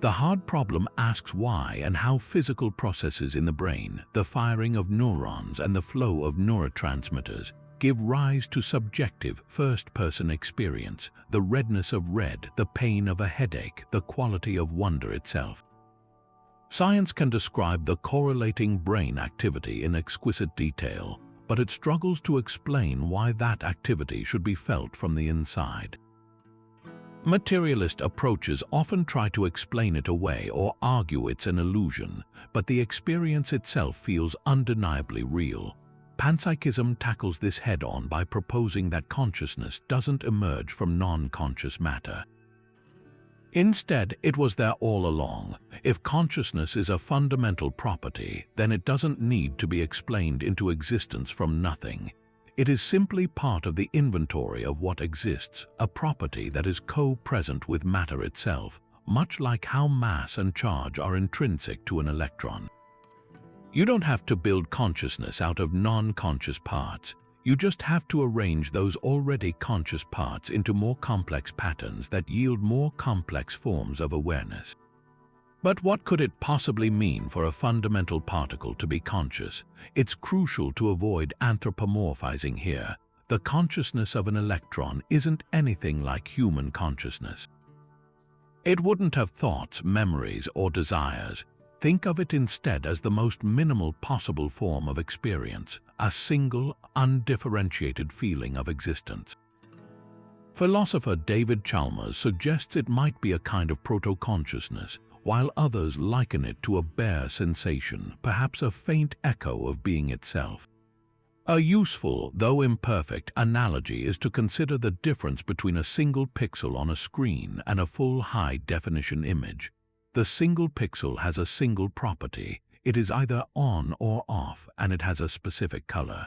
The hard problem asks why and how physical processes in the brain, the firing of neurons and the flow of neurotransmitters, give rise to subjective first-person experience, the redness of red, the pain of a headache, the quality of wonder itself. Science can describe the correlating brain activity in exquisite detail, but it struggles to explain why that activity should be felt from the inside. Materialist approaches often try to explain it away or argue it's an illusion, but the experience itself feels undeniably real. Panpsychism tackles this head-on by proposing that consciousness doesn't emerge from non-conscious matter. Instead, it was there all along. If consciousness is a fundamental property, then it doesn't need to be explained into existence from nothing. It is simply part of the inventory of what exists, a property that is co-present with matter itself, much like how mass and charge are intrinsic to an electron. You don't have to build consciousness out of non-conscious parts. You just have to arrange those already conscious parts into more complex patterns that yield more complex forms of awareness. But what could it possibly mean for a fundamental particle to be conscious? It's crucial to avoid anthropomorphizing here. The consciousness of an electron isn't anything like human consciousness. It wouldn't have thoughts, memories, or desires. Think of it instead as the most minimal possible form of experience, a single, undifferentiated feeling of existence. Philosopher David Chalmers suggests it might be a kind of proto-consciousness, while others liken it to a bare sensation, perhaps a faint echo of being itself. A useful, though imperfect, analogy is to consider the difference between a single pixel on a screen and a full high-definition image. The single pixel has a single property. It is either on or off, and it has a specific color.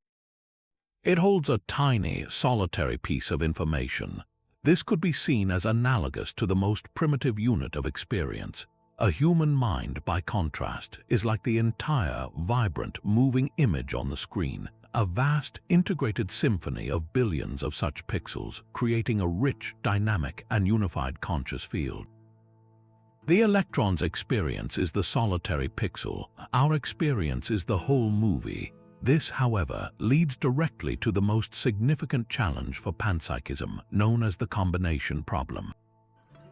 It holds a tiny, solitary piece of information. This could be seen as analogous to the most primitive unit of experience. A human mind, by contrast, is like the entire, vibrant, moving image on the screen, a vast, integrated symphony of billions of such pixels, creating a rich, dynamic, and unified conscious field. The electron's experience is the solitary pixel. Our experience is the whole movie. This, however, leads directly to the most significant challenge for panpsychism, known as the combination problem.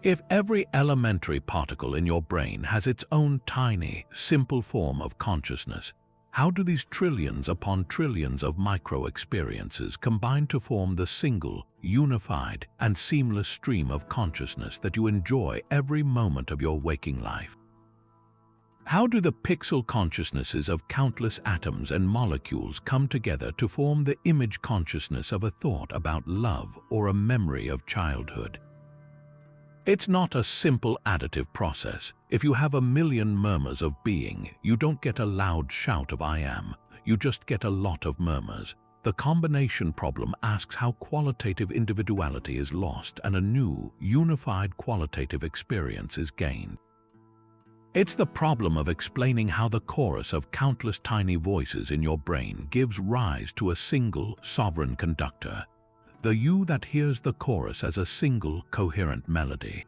If every elementary particle in your brain has its own tiny, simple form of consciousness, how do these trillions upon trillions of micro-experiences combine to form the single, unified, and seamless stream of consciousness that you enjoy every moment of your waking life? How do the pixel consciousnesses of countless atoms and molecules come together to form the image consciousness of a thought about love or a memory of childhood? It's not a simple additive process. If you have a million murmurs of being, you don't get a loud shout of I am, you just get a lot of murmurs. The combination problem asks how qualitative individuality is lost and a new, unified qualitative experience is gained. It's the problem of explaining how the chorus of countless tiny voices in your brain gives rise to a single, sovereign conductor, the you that hears the chorus as a single, coherent melody.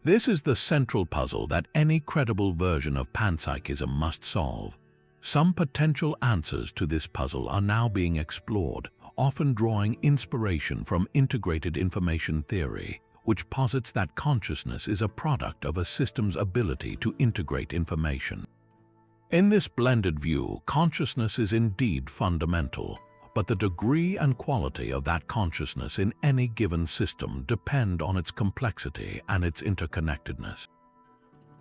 This is the central puzzle that any credible version of panpsychism must solve. Some potential answers to this puzzle are now being explored, often drawing inspiration from integrated information theory, which posits that consciousness is a product of a system's ability to integrate information. In this blended view, consciousness is indeed fundamental, but the degree and quality of that consciousness in any given system depend on its complexity and its interconnectedness.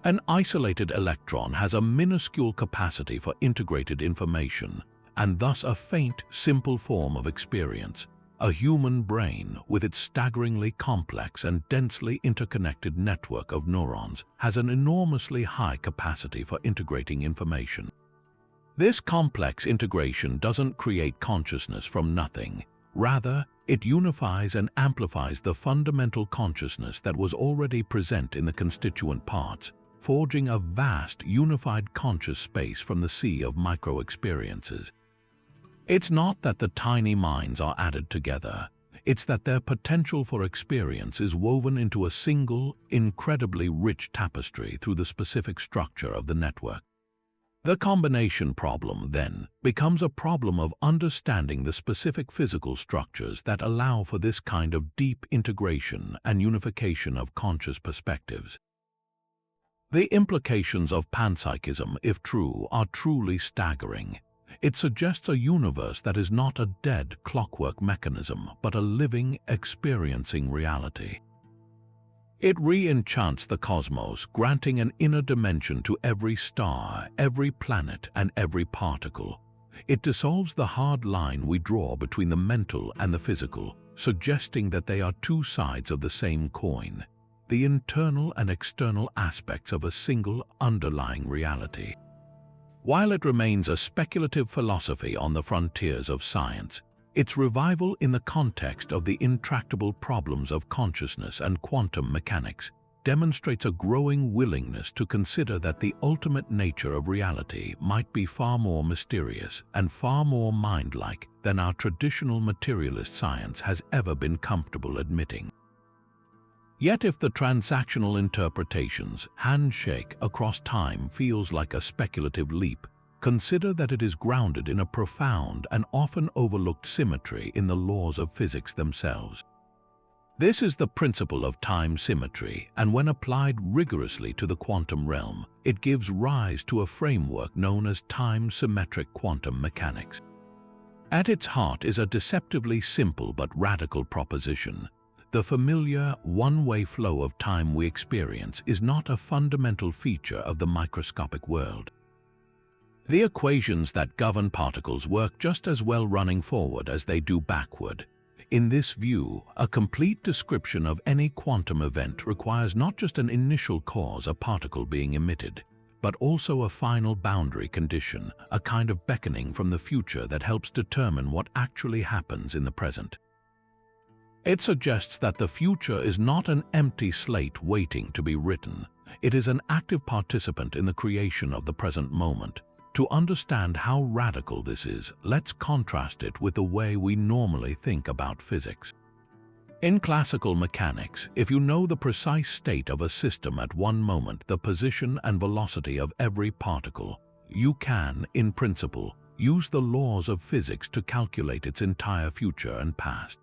An isolated electron has a minuscule capacity for integrated information, and thus a faint, simple form of experience. A human brain, with its staggeringly complex and densely interconnected network of neurons, has an enormously high capacity for integrating information. This complex integration doesn't create consciousness from nothing. Rather, it unifies and amplifies the fundamental consciousness that was already present in the constituent parts, forging a vast, unified conscious space from the sea of micro-experiences. It's not that the tiny minds are added together. It's that their potential for experience is woven into a single, incredibly rich tapestry through the specific structure of the network. The combination problem, then, becomes a problem of understanding the specific physical structures that allow for this kind of deep integration and unification of conscious perspectives. The implications of panpsychism, if true, are truly staggering. It suggests a universe that is not a dead clockwork mechanism, but a living, experiencing reality. It re-enchants the cosmos, granting an inner dimension to every star, every planet, and every particle. It dissolves the hard line we draw between the mental and the physical, suggesting that they are two sides of the same coin, the internal and external aspects of a single underlying reality. While it remains a speculative philosophy on the frontiers of science, its revival in the context of the intractable problems of consciousness and quantum mechanics demonstrates a growing willingness to consider that the ultimate nature of reality might be far more mysterious and far more mind-like than our traditional materialist science has ever been comfortable admitting. Yet if the transactional interpretation's handshake across time feels like a speculative leap, consider that it is grounded in a profound and often overlooked symmetry in the laws of physics themselves. This is the principle of time symmetry, and when applied rigorously to the quantum realm, it gives rise to a framework known as time-symmetric quantum mechanics. At its heart is a deceptively simple but radical proposition. The familiar, one-way flow of time we experience is not a fundamental feature of the microscopic world. The equations that govern particles work just as well running forward as they do backward. In this view, a complete description of any quantum event requires not just an initial cause, a particle being emitted, but also a final boundary condition, a kind of beckoning from the future that helps determine what actually happens in the present. It suggests that the future is not an empty slate waiting to be written. It is an active participant in the creation of the present moment. To understand how radical this is, let's contrast it with the way we normally think about physics. In classical mechanics, if you know the precise state of a system at one moment, the position and velocity of every particle, you can, in principle, use the laws of physics to calculate its entire future and past.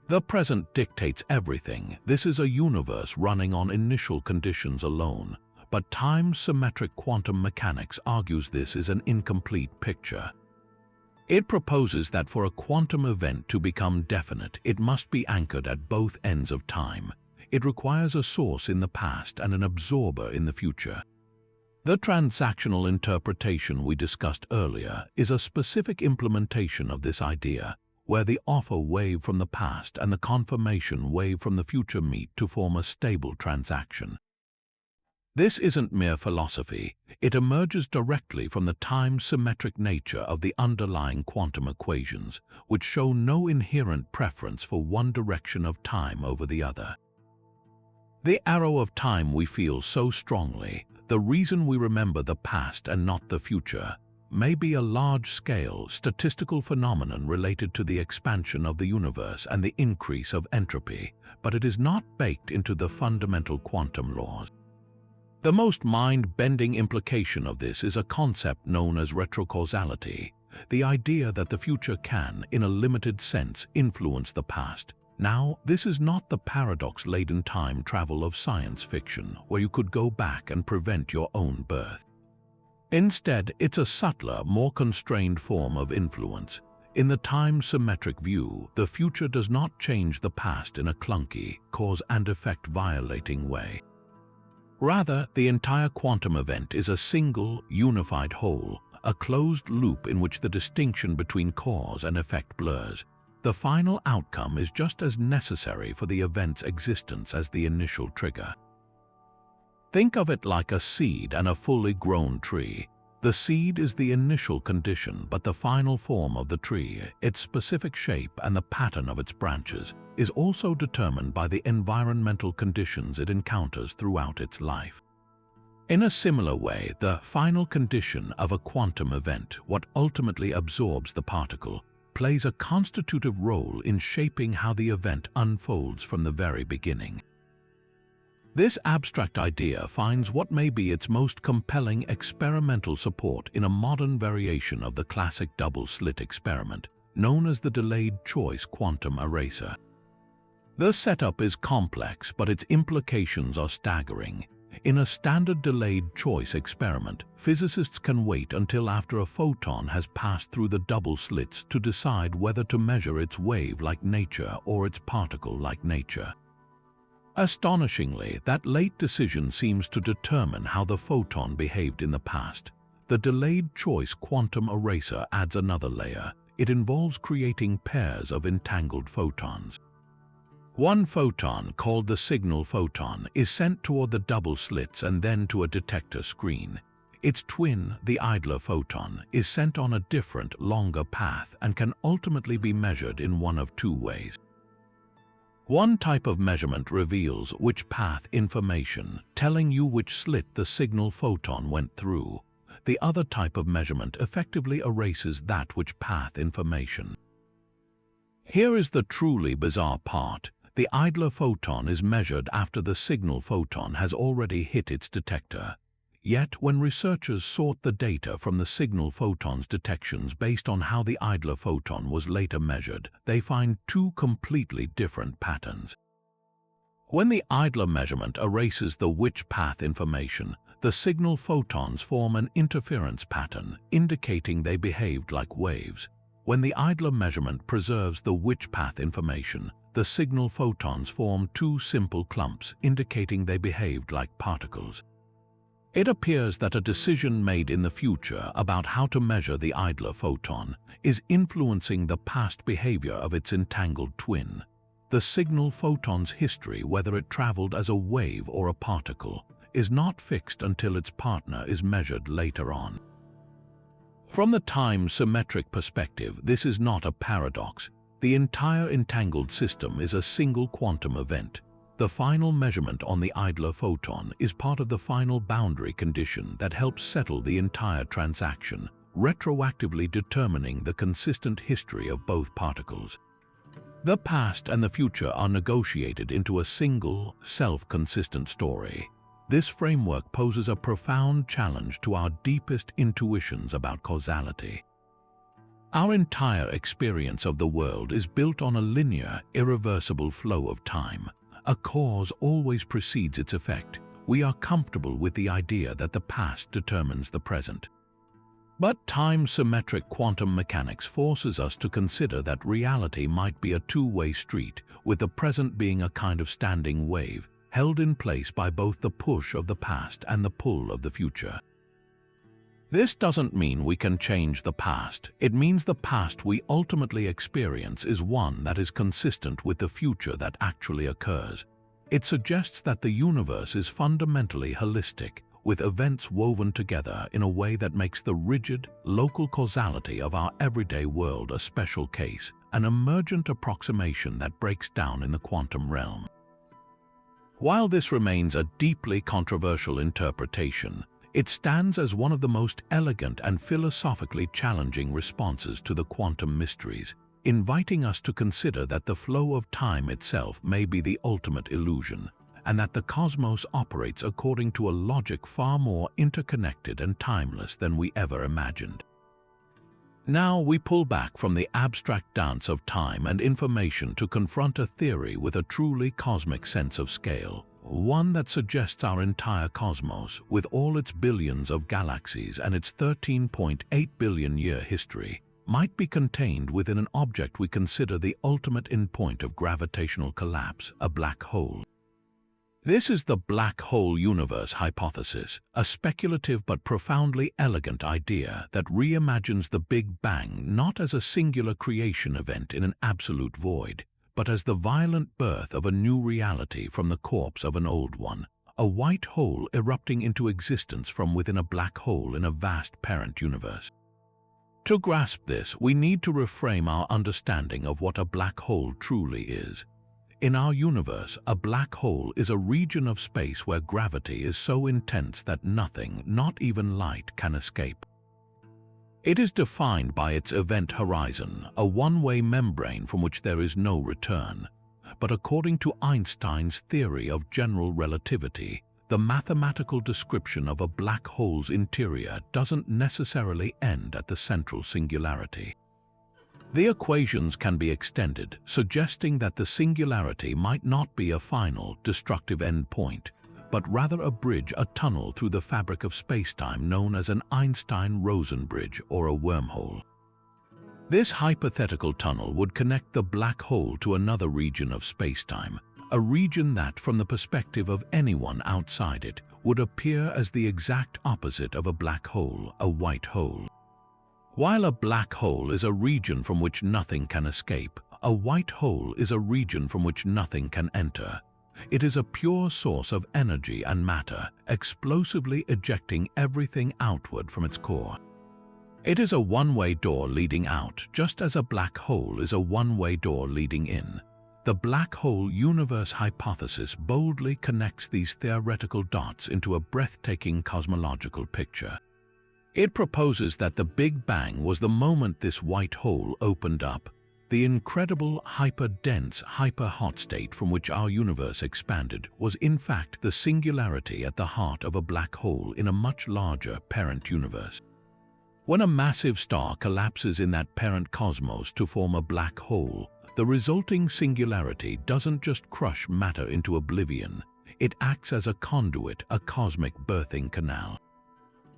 The present dictates everything. This is a universe running on initial conditions alone, but time-symmetric quantum mechanics argues this is an incomplete picture. It proposes that for a quantum event to become definite, it must be anchored at both ends of time. It requires a source in the past and an absorber in the future. The transactional interpretation we discussed earlier is a specific implementation of this idea, where the offer wave from the past and the confirmation wave from the future meet to form a stable transaction. This isn't mere philosophy. It emerges directly from the time-symmetric nature of the underlying quantum equations, which show no inherent preference for one direction of time over the other. The arrow of time we feel so strongly, the reason we remember the past and not the future, may be a large-scale statistical phenomenon related to the expansion of the universe and the increase of entropy, but it is not baked into the fundamental quantum laws. The most mind-bending implication of this is a concept known as retrocausality, the idea that the future can, in a limited sense, influence the past. Now, this is not the paradox-laden time travel of science fiction, where you could go back and prevent your own birth. Instead, it's a subtler, more constrained form of influence. In the time-symmetric view, the future does not change the past in a clunky, cause-and-effect violating way. Rather, the entire quantum event is a single, unified whole, a closed loop in which the distinction between cause and effect blurs. The final outcome is just as necessary for the event's existence as the initial trigger. Think of it like a seed and a fully grown tree. The seed is the initial condition, but the final form of the tree, its specific shape and the pattern of its branches, is also determined by the environmental conditions it encounters throughout its life. In a similar way, the final condition of a quantum event, what ultimately absorbs the particle, plays a constitutive role in shaping how the event unfolds from the very beginning. This abstract idea finds what may be its most compelling experimental support in a modern variation of the classic double-slit experiment, known as the delayed choice quantum eraser. The setup is complex, but its implications are staggering. In a standard delayed choice experiment, physicists can wait until after a photon has passed through the double slits to decide whether to measure its wave like nature or its particle like nature. Astonishingly, that late decision seems to determine how the photon behaved in the past. The delayed choice quantum eraser adds another layer. It involves creating pairs of entangled photons. One photon, called the signal photon, is sent toward the double slits and then to a detector screen. Its twin, the idler photon, is sent on a different, longer path and can ultimately be measured in one of two ways. One type of measurement reveals which path information, telling you which slit the signal photon went through. The other type of measurement effectively erases that which path information. Here is the truly bizarre part. The idler photon is measured after the signal photon has already hit its detector. Yet, when researchers sort the data from the signal photon's detections based on how the idler photon was later measured, they find two completely different patterns. When the idler measurement erases the which path information, the signal photons form an interference pattern, indicating they behaved like waves. When the idler measurement preserves the which path information, the signal photons form two simple clumps, indicating they behaved like particles. It appears that a decision made in the future about how to measure the idler photon is influencing the past behavior of its entangled twin. The signal photon's history, whether it traveled as a wave or a particle, is not fixed until its partner is measured later on. From the time-symmetric perspective, this is not a paradox. The entire entangled system is a single quantum event. The final measurement on the idler photon is part of the final boundary condition that helps settle the entire transaction, retroactively determining the consistent history of both particles. The past and the future are negotiated into a single, self-consistent story. This framework poses a profound challenge to our deepest intuitions about causality. Our entire experience of the world is built on a linear, irreversible flow of time. A cause always precedes its effect. We are comfortable with the idea that the past determines the present. But time-symmetric quantum mechanics forces us to consider that reality might be a two-way street, with the present being a kind of standing wave, held in place by both the push of the past and the pull of the future. This doesn't mean we can change the past. It means the past we ultimately experience is one that is consistent with the future that actually occurs. It suggests that the universe is fundamentally holistic, with events woven together in a way that makes the rigid, local causality of our everyday world a special case, an emergent approximation that breaks down in the quantum realm. While this remains a deeply controversial interpretation, it stands as one of the most elegant and philosophically challenging responses to the quantum mysteries, inviting us to consider that the flow of time itself may be the ultimate illusion, and that the cosmos operates according to a logic far more interconnected and timeless than we ever imagined. Now we pull back from the abstract dance of time and information to confront a theory with a truly cosmic sense of scale, one that suggests our entire cosmos, with all its billions of galaxies and its 13.8 billion-year history, might be contained within an object we consider the ultimate endpoint of gravitational collapse, a black hole. This is the black hole universe hypothesis, a speculative but profoundly elegant idea that reimagines the Big Bang not as a singular creation event in an absolute void, but as the violent birth of a new reality from the corpse of an old one, a white hole erupting into existence from within a black hole in a vast parent universe. To grasp this, we need to reframe our understanding of what a black hole truly is. In our universe, a black hole is a region of space where gravity is so intense that nothing, not even light, can escape. It is defined by its event horizon, a one-way membrane from which there is no return. But according to Einstein's theory of general relativity, the mathematical description of a black hole's interior doesn't necessarily end at the central singularity. The equations can be extended, suggesting that the singularity might not be a final, destructive endpoint, but rather a bridge, a tunnel through the fabric of spacetime known as an Einstein-Rosen bridge or a wormhole. This hypothetical tunnel would connect the black hole to another region of spacetime, a region that, from the perspective of anyone outside it, would appear as the exact opposite of a black hole, a white hole. While a black hole is a region from which nothing can escape, a white hole is a region from which nothing can enter. It is a pure source of energy and matter, explosively ejecting everything outward from its core. It is a one-way door leading out, just as a black hole is a one-way door leading in. The black hole universe hypothesis boldly connects these theoretical dots into a breathtaking cosmological picture. It proposes that the Big Bang was the moment this white hole opened up, the incredible hyper-dense, hyper-hot state from which our universe expanded was in fact the singularity at the heart of a black hole in a much larger parent universe. When a massive star collapses in that parent cosmos to form a black hole, the resulting singularity doesn't just crush matter into oblivion, it acts as a conduit, a cosmic birthing canal.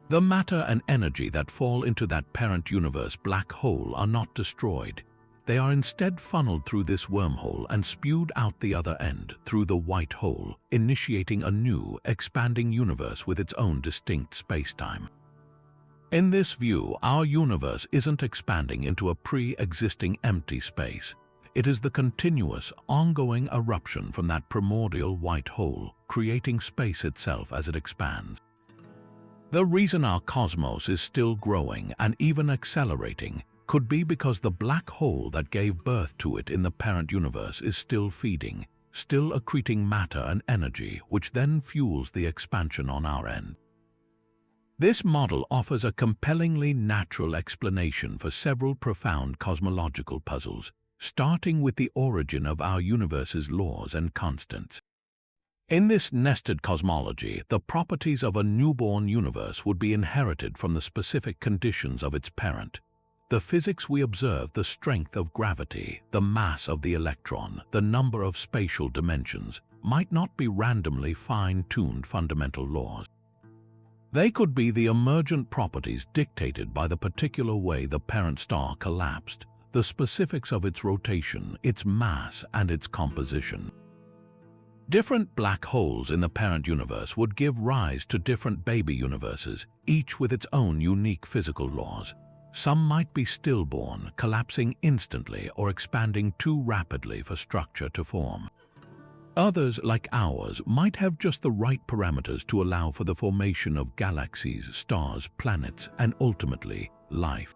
The matter and energy that fall into that parent universe black hole are not destroyed. They are instead funneled through this wormhole and spewed out the other end, through the white hole, initiating a new, expanding universe with its own distinct spacetime. In this view, our universe isn't expanding into a pre-existing empty space. It is the continuous, ongoing eruption from that primordial white hole, creating space itself as it expands. The reason our cosmos is still growing and even accelerating could be because the black hole that gave birth to it in the parent universe is still feeding, still accreting matter and energy, which then fuels the expansion on our end. This model offers a compellingly natural explanation for several profound cosmological puzzles, starting with the origin of our universe's laws and constants. In this nested cosmology, the properties of a newborn universe would be inherited from the specific conditions of its parent. The physics we observe, the strength of gravity, the mass of the electron, the number of spatial dimensions, might not be randomly fine-tuned fundamental laws. They could be the emergent properties dictated by the particular way the parent star collapsed, the specifics of its rotation, its mass, and its composition. Different black holes in the parent universe would give rise to different baby universes, each with its own unique physical laws. Some might be stillborn, collapsing instantly or expanding too rapidly for structure to form. Others, like ours, might have just the right parameters to allow for the formation of galaxies, stars, planets, and ultimately, life.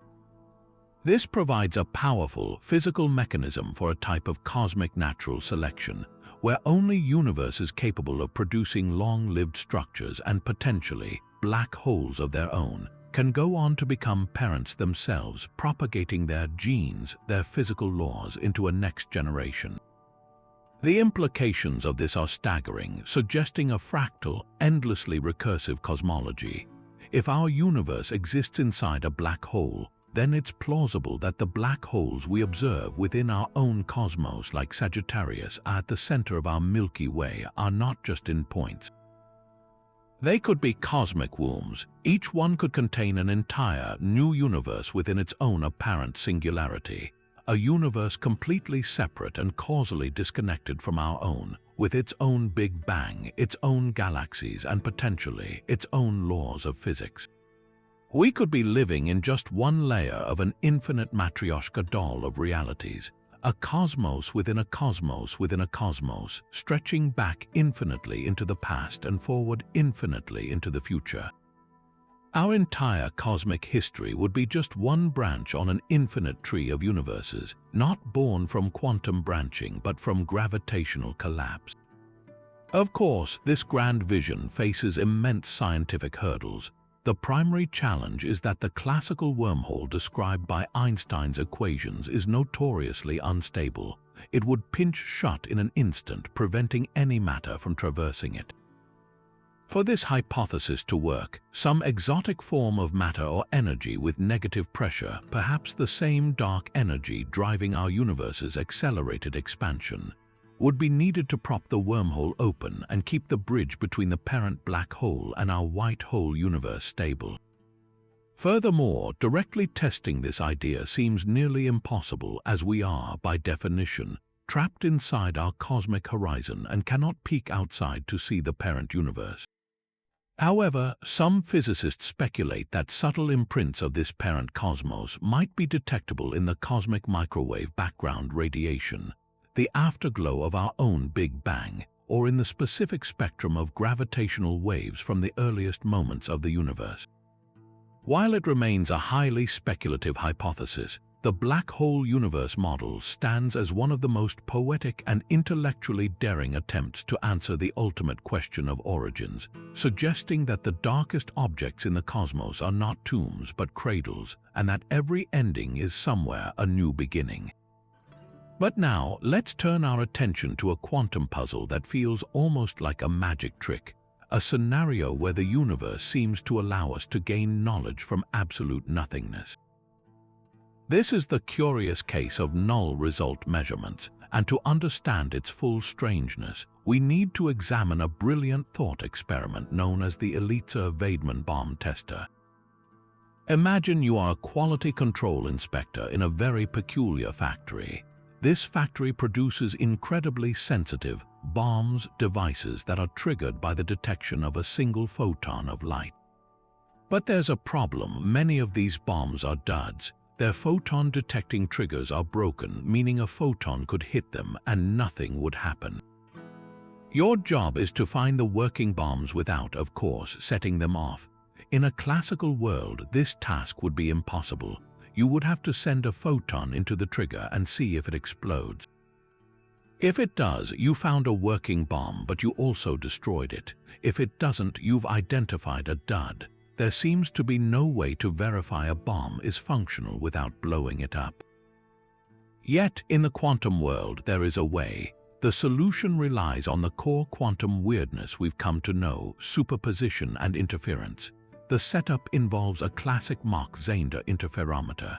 This provides a powerful physical mechanism for a type of cosmic natural selection, where only universes capable of producing long-lived structures and potentially black holes of their own can go on to become parents themselves, propagating their genes, their physical laws, into a next generation. The implications of this are staggering, suggesting a fractal, endlessly recursive cosmology. If our universe exists inside a black hole, then it's plausible that the black holes we observe within our own cosmos, like Sagittarius, at the center of our Milky Way, are not just endpoints. They could be cosmic wombs. Each one could contain an entire new universe within its own apparent singularity, a universe completely separate and causally disconnected from our own, with its own Big Bang, its own galaxies, and potentially its own laws of physics. We could be living in just one layer of an infinite Matryoshka doll of realities, a cosmos within a cosmos within a cosmos, stretching back infinitely into the past and forward infinitely into the future. Our entire cosmic history would be just one branch on an infinite tree of universes, not born from quantum branching but from gravitational collapse. Of course, this grand vision faces immense scientific hurdles. The primary challenge is that the classical wormhole described by Einstein's equations is notoriously unstable. It would pinch shut in an instant, preventing any matter from traversing it. For this hypothesis to work, some exotic form of matter or energy with negative pressure, perhaps the same dark energy driving our universe's accelerated expansion, would be needed to prop the wormhole open and keep the bridge between the parent black hole and our white hole universe stable. Furthermore, directly testing this idea seems nearly impossible, as we are, by definition, trapped inside our cosmic horizon and cannot peek outside to see the parent universe. However, some physicists speculate that subtle imprints of this parent cosmos might be detectable in the cosmic microwave background radiation, the afterglow of our own Big Bang, or in the specific spectrum of gravitational waves from the earliest moments of the universe. While it remains a highly speculative hypothesis, the black hole universe model stands as one of the most poetic and intellectually daring attempts to answer the ultimate question of origins, suggesting that the darkest objects in the cosmos are not tombs but cradles, and that every ending is somewhere a new beginning. But now, let's turn our attention to a quantum puzzle that feels almost like a magic trick, a scenario where the universe seems to allow us to gain knowledge from absolute nothingness. This is the curious case of null result measurements, and to understand its full strangeness, we need to examine a brilliant thought experiment known as the Eliza-Vaidman bomb tester. Imagine you are a quality control inspector in a very peculiar factory. This factory produces incredibly sensitive bombs devices that are triggered by the detection of a single photon of light. But there's a problem. Many of these bombs are duds. Their photon-detecting triggers are broken, meaning a photon could hit them and nothing would happen. Your job is to find the working bombs without, of course, setting them off. In a classical world, this task would be impossible. You would have to send a photon into the trigger and see if it explodes. If it does, you found a working bomb, but you also destroyed it. If it doesn't, you've identified a dud. There seems to be no way to verify a bomb is functional without blowing it up. Yet, in the quantum world, there is a way. The solution relies on the core quantum weirdness we've come to know, superposition and interference. The setup involves a classic Mach-Zehnder interferometer.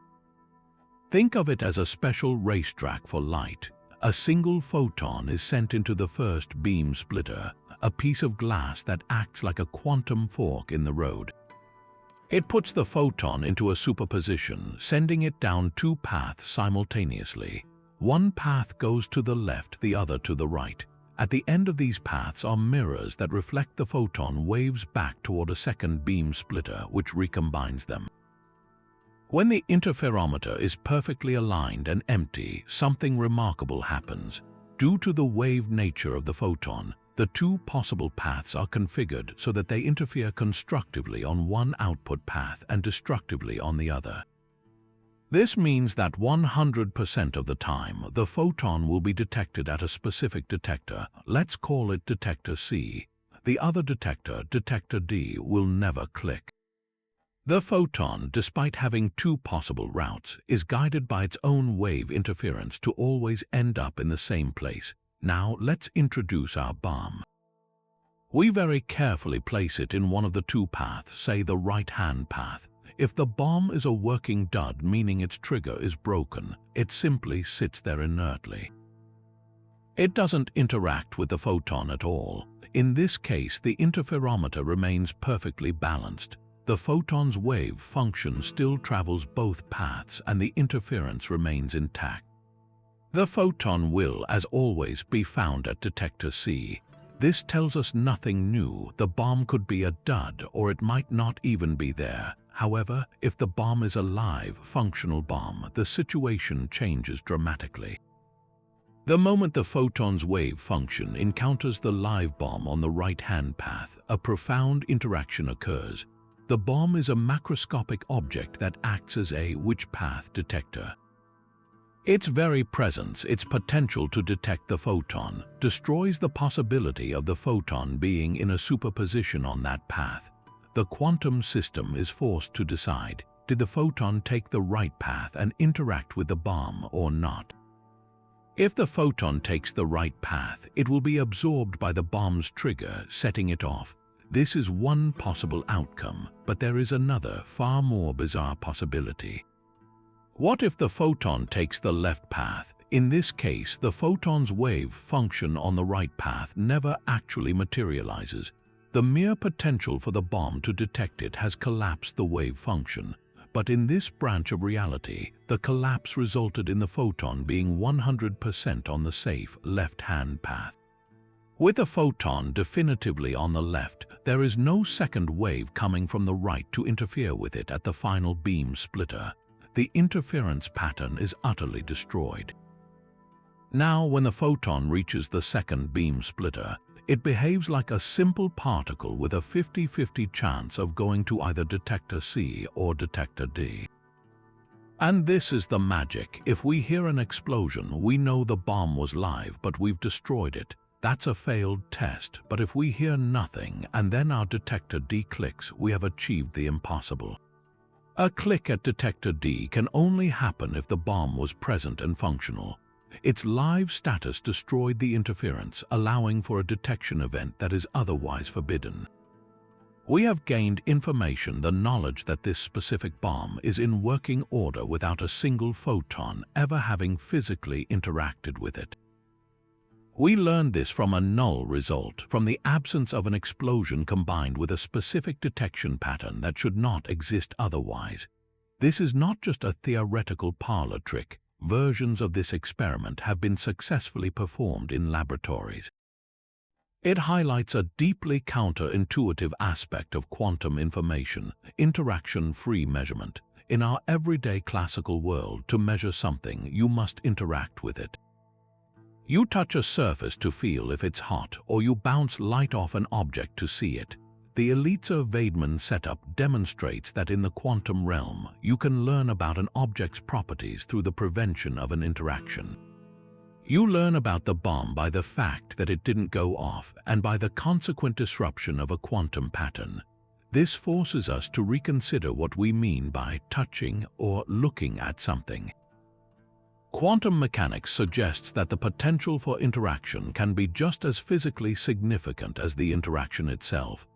Think of it as a special racetrack for light. A single photon is sent into the first beam splitter, a piece of glass that acts like a quantum fork in the road. It puts the photon into a superposition, sending it down two paths simultaneously. One path goes to the left, the other to the right. At the end of these paths are mirrors that reflect the photon waves back toward a second beam splitter which recombines them. When the interferometer is perfectly aligned and empty, something remarkable happens. Due to the wave nature of the photon, the two possible paths are configured so that they interfere constructively on one output path and destructively on the other. This means that 100% of the time, the photon will be detected at a specific detector. Let's call it detector C. The other detector, detector D, will never click. The photon, despite having two possible routes, is guided by its own wave interference to always end up in the same place. Now, let's introduce our bomb. We very carefully place it in one of the two paths, say the right-hand path. If the bomb is a working dud, meaning its trigger is broken, it simply sits there inertly. It doesn't interact with the photon at all. In this case, the interferometer remains perfectly balanced. The photon's wave function still travels both paths and the interference remains intact. The photon will, as always, be found at detector C. This tells us nothing new. The bomb could be a dud or it might not even be there. However, if the bomb is a live, functional bomb, the situation changes dramatically. The moment the photon's wave function encounters the live bomb on the right-hand path, a profound interaction occurs. The bomb is a macroscopic object that acts as a which-path detector. Its very presence, its potential to detect the photon, destroys the possibility of the photon being in a superposition on that path. The quantum system is forced to decide, did the photon take the right path and interact with the bomb or not? If the photon takes the right path, it will be absorbed by the bomb's trigger, setting it off. This is one possible outcome, but there is another, far more bizarre possibility. What if the photon takes the left path? In this case, the photon's wave function on the right path never actually materializes. The mere potential for the bomb to detect it has collapsed the wave function. But in this branch of reality, the collapse resulted in the photon being 100% on the safe left-hand path. With the photon definitively on the left, there is no second wave coming from the right to interfere with it at the final beam splitter. The interference pattern is utterly destroyed. Now, when the photon reaches the second beam splitter, it behaves like a simple particle with a 50-50 chance of going to either detector C or detector D. And this is the magic. If we hear an explosion, we know the bomb was live, but we've destroyed it. That's a failed test. But if we hear nothing and then our detector D clicks, we have achieved the impossible. A click at detector D can only happen if the bomb was present and functional. Its live status destroyed the interference, allowing for a detection event that is otherwise forbidden. We have gained information, the knowledge that this specific bomb is in working order without a single photon ever having physically interacted with it. We learned this from a null result, from the absence of an explosion combined with a specific detection pattern that should not exist otherwise. This is not just a theoretical parlor trick. Versions of this experiment have been successfully performed in laboratories. It highlights a deeply counterintuitive aspect of quantum information, interaction-free measurement. In our everyday classical world, to measure something, you must interact with it. You touch a surface to feel if it's hot, or you bounce light off an object to see it. The Eliza-Vaidman setup demonstrates that in the quantum realm, you can learn about an object's properties through the prevention of an interaction. You learn about the bomb by the fact that it didn't go off and by the consequent disruption of a quantum pattern. This forces us to reconsider what we mean by touching or looking at something. Quantum mechanics suggests that the potential for interaction can be just as physically significant as the interaction itself.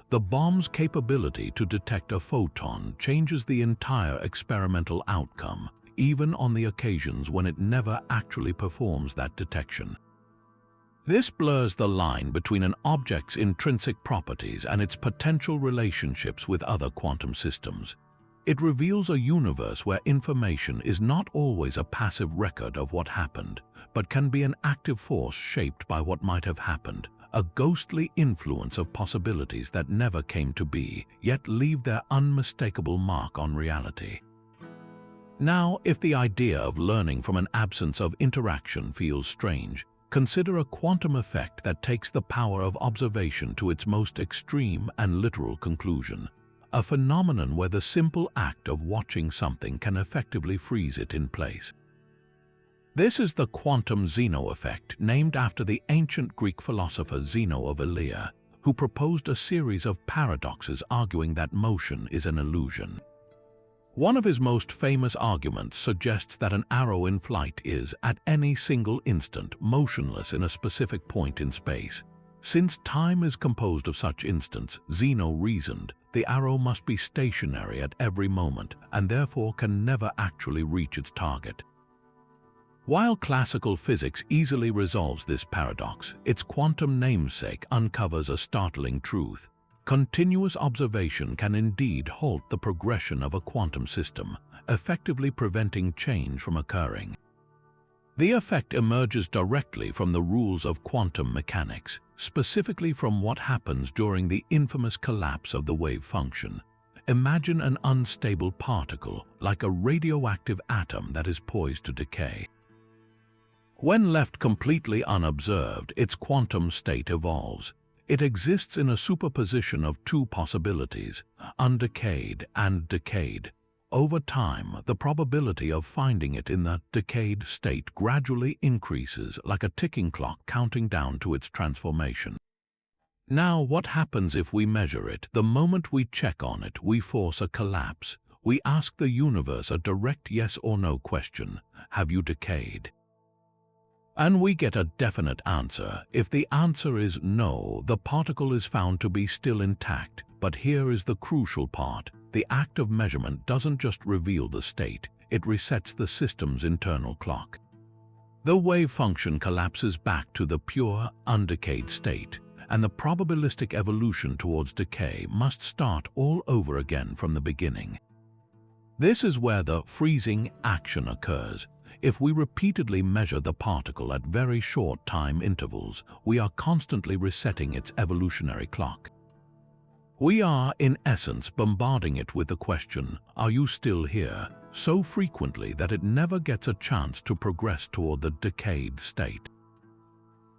The bomb's capability to detect a photon changes the entire experimental outcome, even on the occasions when it never actually performs that detection. This blurs the line between an object's intrinsic properties and its potential relationships with other quantum systems. It reveals a universe where information is not always a passive record of what happened, but can be an active force shaped by what might have happened, a ghostly influence of possibilities that never came to be, yet leave their unmistakable mark on reality. Now, if the idea of learning from an absence of interaction feels strange, consider a quantum effect that takes the power of observation to its most extreme and literal conclusion. A phenomenon where the simple act of watching something can effectively freeze it in place. This is the quantum Zeno effect, named after the ancient Greek philosopher Zeno of Elea, who proposed a series of paradoxes arguing that motion is an illusion. One of his most famous arguments suggests that an arrow in flight is, at any single instant, motionless in a specific point in space. Since time is composed of such instants, Zeno reasoned, the arrow must be stationary at every moment and therefore can never actually reach its target. While classical physics easily resolves this paradox, its quantum namesake uncovers a startling truth. Continuous observation can indeed halt the progression of a quantum system, effectively preventing change from occurring. The effect emerges directly from the rules of quantum mechanics, specifically from what happens during the infamous collapse of the wave function. Imagine an unstable particle, like a radioactive atom that is poised to decay. When left completely unobserved, its quantum state evolves. It exists in a superposition of two possibilities, undecayed and decayed. Over time, the probability of finding it in the decayed state gradually increases, like a ticking clock counting down to its transformation. Now, what happens if we measure it? The moment we check on it, we force a collapse. We ask the universe a direct yes or no question: have you decayed? And we get a definite answer. If the answer is no, the particle is found to be still intact. But here is the crucial part. The act of measurement doesn't just reveal the state, it resets the system's internal clock. The wave function collapses back to the pure, undecayed state, and the probabilistic evolution towards decay must start all over again from the beginning. This is where the freezing action occurs. If we repeatedly measure the particle at very short time intervals, we are constantly resetting its evolutionary clock. We are, in essence, bombarding it with the question, "Are you still here?" so frequently that it never gets a chance to progress toward the decayed state.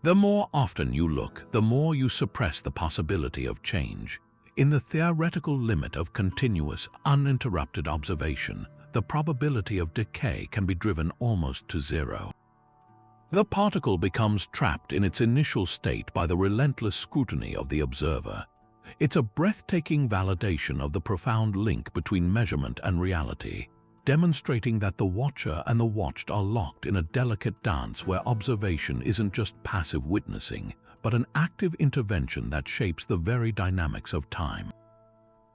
The more often you look, the more you suppress the possibility of change. In the theoretical limit of continuous, uninterrupted observation, the probability of decay can be driven almost to zero. The particle becomes trapped in its initial state by the relentless scrutiny of the observer. It's a breathtaking validation of the profound link between measurement and reality, demonstrating that the watcher and the watched are locked in a delicate dance where observation isn't just passive witnessing, but an active intervention that shapes the very dynamics of time.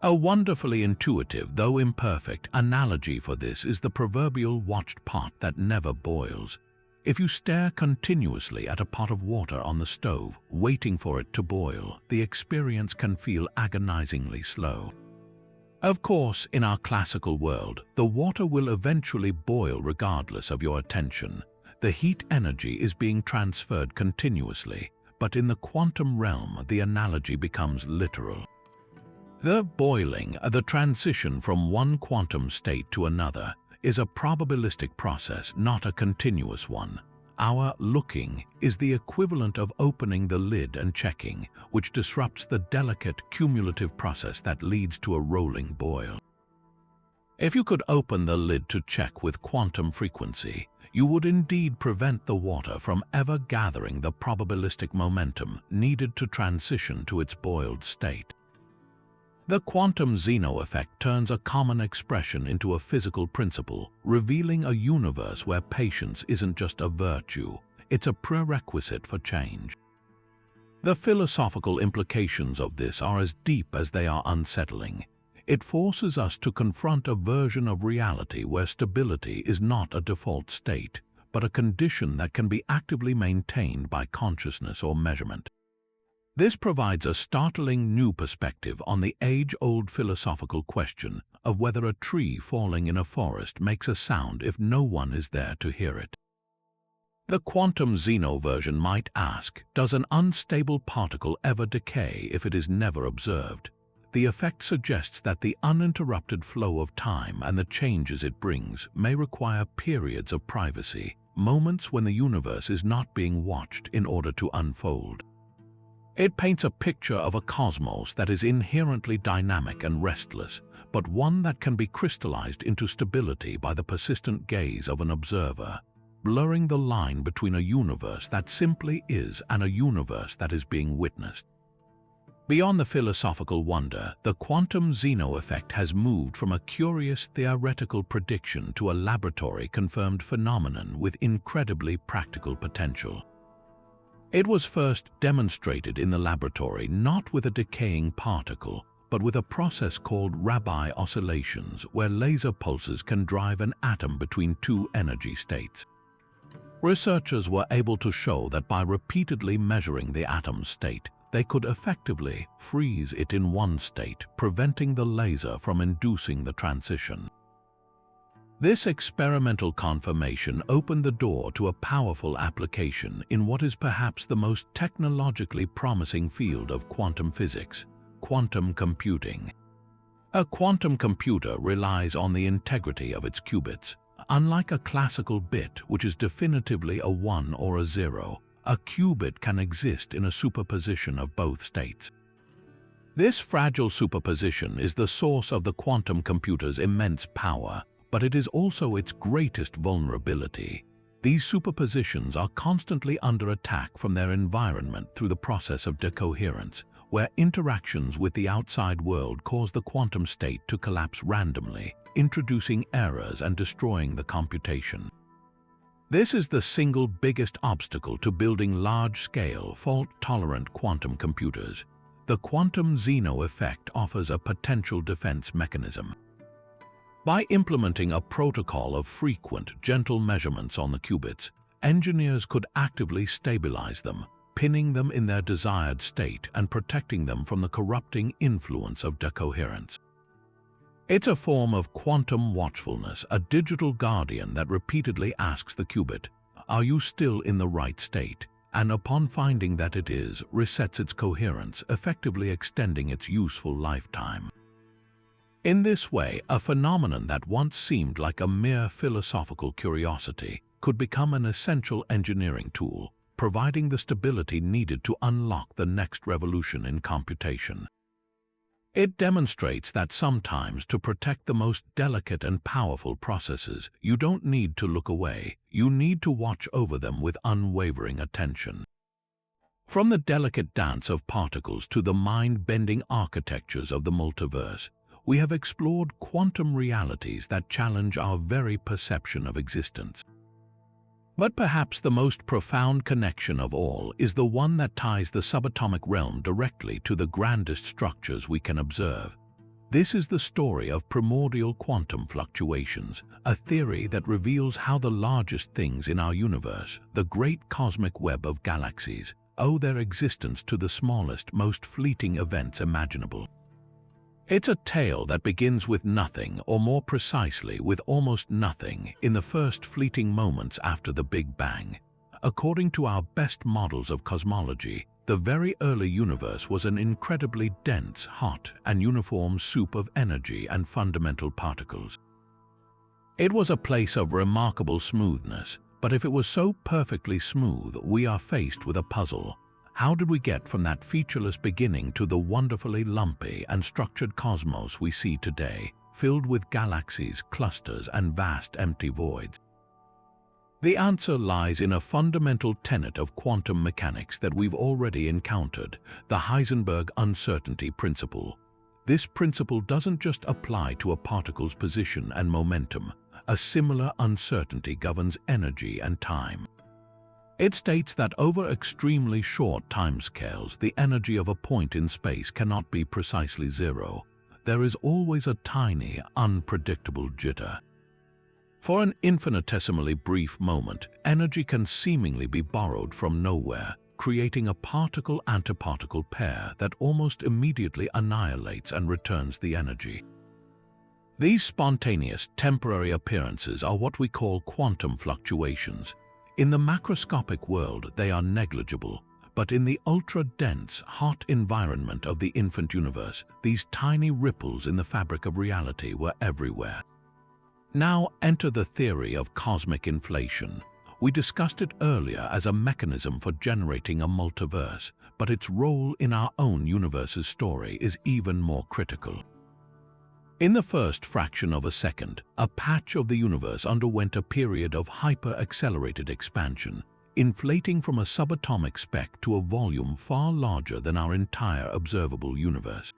A wonderfully intuitive, though imperfect, analogy for this is the proverbial watched pot that never boils. If you stare continuously at a pot of water on the stove, waiting for it to boil, the experience can feel agonizingly slow. Of course, in our classical world, the water will eventually boil regardless of your attention. The heat energy is being transferred continuously, but in the quantum realm, the analogy becomes literal. The boiling, the transition from one quantum state to another, is a probabilistic process, not a continuous one. Our looking is the equivalent of opening the lid and checking, which disrupts the delicate cumulative process that leads to a rolling boil. If you could open the lid to check with quantum frequency, you would indeed prevent the water from ever gathering the probabilistic momentum needed to transition to its boiled state. The quantum Zeno effect turns a common expression into a physical principle, revealing a universe where patience isn't just a virtue, it's a prerequisite for change. The philosophical implications of this are as deep as they are unsettling. It forces us to confront a version of reality where stability is not a default state, but a condition that can be actively maintained by consciousness or measurement. This provides a startling new perspective on the age-old philosophical question of whether a tree falling in a forest makes a sound if no one is there to hear it. The quantum Zeno version might ask, does an unstable particle ever decay if it is never observed? The effect suggests that the uninterrupted flow of time and the changes it brings may require periods of privacy, moments when the universe is not being watched in order to unfold. It paints a picture of a cosmos that is inherently dynamic and restless, but one that can be crystallized into stability by the persistent gaze of an observer, blurring the line between a universe that simply is and a universe that is being witnessed. Beyond the philosophical wonder, the quantum Zeno effect has moved from a curious theoretical prediction to a laboratory-confirmed phenomenon with incredibly practical potential. It was first demonstrated in the laboratory not with a decaying particle, but with a process called Rabi oscillations, where laser pulses can drive an atom between two energy states. Researchers were able to show that by repeatedly measuring the atom's state, they could effectively freeze it in one state, preventing the laser from inducing the transition. This experimental confirmation opened the door to a powerful application in what is perhaps the most technologically promising field of quantum physics: quantum computing. A quantum computer relies on the integrity of its qubits. Unlike a classical bit, which is definitively a 1 or a 0, a qubit can exist in a superposition of both states. This fragile superposition is the source of the quantum computer's immense power, but it is also its greatest vulnerability. These superpositions are constantly under attack from their environment through the process of decoherence, where interactions with the outside world cause the quantum state to collapse randomly, introducing errors and destroying the computation. This is the single biggest obstacle to building large-scale, fault-tolerant quantum computers. The quantum Zeno effect offers a potential defense mechanism. By implementing a protocol of frequent, gentle measurements on the qubits, engineers could actively stabilize them, pinning them in their desired state and protecting them from the corrupting influence of decoherence. It's a form of quantum watchfulness, a digital guardian that repeatedly asks the qubit, "Are you still in the right state?" and upon finding that it is, resets its coherence, effectively extending its useful lifetime. In this way, a phenomenon that once seemed like a mere philosophical curiosity could become an essential engineering tool, providing the stability needed to unlock the next revolution in computation. It demonstrates that sometimes, to protect the most delicate and powerful processes, you don't need to look away, you need to watch over them with unwavering attention. From the delicate dance of particles to the mind-bending architectures of the multiverse, we have explored quantum realities that challenge our very perception of existence. But perhaps the most profound connection of all is the one that ties the subatomic realm directly to the grandest structures we can observe. This is the story of primordial quantum fluctuations, a theory that reveals how the largest things in our universe, the great cosmic web of galaxies, owe their existence to the smallest, most fleeting events imaginable. It's a tale that begins with nothing, or more precisely, with almost nothing, in the first fleeting moments after the Big Bang. According to our best models of cosmology, the very early universe was an incredibly dense, hot, and uniform soup of energy and fundamental particles. It was a place of remarkable smoothness, but if it was so perfectly smooth, we are faced with a puzzle. How did we get from that featureless beginning to the wonderfully lumpy and structured cosmos we see today, filled with galaxies, clusters, and vast empty voids? The answer lies in a fundamental tenet of quantum mechanics that we've already encountered, the Heisenberg uncertainty principle. This principle doesn't just apply to a particle's position and momentum. A similar uncertainty governs energy and time. It states that over extremely short timescales, the energy of a point in space cannot be precisely zero. There is always a tiny, unpredictable jitter. For an infinitesimally brief moment, energy can seemingly be borrowed from nowhere, creating a particle-antiparticle pair that almost immediately annihilates and returns the energy. These spontaneous, temporary appearances are what we call quantum fluctuations. In the macroscopic world, they are negligible, but in the ultra-dense, hot environment of the infant universe, these tiny ripples in the fabric of reality were everywhere. Now enter the theory of cosmic inflation. We discussed it earlier as a mechanism for generating a multiverse, but its role in our own universe's story is even more critical. In the first fraction of a second, a patch of the universe underwent a period of hyper-accelerated expansion, inflating from a subatomic speck to a volume far larger than our entire observable universe.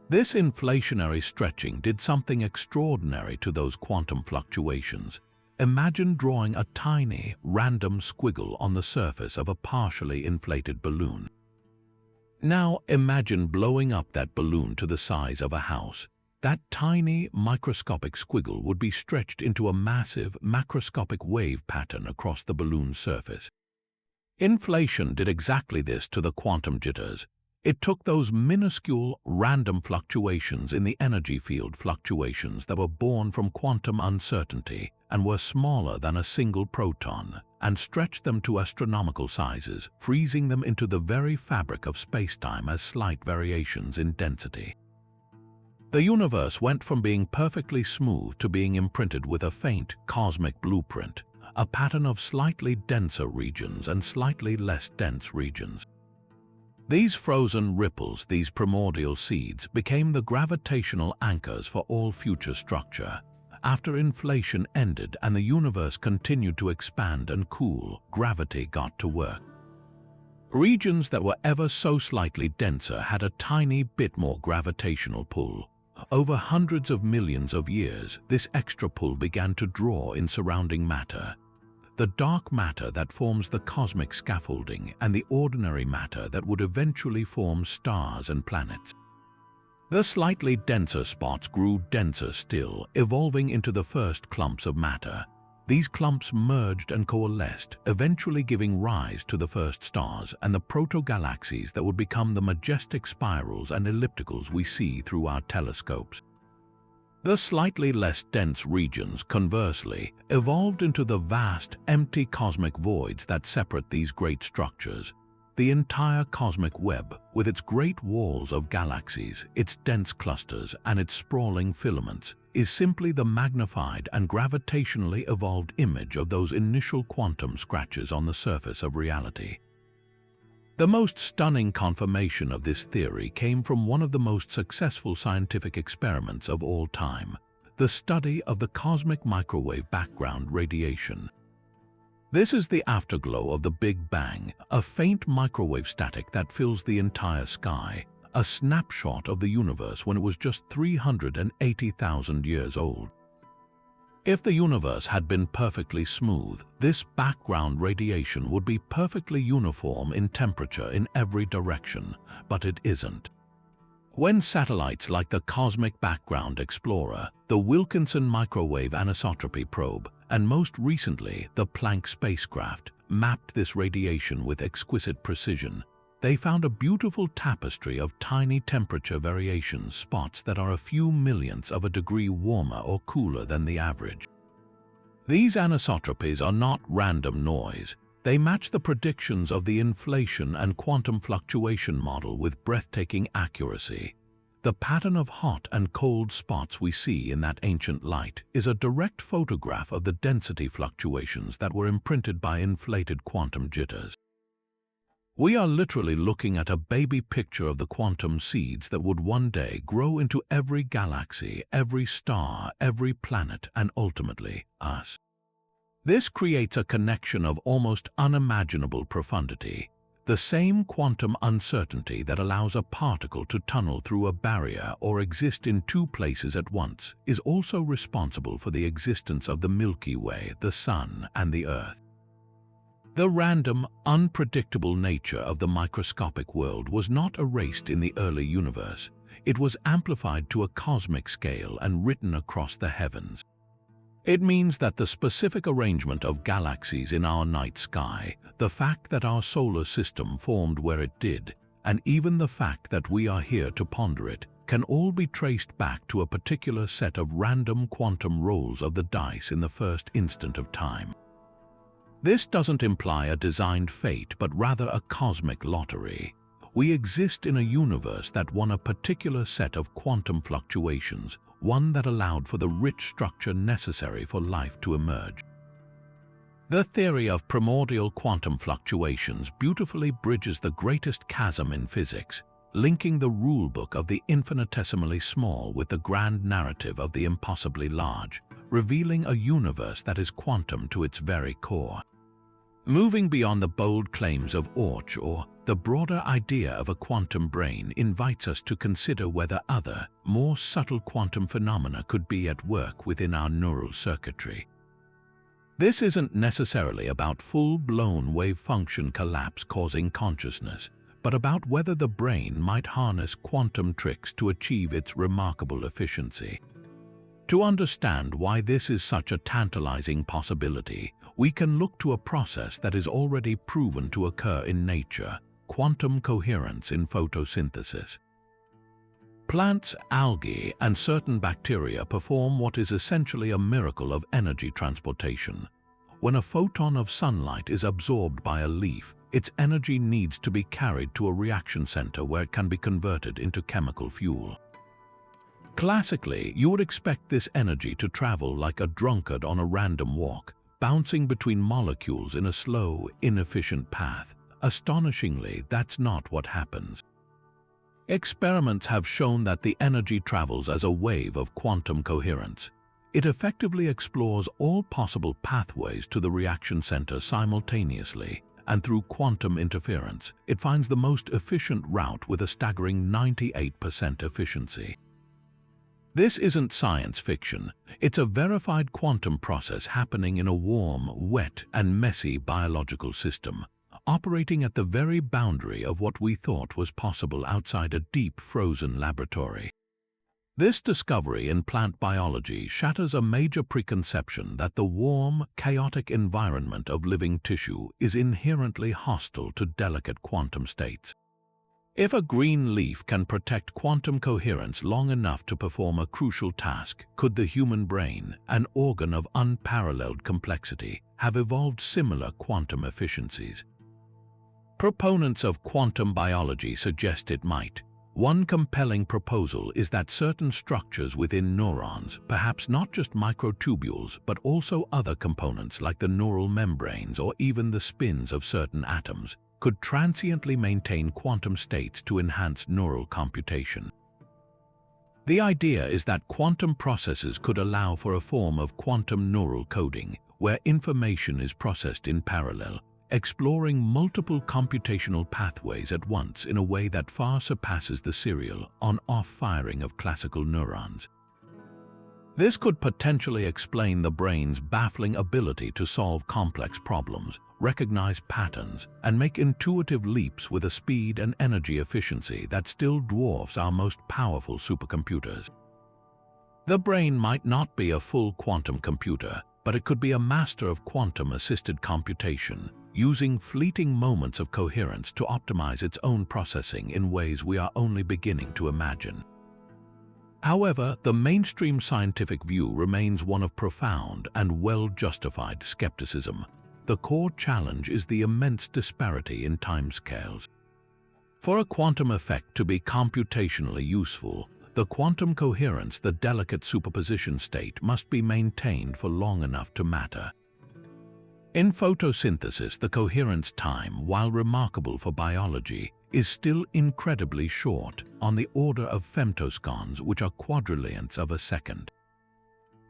This inflationary stretching did something extraordinary to those quantum fluctuations. Imagine drawing a tiny, random squiggle on the surface of a partially inflated balloon. Now imagine blowing up that balloon to the size of a house. That tiny, microscopic squiggle would be stretched into a massive, macroscopic wave pattern across the balloon's surface. Inflation did exactly this to the quantum jitters. It took those minuscule, random fluctuations in the energy field fluctuations that were born from quantum uncertainty and were smaller than a single proton, and stretched them to astronomical sizes, freezing them into the very fabric of spacetime as slight variations in density. The universe went from being perfectly smooth to being imprinted with a faint cosmic blueprint, a pattern of slightly denser regions and slightly less dense regions. These frozen ripples, these primordial seeds, became the gravitational anchors for all future structure. After inflation ended and the universe continued to expand and cool, gravity got to work. Regions that were ever so slightly denser had a tiny bit more gravitational pull. Over hundreds of millions of years, this extra pull began to draw in surrounding matter. The dark matter that forms the cosmic scaffolding and the ordinary matter that would eventually form stars and planets. The slightly denser spots grew denser still, evolving into the first clumps of matter. These clumps merged and coalesced, eventually giving rise to the first stars and the proto-galaxies that would become the majestic spirals and ellipticals we see through our telescopes. The slightly less dense regions, conversely, evolved into the vast, empty cosmic voids that separate these great structures. The entire cosmic web, with its great walls of galaxies, its dense clusters, and its sprawling filaments, is simply the magnified and gravitationally evolved image of those initial quantum scratches on the surface of reality. The most stunning confirmation of this theory came from one of the most successful scientific experiments of all time, the study of the cosmic microwave background radiation. This is the afterglow of the Big Bang, a faint microwave static that fills the entire sky, a snapshot of the universe when it was just 380,000 years old. If the universe had been perfectly smooth, this background radiation would be perfectly uniform in temperature in every direction, but it isn't. When satellites like the Cosmic Background Explorer, the Wilkinson Microwave Anisotropy Probe, and most recently the Planck spacecraft, mapped this radiation with exquisite precision, they found a beautiful tapestry of tiny temperature variation spots that are a few millionths of a degree warmer or cooler than the average. These anisotropies are not random noise. They match the predictions of the inflation and quantum fluctuation model with breathtaking accuracy. The pattern of hot and cold spots we see in that ancient light is a direct photograph of the density fluctuations that were imprinted by inflated quantum jitters. We are literally looking at a baby picture of the quantum seeds that would one day grow into every galaxy, every star, every planet, and ultimately us. This creates a connection of almost unimaginable profundity. The same quantum uncertainty that allows a particle to tunnel through a barrier or exist in two places at once is also responsible for the existence of the Milky Way, the Sun, and the Earth. The random, unpredictable nature of the microscopic world was not erased in the early universe. It was amplified to a cosmic scale and written across the heavens. It means that the specific arrangement of galaxies in our night sky, the fact that our solar system formed where it did, and even the fact that we are here to ponder it, can all be traced back to a particular set of random quantum rolls of the dice in the first instant of time. This doesn't imply a designed fate, but rather a cosmic lottery. We exist in a universe that won a particular set of quantum fluctuations, one that allowed for the rich structure necessary for life to emerge. The theory of primordial quantum fluctuations beautifully bridges the greatest chasm in physics, linking the rulebook of the infinitesimally small with the grand narrative of the impossibly large, revealing a universe that is quantum to its very core. Moving beyond the bold claims of Orch, the broader idea of a quantum brain invites us to consider whether other, more subtle quantum phenomena could be at work within our neural circuitry. This isn't necessarily about full-blown wave-function collapse causing consciousness, but about whether the brain might harness quantum tricks to achieve its remarkable efficiency. To understand why this is such a tantalizing possibility, we can look to a process that is already proven to occur in nature: quantum coherence in photosynthesis. Plants, algae, and certain bacteria perform what is essentially a miracle of energy transportation. When a photon of sunlight is absorbed by a leaf, its energy needs to be carried to a reaction center where it can be converted into chemical fuel. Classically, you would expect this energy to travel like a drunkard on a random walk, bouncing between molecules in a slow, inefficient path. Astonishingly, that's not what happens. Experiments have shown that the energy travels as a wave of quantum coherence. It effectively explores all possible pathways to the reaction center simultaneously, and through quantum interference, it finds the most efficient route with a staggering 98% efficiency. This isn't science fiction. It's a verified quantum process happening in a warm, wet, and messy biological system, operating at the very boundary of what we thought was possible outside a deep frozen laboratory. This discovery in plant biology shatters a major preconception that the warm, chaotic environment of living tissue is inherently hostile to delicate quantum states. If a green leaf can protect quantum coherence long enough to perform a crucial task, could the human brain, an organ of unparalleled complexity, have evolved similar quantum efficiencies? Proponents of quantum biology suggest it might. One compelling proposal is that certain structures within neurons, perhaps not just microtubules but also other components like the neural membranes or even the spins of certain atoms, could transiently maintain quantum states to enhance neural computation. The idea is that quantum processes could allow for a form of quantum neural coding, where information is processed in parallel, exploring multiple computational pathways at once in a way that far surpasses the serial on-off firing of classical neurons. This could potentially explain the brain's baffling ability to solve complex problems, recognize patterns, and make intuitive leaps with a speed and energy efficiency that still dwarfs our most powerful supercomputers. The brain might not be a full quantum computer, but it could be a master of quantum-assisted computation, using fleeting moments of coherence to optimize its own processing in ways we are only beginning to imagine. However, the mainstream scientific view remains one of profound and well-justified skepticism. The core challenge is the immense disparity in timescales. For a quantum effect to be computationally useful, the quantum coherence, the delicate superposition state, must be maintained for long enough to matter. In photosynthesis, the coherence time, while remarkable for biology, is still incredibly short, on the order of femtosecons, which are quadrillionths of a second.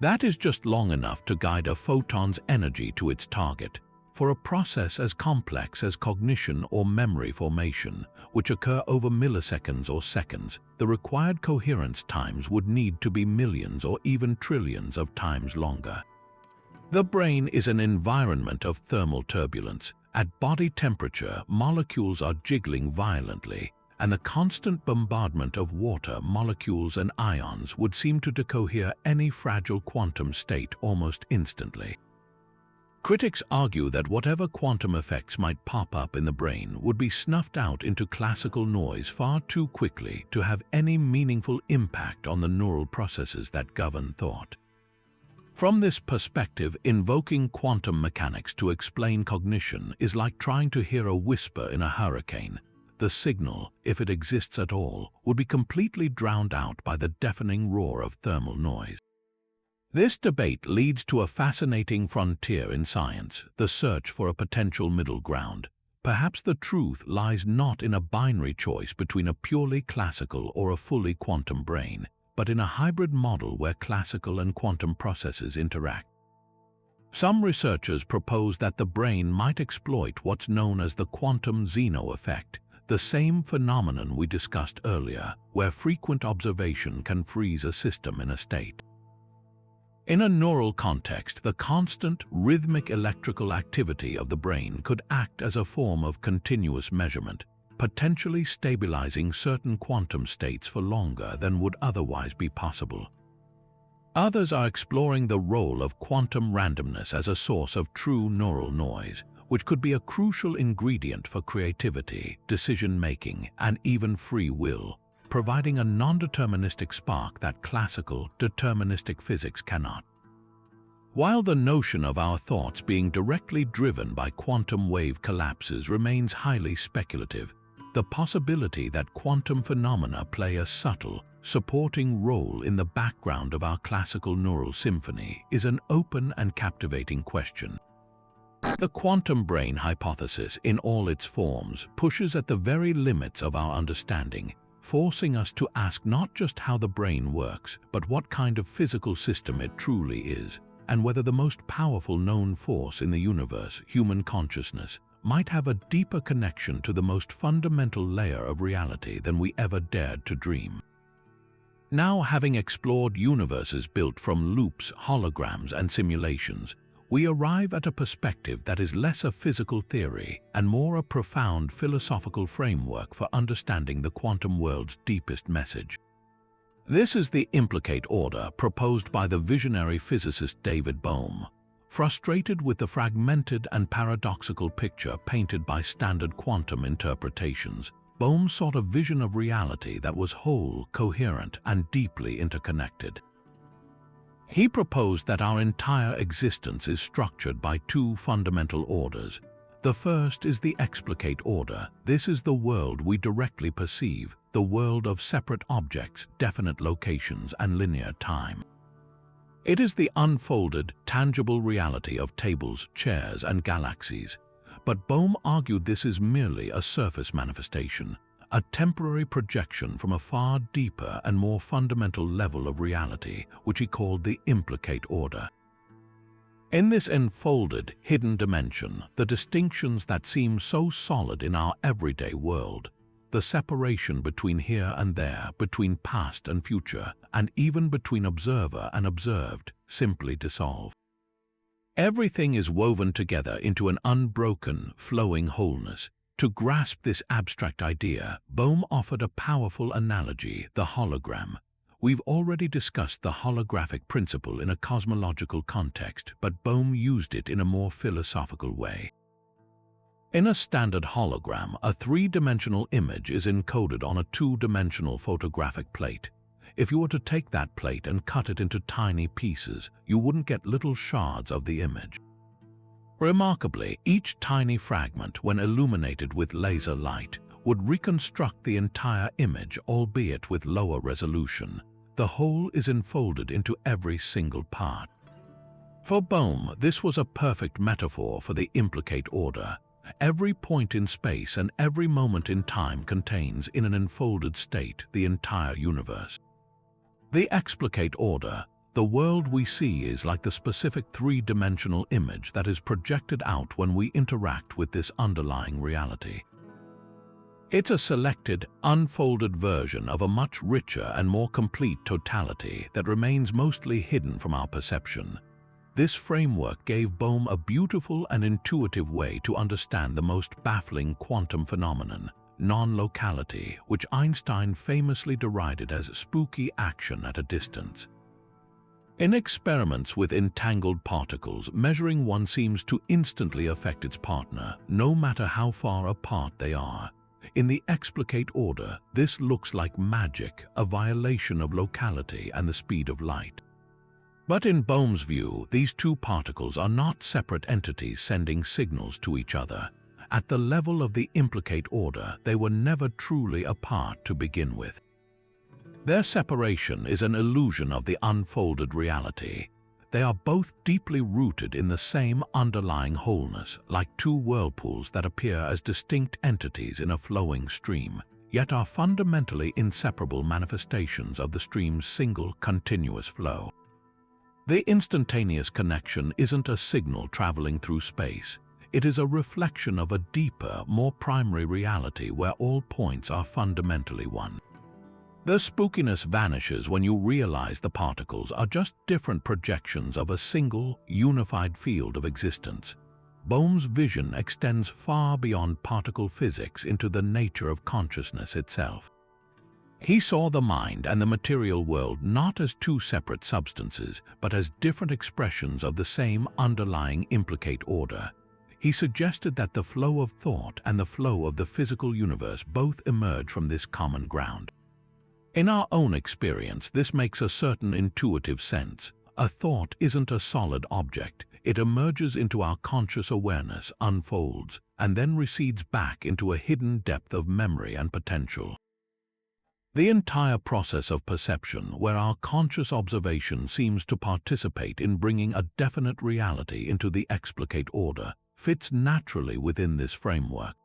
That is just long enough to guide a photon's energy to its target. For a process as complex as cognition or memory formation, which occur over milliseconds or seconds, the required coherence times would need to be millions or even trillions of times longer. The brain is an environment of thermal turbulence. At body temperature, molecules are jiggling violently, and the constant bombardment of water molecules and ions would seem to decohere any fragile quantum state almost instantly. Critics argue that whatever quantum effects might pop up in the brain would be snuffed out into classical noise far too quickly to have any meaningful impact on the neural processes that govern thought. From this perspective, invoking quantum mechanics to explain cognition is like trying to hear a whisper in a hurricane. The signal, if it exists at all, would be completely drowned out by the deafening roar of thermal noise. This debate leads to a fascinating frontier in science, the search for a potential middle ground. Perhaps the truth lies not in a binary choice between a purely classical or a fully quantum brain, but in a hybrid model where classical and quantum processes interact. Some researchers propose that the brain might exploit what's known as the quantum Zeno effect, the same phenomenon we discussed earlier, where frequent observation can freeze a system in a state. In a neural context, the constant, rhythmic electrical activity of the brain could act as a form of continuous measurement, potentially stabilizing certain quantum states for longer than would otherwise be possible. Others are exploring the role of quantum randomness as a source of true neural noise, which could be a crucial ingredient for creativity, decision-making, and even free will, providing a non-deterministic spark that classical, deterministic physics cannot. While the notion of our thoughts being directly driven by quantum wave collapses remains highly speculative, the possibility that quantum phenomena play a subtle, supporting role in the background of our classical neural symphony is an open and captivating question. The quantum brain hypothesis, in all its forms, pushes at the very limits of our understanding, forcing us to ask not just how the brain works, but what kind of physical system it truly is, and whether the most powerful known force in the universe, human consciousness, might have a deeper connection to the most fundamental layer of reality than we ever dared to dream. Now, having explored universes built from loops, holograms, and simulations, we arrive at a perspective that is less a physical theory and more a profound philosophical framework for understanding the quantum world's deepest message. This is the implicate order proposed by the visionary physicist David Bohm. Frustrated with the fragmented and paradoxical picture painted by standard quantum interpretations, Bohm sought a vision of reality that was whole, coherent, and deeply interconnected. He proposed that our entire existence is structured by two fundamental orders. The first is the explicate order. This is the world we directly perceive, the world of separate objects, definite locations, and linear time. It is the unfolded, tangible reality of tables, chairs, and galaxies. But Bohm argued this is merely a surface manifestation, a temporary projection from a far deeper and more fundamental level of reality, which he called the implicate order. In this enfolded, hidden dimension, the distinctions that seem so solid in our everyday world, the separation between here and there, between past and future, and even between observer and observed, simply dissolve. Everything is woven together into an unbroken, flowing wholeness. To grasp this abstract idea, Bohm offered a powerful analogy, the hologram. We've already discussed the holographic principle in a cosmological context, but Bohm used it in a more philosophical way. In a standard hologram, a three-dimensional image is encoded on a two-dimensional photographic plate. If you were to take that plate and cut it into tiny pieces, you wouldn't get little shards of the image. Remarkably, each tiny fragment, when illuminated with laser light, would reconstruct the entire image, albeit with lower resolution. The whole is enfolded into every single part. For Bohm, this was a perfect metaphor for the implicate order. Every point in space and every moment in time contains, in an enfolded state, the entire universe. The explicate order, the world we see, is like the specific three-dimensional image that is projected out when we interact with this underlying reality. It's a selected, unfolded version of a much richer and more complete totality that remains mostly hidden from our perception. This framework gave Bohm a beautiful and intuitive way to understand the most baffling quantum phenomenon, non-locality, which Einstein famously derided as spooky action at a distance. In experiments with entangled particles, measuring one seems to instantly affect its partner, no matter how far apart they are. In the explicate order, this looks like magic, a violation of locality and the speed of light. But in Bohm's view, these two particles are not separate entities sending signals to each other. At the level of the implicate order, they were never truly apart to begin with. Their separation is an illusion of the unfolded reality. They are both deeply rooted in the same underlying wholeness, like two whirlpools that appear as distinct entities in a flowing stream, yet are fundamentally inseparable manifestations of the stream's single, continuous flow. The instantaneous connection isn't a signal traveling through space. It is a reflection of a deeper, more primary reality where all points are fundamentally one. The spookiness vanishes when you realize the particles are just different projections of a single, unified field of existence. Bohm's vision extends far beyond particle physics into the nature of consciousness itself. He saw the mind and the material world not as two separate substances, but as different expressions of the same underlying implicate order. He suggested that the flow of thought and the flow of the physical universe both emerge from this common ground. In our own experience, this makes a certain intuitive sense. A thought isn't a solid object. It emerges into our conscious awareness, unfolds, and then recedes back into a hidden depth of memory and potential. The entire process of perception, where our conscious observation seems to participate in bringing a definite reality into the explicate order, fits naturally within this framework.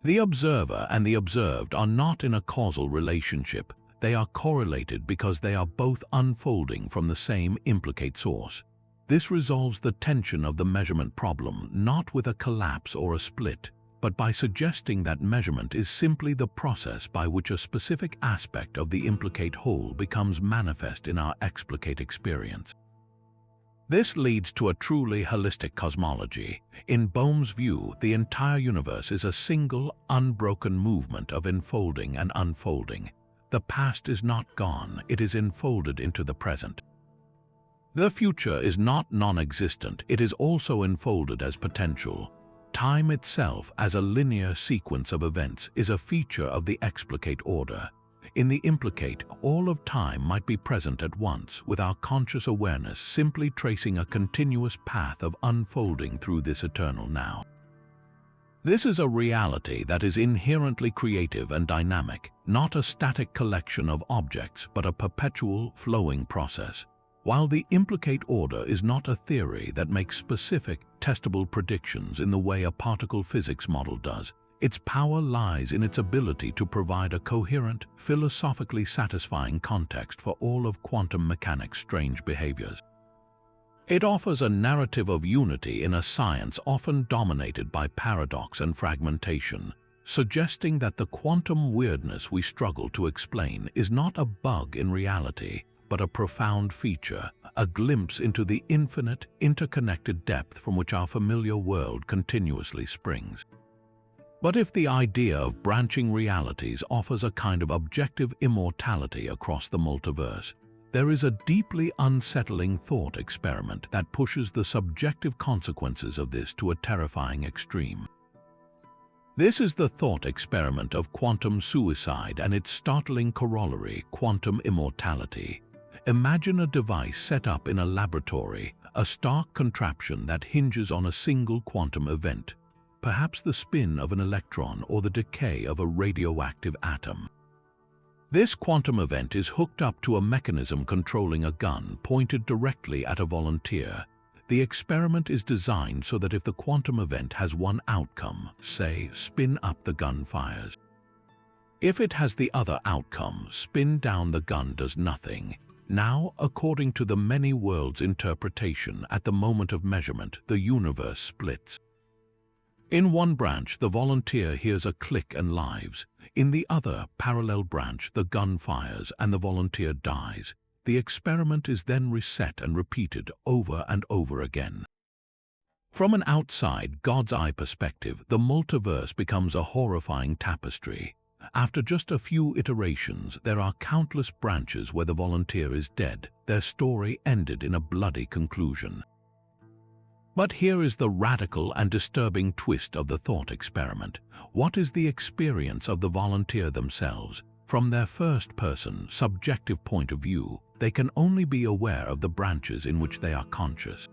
The observer and the observed are not in a causal relationship. They are correlated because they are both unfolding from the same implicate source. This resolves the tension of the measurement problem not with a collapse or a split, but by suggesting that measurement is simply the process by which a specific aspect of the implicate whole becomes manifest in our explicate experience. This leads to a truly holistic cosmology. In Bohm's view, the entire universe is a single, unbroken movement of enfolding and unfolding. The past is not gone, it is enfolded into the present. The future is not non-existent, it is also enfolded as potential. Time itself, as a linear sequence of events, is a feature of the explicate order. In the implicate, all of time might be present at once, with our conscious awareness simply tracing a continuous path of unfolding through this eternal now. This is a reality that is inherently creative and dynamic, not a static collection of objects, but a perpetual, flowing process. While the implicate order is not a theory that makes specific, testable predictions in the way a particle physics model does, its power lies in its ability to provide a coherent, philosophically satisfying context for all of quantum mechanics' strange behaviors. It offers a narrative of unity in a science often dominated by paradox and fragmentation, suggesting that the quantum weirdness we struggle to explain is not a bug in reality, but a profound feature, a glimpse into the infinite, interconnected depth from which our familiar world continuously springs. But if the idea of branching realities offers a kind of objective immortality across the multiverse, there is a deeply unsettling thought experiment that pushes the subjective consequences of this to a terrifying extreme. This is the thought experiment of quantum suicide and its startling corollary, quantum immortality. Imagine a device set up in a laboratory, a stark contraption that hinges on a single quantum event, perhaps the spin of an electron or the decay of a radioactive atom. This quantum event is hooked up to a mechanism controlling a gun pointed directly at a volunteer. The experiment is designed so that if the quantum event has one outcome, say, spin up, the gun fires. If it has the other outcome, spin down, the gun does nothing. Now, according to the many worlds interpretation, at the moment of measurement, the universe splits. In one branch, the volunteer hears a click and lives. In the other, parallel branch, the gun fires and the volunteer dies. The experiment is then reset and repeated over and over again. From an outside, God's eye perspective, the multiverse becomes a horrifying tapestry. After just a few iterations, there are countless branches where the volunteer is dead, their story ended in a bloody conclusion. But here is the radical and disturbing twist of the thought experiment. What is the experience of the volunteer themselves? From their first-person, subjective point of view, they can only be aware of the branches in which they are conscious.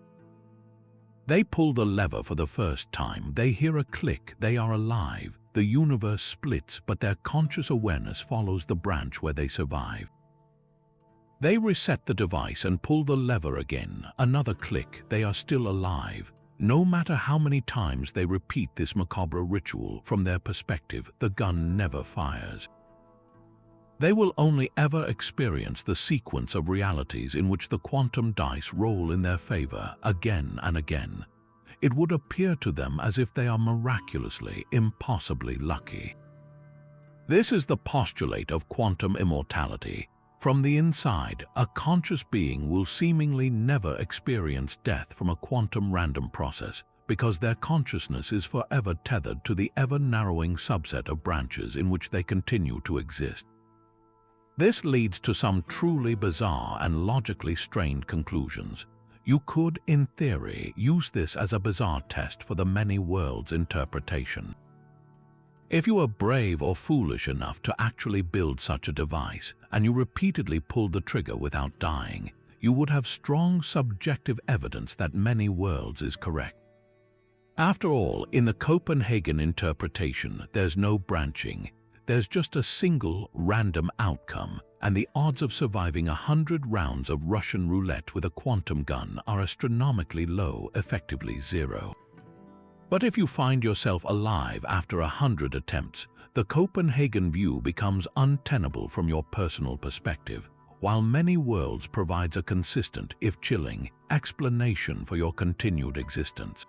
They pull the lever for the first time, they hear a click, they are alive. The universe splits, but their conscious awareness follows the branch where they survive. They reset the device and pull the lever again. Another click, they are still alive. No matter how many times they repeat this macabre ritual, from their perspective, the gun never fires. They will only ever experience the sequence of realities in which the quantum dice roll in their favor again and again. It would appear to them as if they are miraculously, impossibly lucky. This is the postulate of quantum immortality. From the inside, a conscious being will seemingly never experience death from a quantum random process because their consciousness is forever tethered to the ever-narrowing subset of branches in which they continue to exist. This leads to some truly bizarre and logically strained conclusions. You could, in theory, use this as a bizarre test for the many worlds interpretation. If you are brave or foolish enough to actually build such a device, and you repeatedly pulled the trigger without dying, you would have strong subjective evidence that many worlds is correct. After all, in the Copenhagen interpretation, there's no branching. There's just a single, random outcome, and the odds of surviving 100 rounds of Russian roulette with a quantum gun are astronomically low, effectively zero. But if you find yourself alive after 100 attempts, the Copenhagen view becomes untenable from your personal perspective, while many worlds provides a consistent, if chilling, explanation for your continued existence.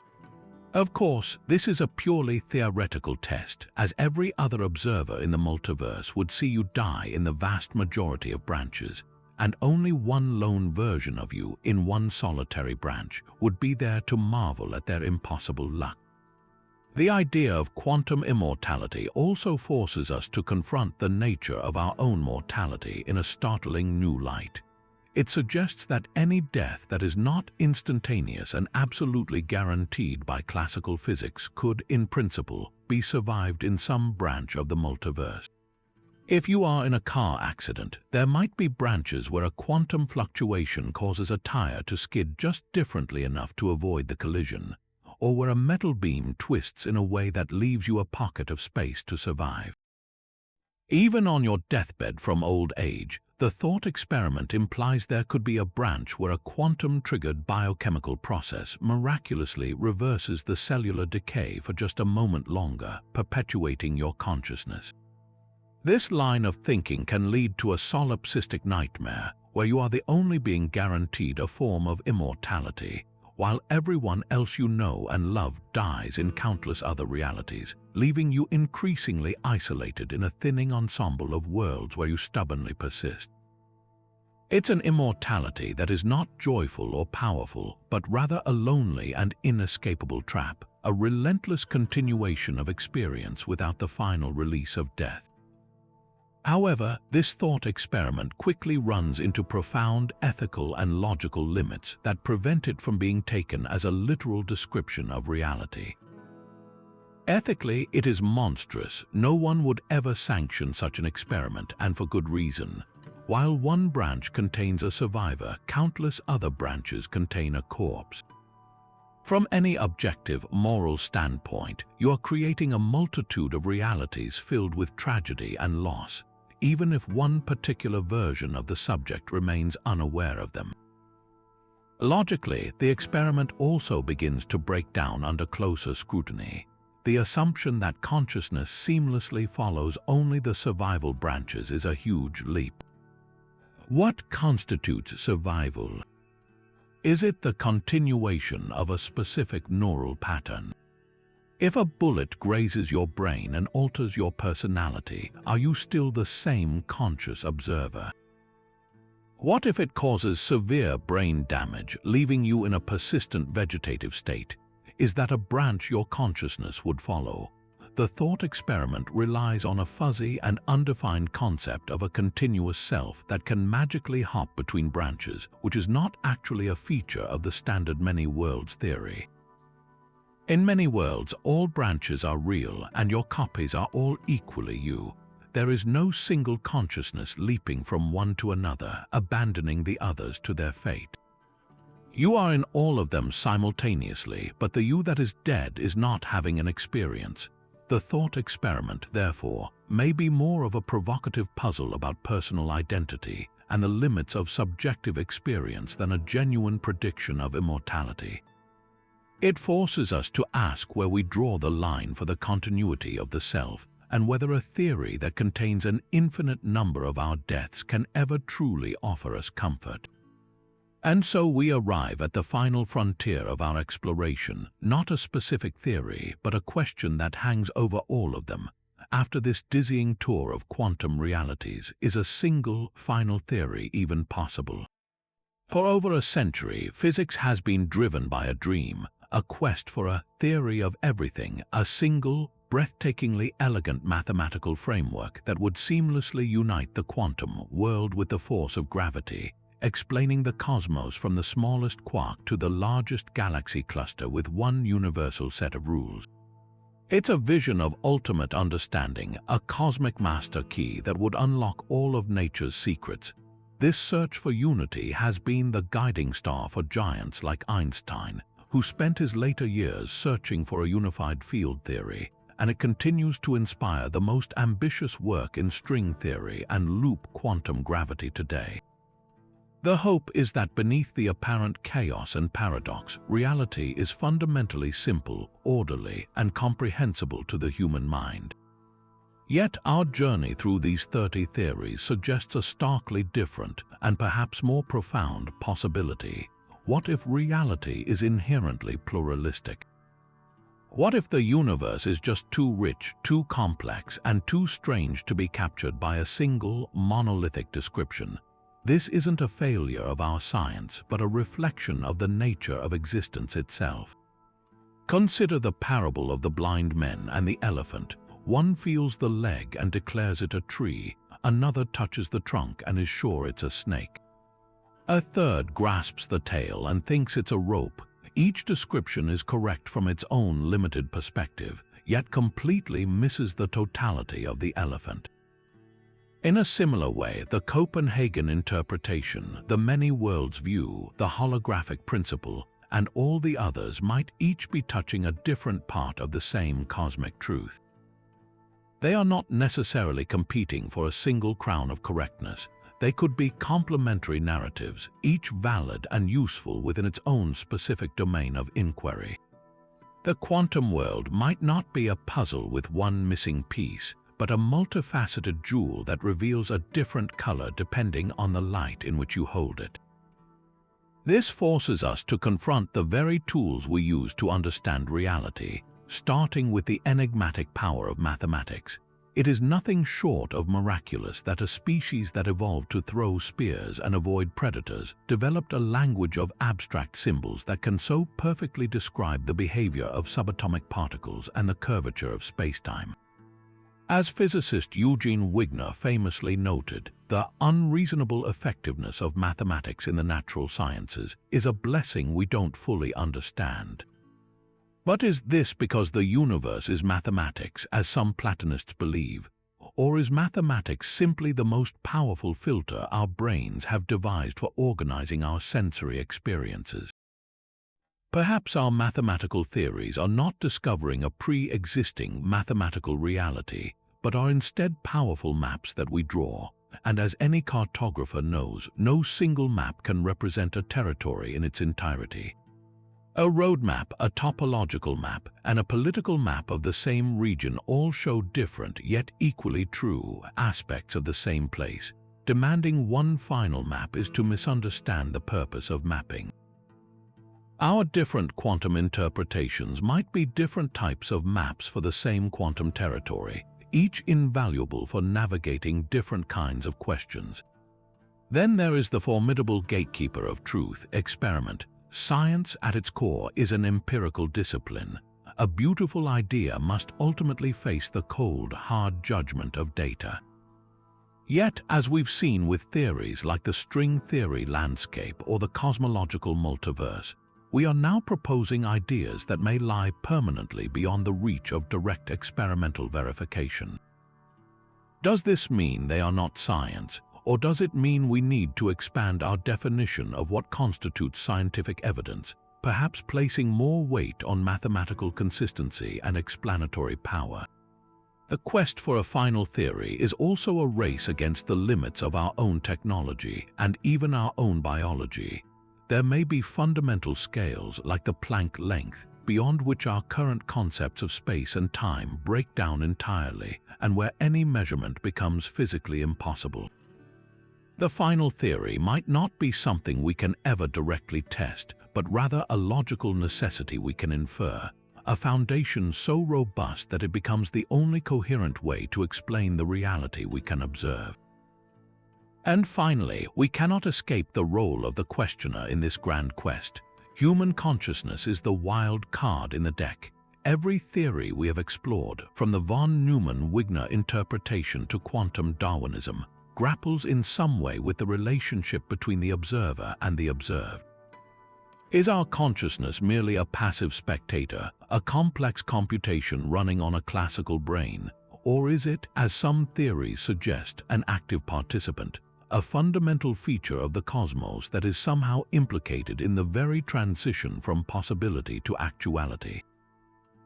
Of course, this is a purely theoretical test, as every other observer in the multiverse would see you die in the vast majority of branches, and only one lone version of you in one solitary branch would be there to marvel at their impossible luck. The idea of quantum immortality also forces us to confront the nature of our own mortality in a startling new light. It suggests that any death that is not instantaneous and absolutely guaranteed by classical physics could, in principle, be survived in some branch of the multiverse. If you are in a car accident, there might be branches where a quantum fluctuation causes a tire to skid just differently enough to avoid the collision, or where a metal beam twists in a way that leaves you a pocket of space to survive. Even on your deathbed from old age, the thought experiment implies there could be a branch where a quantum-triggered biochemical process miraculously reverses the cellular decay for just a moment longer, perpetuating your consciousness. This line of thinking can lead to a solipsistic nightmare where you are the only being guaranteed a form of immortality, while everyone else you know and love dies in countless other realities, leaving you increasingly isolated in a thinning ensemble of worlds where you stubbornly persist. It's an immortality that is not joyful or powerful, but rather a lonely and inescapable trap, a relentless continuation of experience without the final release of death. However, this thought experiment quickly runs into profound ethical and logical limits that prevent it from being taken as a literal description of reality. Ethically, it is monstrous. No one would ever sanction such an experiment, and for good reason. While one branch contains a survivor, countless other branches contain a corpse. From any objective, moral standpoint, you are creating a multitude of realities filled with tragedy and loss, even if one particular version of the subject remains unaware of them. Logically, the experiment also begins to break down under closer scrutiny. The assumption that consciousness seamlessly follows only the survival branches is a huge leap. What constitutes survival? Is it the continuation of a specific neural pattern? If a bullet grazes your brain and alters your personality, are you still the same conscious observer? What if it causes severe brain damage, leaving you in a persistent vegetative state? Is that a branch your consciousness would follow? The thought experiment relies on a fuzzy and undefined concept of a continuous self that can magically hop between branches, which is not actually a feature of the standard many worlds theory. In many worlds, all branches are real and your copies are all equally you. There is no single consciousness leaping from one to another, abandoning the others to their fate. You are in all of them simultaneously, but the you that is dead is not having an experience. The thought experiment, therefore, may be more of a provocative puzzle about personal identity and the limits of subjective experience than a genuine prediction of immortality. It forces us to ask where we draw the line for the continuity of the self, and whether a theory that contains an infinite number of our deaths can ever truly offer us comfort. And so we arrive at the final frontier of our exploration, not a specific theory, but a question that hangs over all of them. After this dizzying tour of quantum realities, is a single, final theory even possible? For over a century, physics has been driven by a dream, a quest for a theory of everything, a single, breathtakingly elegant mathematical framework that would seamlessly unite the quantum world with the force of gravity, explaining the cosmos from the smallest quark to the largest galaxy cluster with one universal set of rules. It's a vision of ultimate understanding, a cosmic master key that would unlock all of nature's secrets. This search for unity has been the guiding star for giants like Einstein, who spent his later years searching for a unified field theory, and it continues to inspire the most ambitious work in string theory and loop quantum gravity today. The hope is that beneath the apparent chaos and paradox, reality is fundamentally simple, orderly, and comprehensible to the human mind. Yet our journey through these 30 theories suggests a starkly different and perhaps more profound possibility. What if reality is inherently pluralistic? What if the universe is just too rich, too complex, and too strange to be captured by a single, monolithic description? This isn't a failure of our science, but a reflection of the nature of existence itself. Consider the parable of the blind men and the elephant. One feels the leg and declares it a tree, another touches the trunk and is sure it's a snake. A third grasps the tail and thinks it's a rope. Each description is correct from its own limited perspective, yet completely misses the totality of the elephant. In a similar way, the Copenhagen interpretation, the many worlds view, the holographic principle, and all the others might each be touching a different part of the same cosmic truth. They are not necessarily competing for a single crown of correctness. They could be complementary narratives, each valid and useful within its own specific domain of inquiry. The quantum world might not be a puzzle with one missing piece, but a multifaceted jewel that reveals a different color depending on the light in which you hold it. This forces us to confront the very tools we use to understand reality, starting with the enigmatic power of mathematics. It is nothing short of miraculous that a species that evolved to throw spears and avoid predators developed a language of abstract symbols that can so perfectly describe the behavior of subatomic particles and the curvature of spacetime. As physicist Eugene Wigner famously noted, the unreasonable effectiveness of mathematics in the natural sciences is a blessing we don't fully understand. But is this because the universe is mathematics, as some Platonists believe, or is mathematics simply the most powerful filter our brains have devised for organizing our sensory experiences? Perhaps our mathematical theories are not discovering a pre-existing mathematical reality, but are instead powerful maps that we draw. And as any cartographer knows, no single map can represent a territory in its entirety. A road map, a topological map, and a political map of the same region all show different yet equally true aspects of the same place. Demanding one final map is to misunderstand the purpose of mapping. Our different quantum interpretations might be different types of maps for the same quantum territory, each invaluable for navigating different kinds of questions. Then there is the formidable gatekeeper of truth, experiment. Science, at its core, is an empirical discipline, a beautiful idea must ultimately face the cold, hard judgment of data. Yet, as we've seen with theories like the string theory landscape or the cosmological multiverse, we are now proposing ideas that may lie permanently beyond the reach of direct experimental verification. Does this mean they are not science, or does it mean we need to expand our definition of what constitutes scientific evidence, perhaps placing more weight on mathematical consistency and explanatory power? The quest for a final theory is also a race against the limits of our own technology and even our own biology. There may be fundamental scales, like the Planck length, beyond which our current concepts of space and time break down entirely, and where any measurement becomes physically impossible. The final theory might not be something we can ever directly test, but rather a logical necessity we can infer, a foundation so robust that it becomes the only coherent way to explain the reality we can observe. And finally, we cannot escape the role of the questioner in this grand quest. Human consciousness is the wild card in the deck. Every theory we have explored, from the von Neumann-Wigner interpretation to quantum Darwinism, grapples in some way with the relationship between the observer and the observed. Is our consciousness merely a passive spectator, a complex computation running on a classical brain, or is it, as some theories suggest, an active participant, a fundamental feature of the cosmos that is somehow implicated in the very transition from possibility to actuality?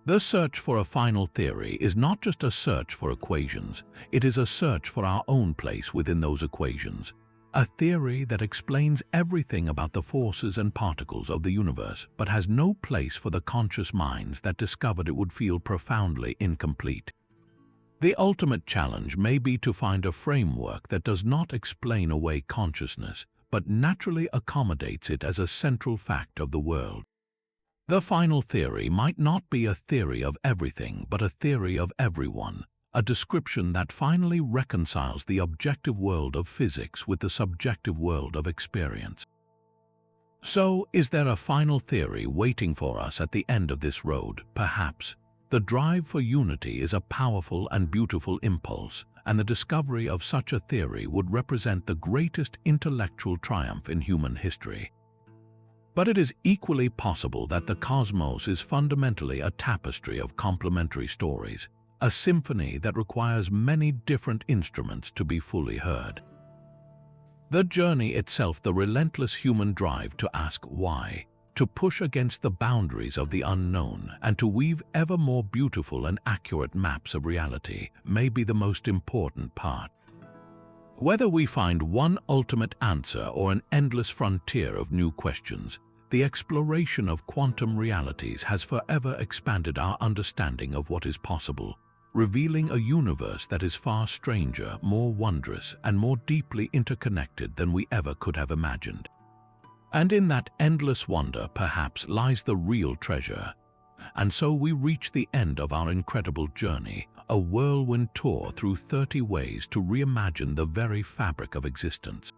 The search for a final theory is not just a search for equations, it is a search for our own place within those equations. A theory that explains everything about the forces and particles of the universe, but has no place for the conscious minds that discovered it would feel profoundly incomplete. The ultimate challenge may be to find a framework that does not explain away consciousness, but naturally accommodates it as a central fact of the world. The final theory might not be a theory of everything, but a theory of everyone. A description that finally reconciles the objective world of physics with the subjective world of experience. So, is there a final theory waiting for us at the end of this road? Perhaps. The drive for unity is a powerful and beautiful impulse, and the discovery of such a theory would represent the greatest intellectual triumph in human history. But it is equally possible that the cosmos is fundamentally a tapestry of complementary stories, a symphony that requires many different instruments to be fully heard. The journey itself, the relentless human drive to ask why, to push against the boundaries of the unknown, and to weave ever more beautiful and accurate maps of reality, may be the most important part. Whether we find one ultimate answer or an endless frontier of new questions, the exploration of quantum realities has forever expanded our understanding of what is possible, revealing a universe that is far stranger, more wondrous, and more deeply interconnected than we ever could have imagined. And in that endless wonder, perhaps, lies the real treasure. And so we reach the end of our incredible journey, a whirlwind tour through 30 ways to reimagine the very fabric of existence.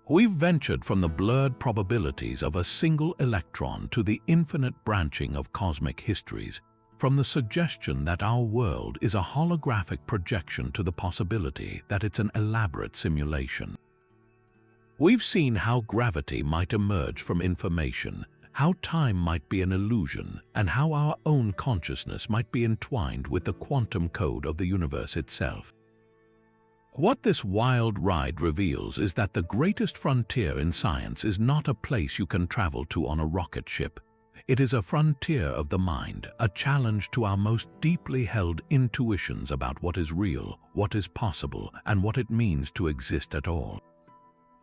We've ventured from the blurred probabilities of a single electron to the infinite branching of cosmic histories, from the suggestion that our world is a holographic projection to the possibility that it's an elaborate simulation. We've seen how gravity might emerge from information, how time might be an illusion, and how our own consciousness might be entwined with the quantum code of the universe itself. What this wild ride reveals is that the greatest frontier in science is not a place you can travel to on a rocket ship. It is a frontier of the mind, a challenge to our most deeply held intuitions about what is real, what is possible, and what it means to exist at all.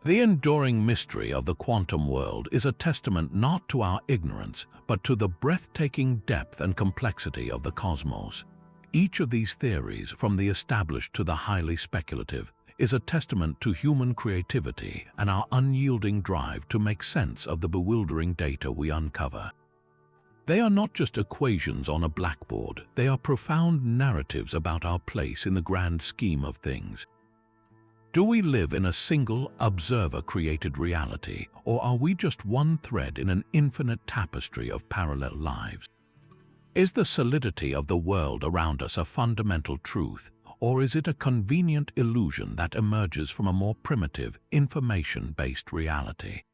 The enduring mystery of the quantum world is a testament not to our ignorance, but to the breathtaking depth and complexity of the cosmos. Each of these theories, from the established to the highly speculative, is a testament to human creativity and our unyielding drive to make sense of the bewildering data we uncover. They are not just equations on a blackboard, they are profound narratives about our place in the grand scheme of things. Do we live in a single, observer-created reality, or are we just one thread in an infinite tapestry of parallel lives? Is the solidity of the world around us a fundamental truth, or is it a convenient illusion that emerges from a more primitive, information-based reality?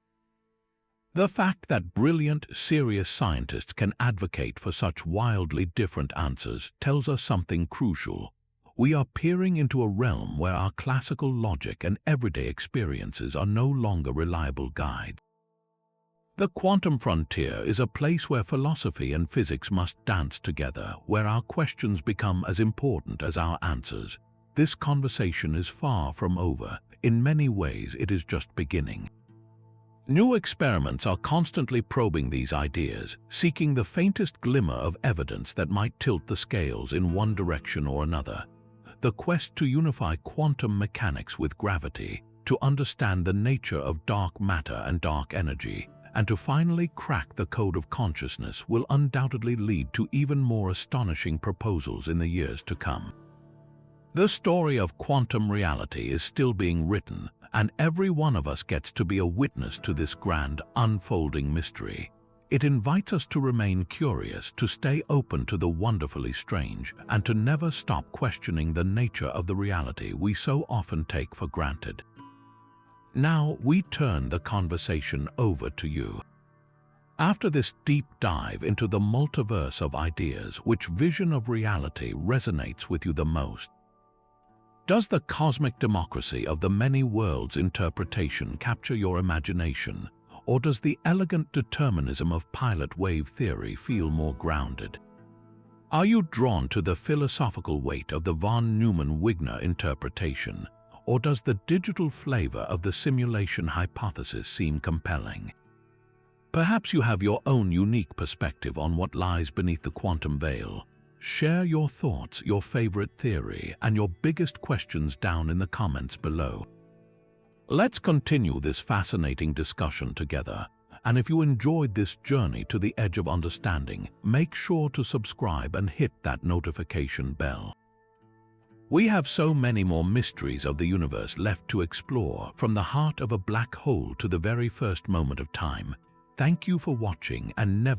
The fact that brilliant, serious scientists can advocate for such wildly different answers tells us something crucial. We are peering into a realm where our classical logic and everyday experiences are no longer reliable guides. The quantum frontier is a place where philosophy and physics must dance together, where our questions become as important as our answers. This conversation is far from over. In many ways, it is just beginning. New experiments are constantly probing these ideas, seeking the faintest glimmer of evidence that might tilt the scales in one direction or another. The quest to unify quantum mechanics with gravity, to understand the nature of dark matter and dark energy, and to finally crack the code of consciousness will undoubtedly lead to even more astonishing proposals in the years to come. The story of quantum reality is still being written, and every one of us gets to be a witness to this grand, unfolding mystery. It invites us to remain curious, to stay open to the wonderfully strange, and to never stop questioning the nature of the reality we so often take for granted. Now we turn the conversation over to you. After this deep dive into the multiverse of ideas, which vision of reality resonates with you the most? Does the cosmic democracy of the many worlds interpretation capture your imagination, or does the elegant determinism of pilot wave theory feel more grounded? Are you drawn to the philosophical weight of the von Neumann-Wigner interpretation, or does the digital flavor of the simulation hypothesis seem compelling? Perhaps you have your own unique perspective on what lies beneath the quantum veil. Share your thoughts, your favorite theory, and your biggest questions down in the comments below. Let's continue this fascinating discussion together. And if you enjoyed this journey to the edge of understanding, make sure to subscribe and hit that notification bell. We have so many more mysteries of the universe left to explore, from the heart of a black hole to the very first moment of time. Thank you for watching, and never